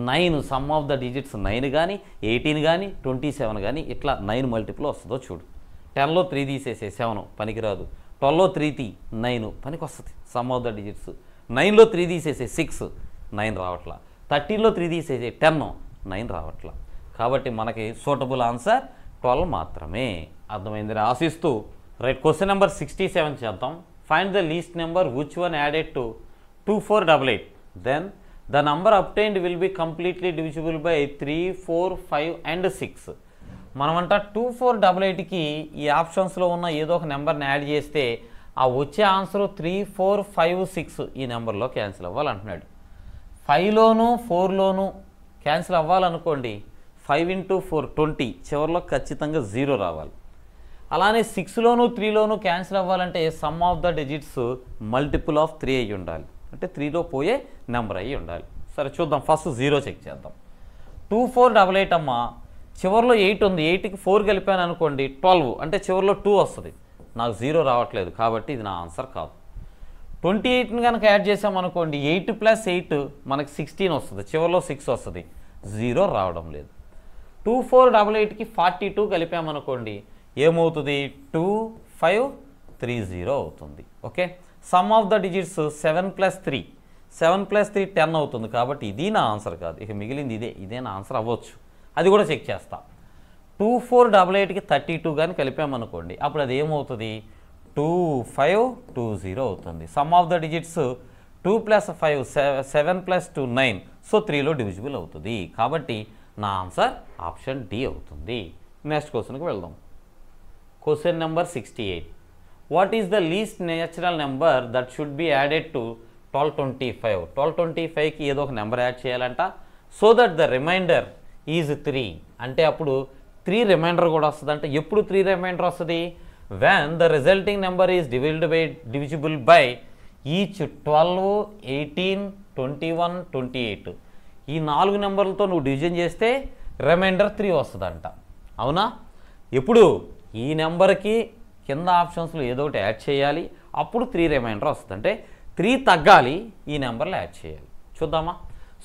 S1: 9, సమ్ ఆఫ్ ద డిజిట్స్ 9 కానీ 18 కానీ 27 కానీ ఇట్లా 9 మల్టిపుల్ వస్తుందో చూడు. 10లో 3 తీసేసే 7 పనికిరాదు. 12లో 3 9 పనికి వస్తుంది సమ్ ఆఫ్ ద డిజిట్స్. 9లో 3 తీసేసే 6 9 రావట్లా. 13లో 3 తీసేసే 10 9 రావట్లా. కాబట్టి మనకి సూటబుల్ ఆన్సర్ 12 మాత్రమే. అర్థమైందని ఆశిస్తూ రైట్. క్వశ్చన్ నెంబర్ 67 చేద్దాం. Find the least number which one added to 2488, then the number obtained will be completely divisible by 3, 4, 5 and 6. మనమంట 2488కి ఈ ఆప్షన్స్లో ఉన్న ఏదో ఒక నెంబర్ని యాడ్ చేస్తే ఆ వచ్చే ఆన్సర్ 3, 4, 5, 6 ఈ నెంబర్లో క్యాన్సిల్ అవ్వాలంటున్నాడు. 5లోను 4లోను క్యాన్సిల్ అవ్వాలనుకోండి 5 × 4 20, చివరిలో ఖచ్చితంగా 0 రావాలి. అలానే 6లోను 3లోను క్యాన్సిల్ అవ్వాలంటే some of the digits multiple of 3 అయ్యి ఉండాలి, అంటే 3లో పోయే నెంబర్ అయ్యి ఉండాలి. సరే చూద్దాం, ఫస్ట్ 0 చెక్ చేద్దాం. 2488 అమ్మ, చివరిలో 8 ఉంది, 8కి 4 కలిపాను అనుకోండి 12, అంటే చివరిలో 2 వస్తుంది. నాకు 0 రావట్లేదు కాబట్టి ఇది నా ఆన్సర్ కాదు. 28ని కనుక యాడ్ చేసామనుకోండి 8 + 8 మనకి 16 వస్తుంది, చివరిలో 6 వస్తుంది, 0 రావడం లేదు. 2488కి 42 కలిపామనుకోండి ఏమవుతుంది? 2530 అవుతుంది. Okay, some of the digits 7 + 3, 7 + 3 10 అవుతుంది. కాబట్టి ఇది నా ఆన్సర్ కాదు. ఇక మిగిలింది ఇదే నా ఆన్సర్ అవ్వచ్చు. అది కూడా చెక్ చేస్తా. 2488కి 32 కానీ కలిపామనుకోండి అప్పుడు అది ఏమవుతుంది? 2520 అవుతుంది. Sum of the digits 2 + 5 7 + 2 9, so 3లో డివిజిబుల్ అవుతుంది. కాబట్టి నా ఆన్సర్ ఆప్షన్ డి అవుతుంది. నెక్స్ట్ క్వశ్చన్కి వెళ్దాం. Question number 68. What is the least natural number that should be added to 1225? 1225కి ఏదో ఒక నెంబర్ యాడ్ చేయాలంట. So that the remainder is 3, అంటే అప్పుడు 3 రిమైండర్ కూడా వస్తుంది. అంటే ఎప్పుడు 3 రిమైండర్ వస్తుంది? When the resulting number is divisible by each 12, 18, 21, 28 ఈ 4 నెంబర్లతో నువ్వు డివిజన్ చేస్తే రిమైండర్ 3 వస్తుందంట. అవునా? ఎప్పుడు ఈ నెంబర్కి కింద ఆప్షన్స్లో ఏదో ఒకటి యాడ్ చేయాలి, అప్పుడు 3 రిమైండర్ వస్తుంది. అంటే 3 తగ్గాలి, ఈ నెంబర్లో యాడ్ చేయాలి. చూద్దామా?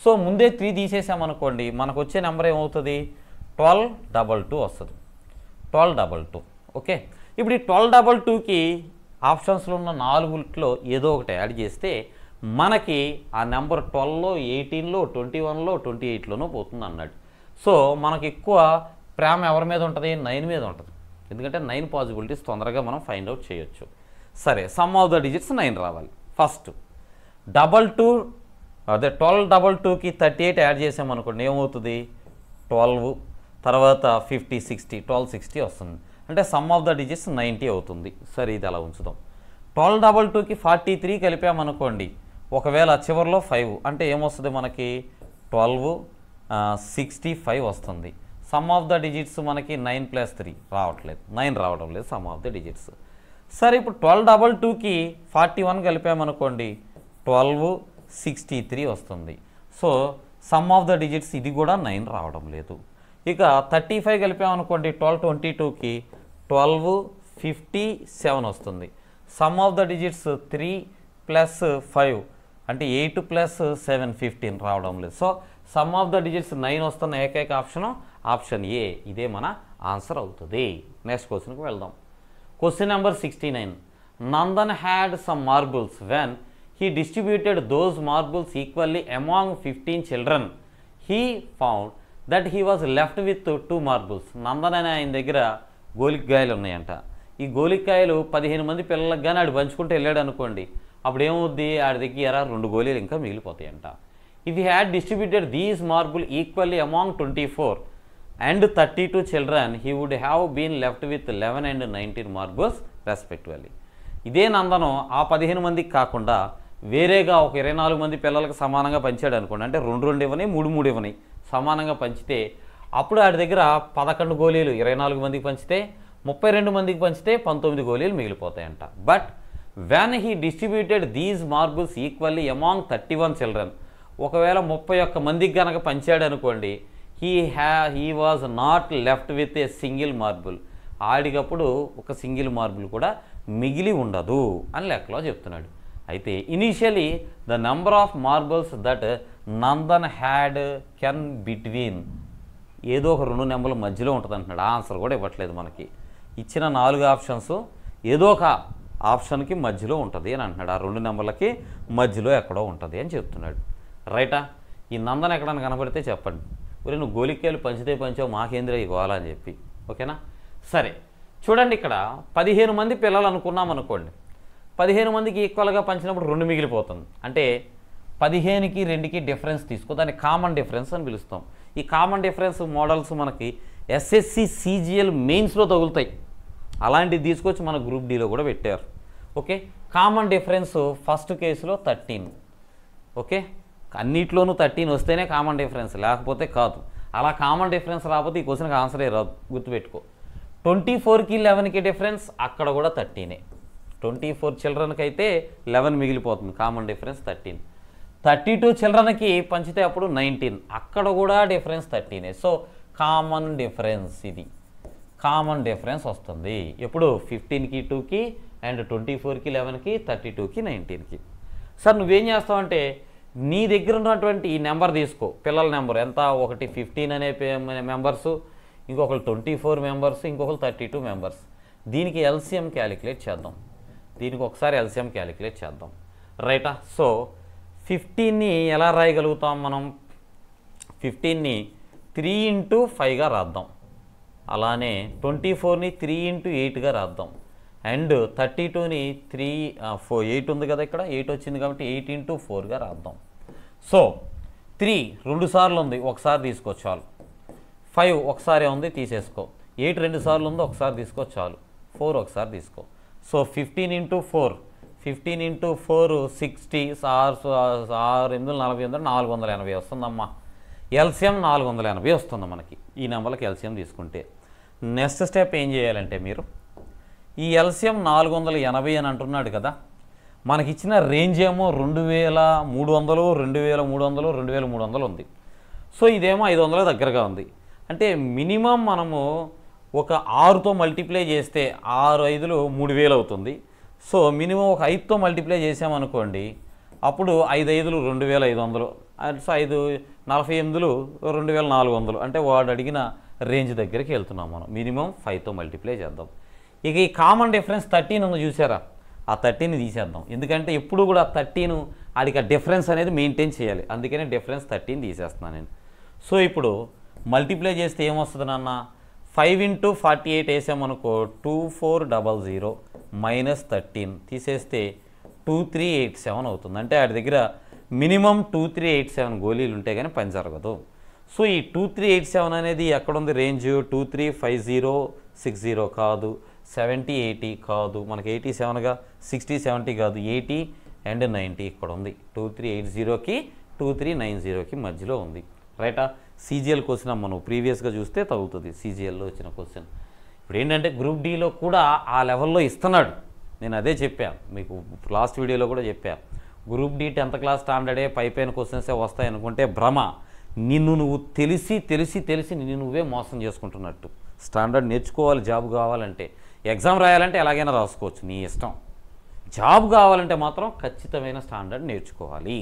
S1: సో ముందే 3 తీసేసామనుకోండి, మనకు వచ్చే నెంబర్ ఏమవుతుంది? 1222 వస్తుంది. 1222. ఓకే, ఇప్పుడు ఈ 1222కి ఆప్షన్స్లో ఉన్న 4లో ఏదో ఒకటి యాడ్ చేస్తే మనకి ఆ నెంబర్ 12లో, 18లో, 21లో, 28లోనూ పోతుంది అన్నాడు. సో మనకి ఎక్కువ ప్రేమ ఎవరి మీద ఉంటుంది? 9 మీద ఉంటుంది. ఎందుకంటే 9 పాసిబిలిటీస్ తొందరగా మనం ఫైండ్ అవుట్ చేయొచ్చు. సరే, సమ్ ఆఫ్ ద డిజిట్స్ 9 రావాలి. ఫస్ట్ 1222కి 38 యాడ్ చేసామనుకోండి, ఏమవుతుంది? 12, తర్వాత 50, 60, 1260 వస్తుంది. అంటే సమ్ ఆఫ్ ద డిజిట్స్ 90 అవుతుంది. సరే, ఇది అలా ఉంచుదాం. 1222కి 43 కలిపామనుకోండి, ఒకవేళ చివరిలో 5 అంటే ఏమొస్తుంది మనకి? 12, 65 వస్తుంది. సమ్ ఆఫ్ ద డిజిట్స్ మనకి 9 + 3 రావట్లేదు, 9 రావడం లేదు సమ్ ఆఫ్ ద డిజిట్స్. సరే, ఇప్పుడు 1222కి 41 కలిపామనుకోండి, 12, 63 వస్తుంది. So some of the digits ఇది కూడా 9 రావడం లేదు. ఇక 35 కలిపామనుకోండి 1222కి, 12, 57 వస్తుంది. సమ్ ఆఫ్ ద డిజిట్స్ 3 + 5 అంటే 8 + 7, 15 రావడం లేదు. So some of the digits 9 వస్తున్న ఏకైక ఆప్షన్ ఏ. ఇదే మన ఆన్సర్ అవుతుంది. నెక్స్ట్ క్వశ్చన్కి వెళ్దాం. Question number 69. Nandan had some marbles when he distributed those marbles equally among 15 children. He found that he was left with 2 marbles. Nandan అనే ఆయన దగ్గర గోలికాయలు ఉన్నాయంట. ఈ గోలికాయలు 15 మంది పిల్లలకు కానీ ఆడు పంచుకుంటూ వెళ్ళాడు అనుకోండి, అప్పుడు ఏమవుద్ది? ఆడి దగ్గర 2 గోళీలు ఇంకా మిగిలిపోతాయంట. If he had distributed these marbles equally among 24 and 32 children, he would have been left with 11 and 19 marbles respectively. ఇదే నందను ఆ 15 మందికి కాకుండా వేరేగా ఒక 24 మంది పిల్లలకు సమానంగా పంచాడు అనుకోండి, అంటే 2 ఇవ్వని, 3 ఇవ్వని సమానంగా పంచితే అప్పుడు ఆడి దగ్గర 11 గోళీలు 24 మందికి పంచితే, 32 మందికి పంచితే 19 గోళీలు మిగిలిపోతాయంట. But when he distributed these marbles equally among 31 children, ఒకవేళ 31 మందికి కనుక పంచాడు అనుకోండి, he was not left with a single marble. ఆడికప్పుడు ఒక సింగిల్ మార్బుల్ కూడా మిగిలి ఉండదు అని లెక్కలో చెప్తున్నాడు. అయితే initially the number of marbles that Nandan had can between ఏదో ఒక 2 నెంబర్ల మధ్యలో ఉంటుంది అంటున్నాడు. ఆన్సర్ కూడా ఇవ్వట్లేదు మనకి. ఇచ్చిన 4 ఆప్షన్స్ ఏదో ఒక ఆప్షన్కి మధ్యలో ఉంటుంది అని అంటున్నాడు. ఆ 2 నెంబర్లకి మధ్యలో ఎక్కడో ఉంటుంది అని చెప్తున్నాడు. రైటా? ఈ నందన్ ఎక్కడైనా కనబడితే చెప్పండి, ఒరే నువ్వు గోలికాయలు పంచావు మాకేంద్ర ఇవ్వాలా అని చెప్పి. ఓకేనా? సరే చూడండి, ఇక్కడ 15 మంది పిల్లలు అనుకున్నాం అనుకోండి, 15 మందికి ఈక్వల్గా పంచినప్పుడు 2 మిగిలిపోతుంది. అంటే 15కి 2కి డిఫరెన్స్ తీసుకో, దాన్ని కామన్ డిఫరెన్స్ అని పిలుస్తాం. ఈ కామన్ డిఫరెన్స్ మోడల్స్ మనకి SSC CGL మెయిన్స్లో తగులుతాయి. అలాంటివి తీసుకొచ్చి మన గ్రూప్ డీలో కూడా పెట్టారు. ఓకే, కామన్ డిఫరెన్స్ ఫస్ట్ కేసులో 13. ఓకే, అన్నిట్లోనూ 13 వస్తేనే కామన్ డిఫరెన్స్, లేకపోతే కాదు. అలా కామన్ డిఫరెన్స్ రాకపోతే ఈ క్వశ్చన్కి ఆన్సరే రాదు, గుర్తుపెట్టుకో. 24కి 11కి డిఫరెన్స్ అక్కడ కూడా 13. 24 చిల్డ్రన్కి అయితే 11 మిగిలిపోతుంది, కామన్ డిఫరెన్స్ 13. 32 చిల్డ్రన్కి పంచితే అప్పుడు 19, అక్కడ కూడా డిఫరెన్స్ 13. సో కామన్ డిఫరెన్స్, ఇది కామన్ డిఫరెన్స్ వస్తుంది ఎప్పుడు? 15కి 2కి అండ్ 24కి 11కి, 32కి 19కి. సార్ నువ్వేం చేస్తావంటే నీ దగ్గర ఉన్నటువంటి ఈ నెంబర్ తీసుకో, పిల్లల నెంబర్ ఎంత, ఒకటి 15 అనే మెంబర్సు, ఇంకొకరు 24 మెంబర్స్, ఇంకొకరు 32 మెంబర్స్. దీనికి LCM క్యాలిక్యులేట్ చేద్దాం. దీనికి ఒకసారి LCM క్యాలిక్యులేట్ చేద్దాం. రైటా? సో 15ని ఎలా రాయగలుగుతాం మనం? 15ని 3 × 5గా రాద్దాం. అలానే 24ని 3 × 8గా రాద్దాం. అండ్ 32ని 8 ఉంది కదా, ఇక్కడ 8 వచ్చింది కాబట్టి 8 × 4గా రాద్దాం. సో 3 2 సార్లు ఉంది, ఒకసారి తీసుకో చాలు. 5 ఒకసారి ఉంది, తీసేసుకో. 8 2 సార్లు ఉంది, ఒకసారి తీసుకో చాలు. 4 ఒకసారి తీసుకో. సో 15 × 4, 15 × 4 60, 6 8 40 480 వస్తుందమ్మా. LCM 480 వస్తుంది మనకి ఈ నెంబర్కి LCM తీసుకుంటే. నెక్స్ట్ స్టెప్ ఏం చేయాలంటే మీరు ఈ LCM 480 అని అంటున్నాడు కదా, మనకిచ్చిన రేంజ్ ఏమో 2300, 2300, 2300 ఉంది. సో ఇదేమో 500 దగ్గరగా ఉంది. అంటే మినిమం మనము ఒక 6తో మల్టిప్లై చేస్తే 6 5లు 3000 అవుతుంది. సో మినిమం ఒక 5తో మల్టిప్లై చేసామనుకోండి, అప్పుడు 5 5లు 2500, సో 5 48లు 2400. అంటే వాడు అడిగిన రేంజ్ దగ్గరికి వెళ్తున్నాం మనం. మినిమం 5తో మల్టిప్లై చేద్దాం. ఇక ఈ కామన్ డిఫరెన్స్ 13 ఉంది చూసారా, ఆ 13ని తీసేద్దాం. ఎందుకంటే ఎప్పుడు కూడా 13 ఆడికి ఆ డిఫరెన్స్ అనేది మెయింటైన్ చేయాలి. అందుకనే డిఫరెన్స్ 13 తీసేస్తున్నాను నేను. సో ఇప్పుడు మల్టిప్లై చేస్తే ఏమొస్తుంది నాన్న, 5 × 48 వేసామనుకో 2400 మైనస్ 13 తీసేస్తే 2387 అవుతుంది. అంటే వాడి దగ్గర మినిమం 2387 గోళీలు ఉంటే కానీ పని జరగదు. సో ఈ 2387 అనేది ఎక్కడుంది రేంజ్, 235060 కాదు, 70 80 కాదు, మనకి 87గా 60 70 కాదు, 80 అండ్ 90 ఇక్కడ ఉంది. 2380కి 2390కి మధ్యలో ఉంది. రైటా? సీజీఎల్ క్వశ్చన్ మనం ప్రీవియస్గా చూస్తే తగ్గుతుంది. సీజీఎల్లో వచ్చిన క్వశ్చన్ ఇప్పుడు ఏంటంటే గ్రూప్ డీలో కూడా ఆ లెవెల్లో ఇస్తున్నాడు. నేను అదే చెప్పాను మీకు, లాస్ట్ వీడియోలో కూడా చెప్పాను. గ్రూప్ డి 10th క్లాస్ స్టాండర్డే పైపైన క్వశ్చన్సే వస్తాయి అనుకుంటే భ్రమ. నువ్వు తెలిసి నిన్ను నువ్వే మోసం చేసుకుంటున్నట్టు. స్టాండర్డ్ నేర్చుకోవాలి, జాబ్ కావాలంటే. ఎగ్జామ్ రాయాలంటే ఎలాగైనా రాసుకోవచ్చు, నీ ఇష్టం. జాబ్ కావాలంటే మాత్రం ఖచ్చితమైన స్టాండర్డ్ నేర్చుకోవాలి.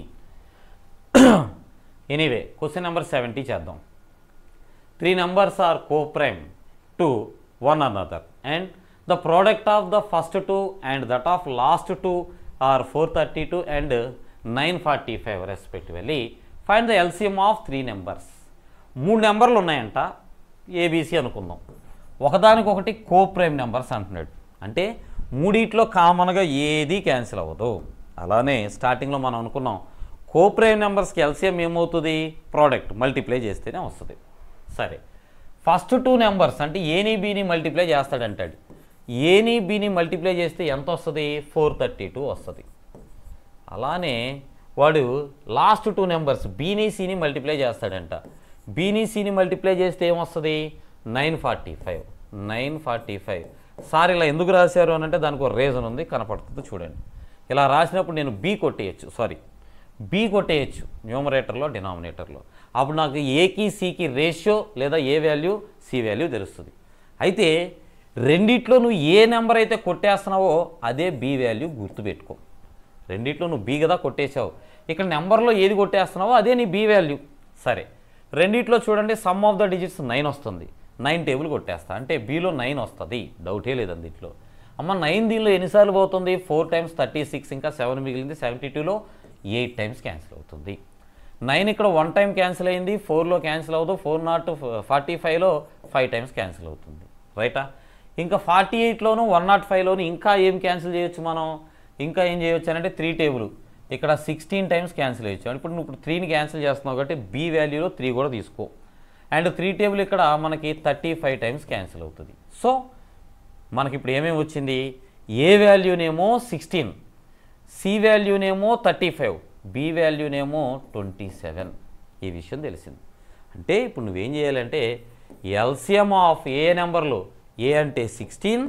S1: ఎనీవే, క్వశ్చన్ నెంబర్ 70 చేద్దాం. 3 numbers are co-prime to one another and the product of the first two and that of last two are 432 and 945 respectively. Find the LCM of 3 numbers. 3 నెంబర్లు ఉన్నాయంట, ABC అనుకుందాం. ఒకదానికొకటి కో-ప్రైమ్ numbers అంటున్నాడు. అంటే మూడిట్లో కామన్గా ఏది క్యాన్సిల్ అవ్వదు. అలానే స్టార్టింగ్లో మనం అనుకున్నాం కో-ప్రైమ్ నెంబర్స్కి ఎల్సిఎం ఏమవుతుంది, ప్రోడక్ట్ మల్టిప్లై చేస్తేనే వస్తుంది. సరే, ఫస్ట్ 2 నెంబర్స్ అంటే ఏని బీని మల్టిప్లై చేస్తాడంటాడు. ఏని బీని మల్టిప్లై చేస్తే ఎంత వస్తుంది, 432 వస్తుంది. అలానే వాడు లాస్ట్ 2 నెంబర్స్ బీని సీని మల్టిప్లై చేస్తాడంట. బీని సీని మల్టిప్లై చేస్తే ఏమొస్తుంది, 945. సార్ ఇలా ఎందుకు రాశారు అని అంటే దానికి ఒక రీజన్ ఉంది, కనపడుతుంది చూడండి. ఇలా రాసినప్పుడు నేను బీ కొట్టేయచ్చు న్యూమరేటర్లో, డినామినేటర్లో. అప్పుడు నాకు ఏకి సికి రేషియో లేదా ఏ వాల్యూ సి వాల్యూ తెలుస్తుంది. అయితే రెండిట్లో నువ్వు ఏ నెంబర్ అయితే కొట్టేస్తున్నావో అదే బి వాల్యూ గుర్తుపెట్టుకో. రెండిట్లో నువ్వు బి కదా కొట్టేసావు, ఇక్కడ నెంబర్లో ఏది కొట్టేస్తున్నావో అదే నీ బి వాల్యూ. సరే, రెండిట్లో చూడండి సమ్ ఆఫ్ ద డిజిట్స్ 9 వస్తుంది, 9 టేబుల్ కొట్టేస్తా అంటే బీలో 9 వస్తుంది, డౌటే లేదు అందులో. అమ్మ 9 దీనిలో ఎన్నిసార్లు పోతుంది, 4 times 36, ఇంకా 7 మిగిలింది, 72లో 8 times క్యాన్సిల్ అవుతుంది. 9 ఇక్కడ 1 time క్యాన్సిల్ అయింది, 4లో క్యాన్సిల్ అవుతుంది, 445లో 5 times క్యాన్సిల్ అవుతుంది. రైటా? ఇంకా 48లోను 105లోను ఇంకా ఏం క్యాన్సిల్ చేయొచ్చు మనం, ఇంకా ఏం చేయొచ్చు అంటే 3 టేబుల్ ఇక్కడ 16 times క్యాన్సిల్ చేయొచ్చు. ఇప్పుడు నువ్వు 3ని క్యాన్సిల్ చేస్తున్నావు కాబట్టి బి వాల్యూలో 3 కూడా తీసుకో. అండ్ 3 టేబుల్ ఇక్కడ మనకి 35 times క్యాన్సిల్ అవుతుంది. సో మనకి ఇప్పుడు ఏమేమి వచ్చింది, ఏ వాల్యూనేమో 16, సి వాల్యూనేమో 35, బి వాల్యూనేమో 27. ఈ విషయం తెలిసింది. అంటే ఇప్పుడు నువ్వేం చేయాలంటే ఎల్సిఎం ఆఫ్ ఏ నెంబర్లు, ఏ అంటే 16,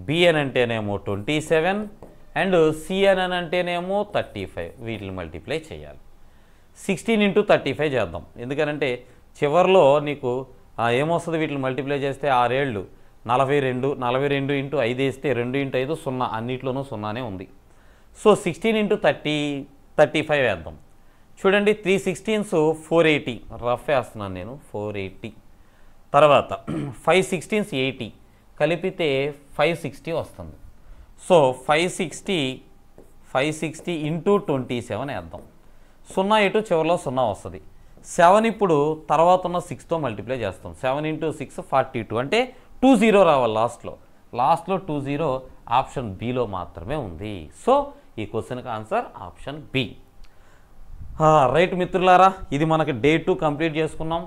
S1: బి అని అంటేనేమో 27 అండ్ సి అని అంటేనేమో 35, వీటిని మల్టిప్లై చేయాలి. 16 × 35 చేద్దాం. ఎందుకనంటే చివరిలో నీకు ఏమొస్తుంది, వీటిని మల్టిప్లై చేస్తే 6 ఏళ్ళు 42, 42 × 5 వేస్తే 2 × 5 0, అన్నిట్లోనూ 0నే ఉంది. సో 16 × 35 వేద్దాం. చూడండి 3 16s 480, రఫ్ వేస్తున్నాను నేను, 480. తర్వాత 5 16s 80, కలిపితే 560 వస్తుంది. సో 560 × 27 వేద్దాం. 0 ఇటు చివరిలో 0 వస్తుంది. 7 ఇప్పుడు తర్వాత ఉన్న 6తో మల్టిప్లై చేస్తాం. 7 × 6 42, అంటే 20 రావాలి లాస్ట్లో 20 ఆప్షన్ బిలో మాత్రమే ఉంది. సో ఈ క్వశ్చన్కి ఆన్సర్ ఆప్షన్ బి. రైట్ మిత్రులారా, ఇది మనకి డే 2 కంప్లీట్ చేసుకున్నాం.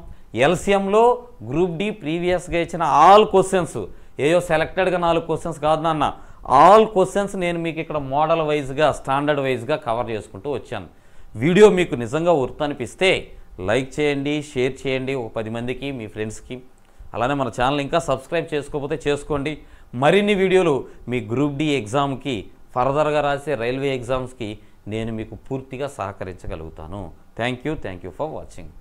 S1: ఎల్సిఎంలో గ్రూప్ డి ప్రీవియస్గా ఇచ్చిన ఆల్ క్వశ్చన్స్, ఏయో సెలెక్టెడ్గా 4 క్వశ్చన్స్ కాదు నాన్న, ఆల్ క్వశ్చన్స్ నేను మీకు ఇక్కడ మోడల్ వైజ్గా, స్టాండర్డ్ వైజ్గా కవర్ చేసుకుంటూ వచ్చాను. వీడియో మీకు నిజంగా వర్త్ అనిపిస్తే లైక్ చేయండి, షేర్ చేయండి ఒక 10 మందికి, మీ ఫ్రెండ్స్కి. అలానే మన ఛానల్ ఇంకా సబ్స్క్రైబ్ చేసుకోకపోతే చేసుకోండి. మరిన్ని వీడియోలు మీ గ్రూప్ డి ఎగ్జామ్కి ఫర్దర్గా రాసే రైల్వే ఎగ్జామ్స్కి నేను మీకు పూర్తిగా సహకరించగలుగుతాను. Thank you for watching.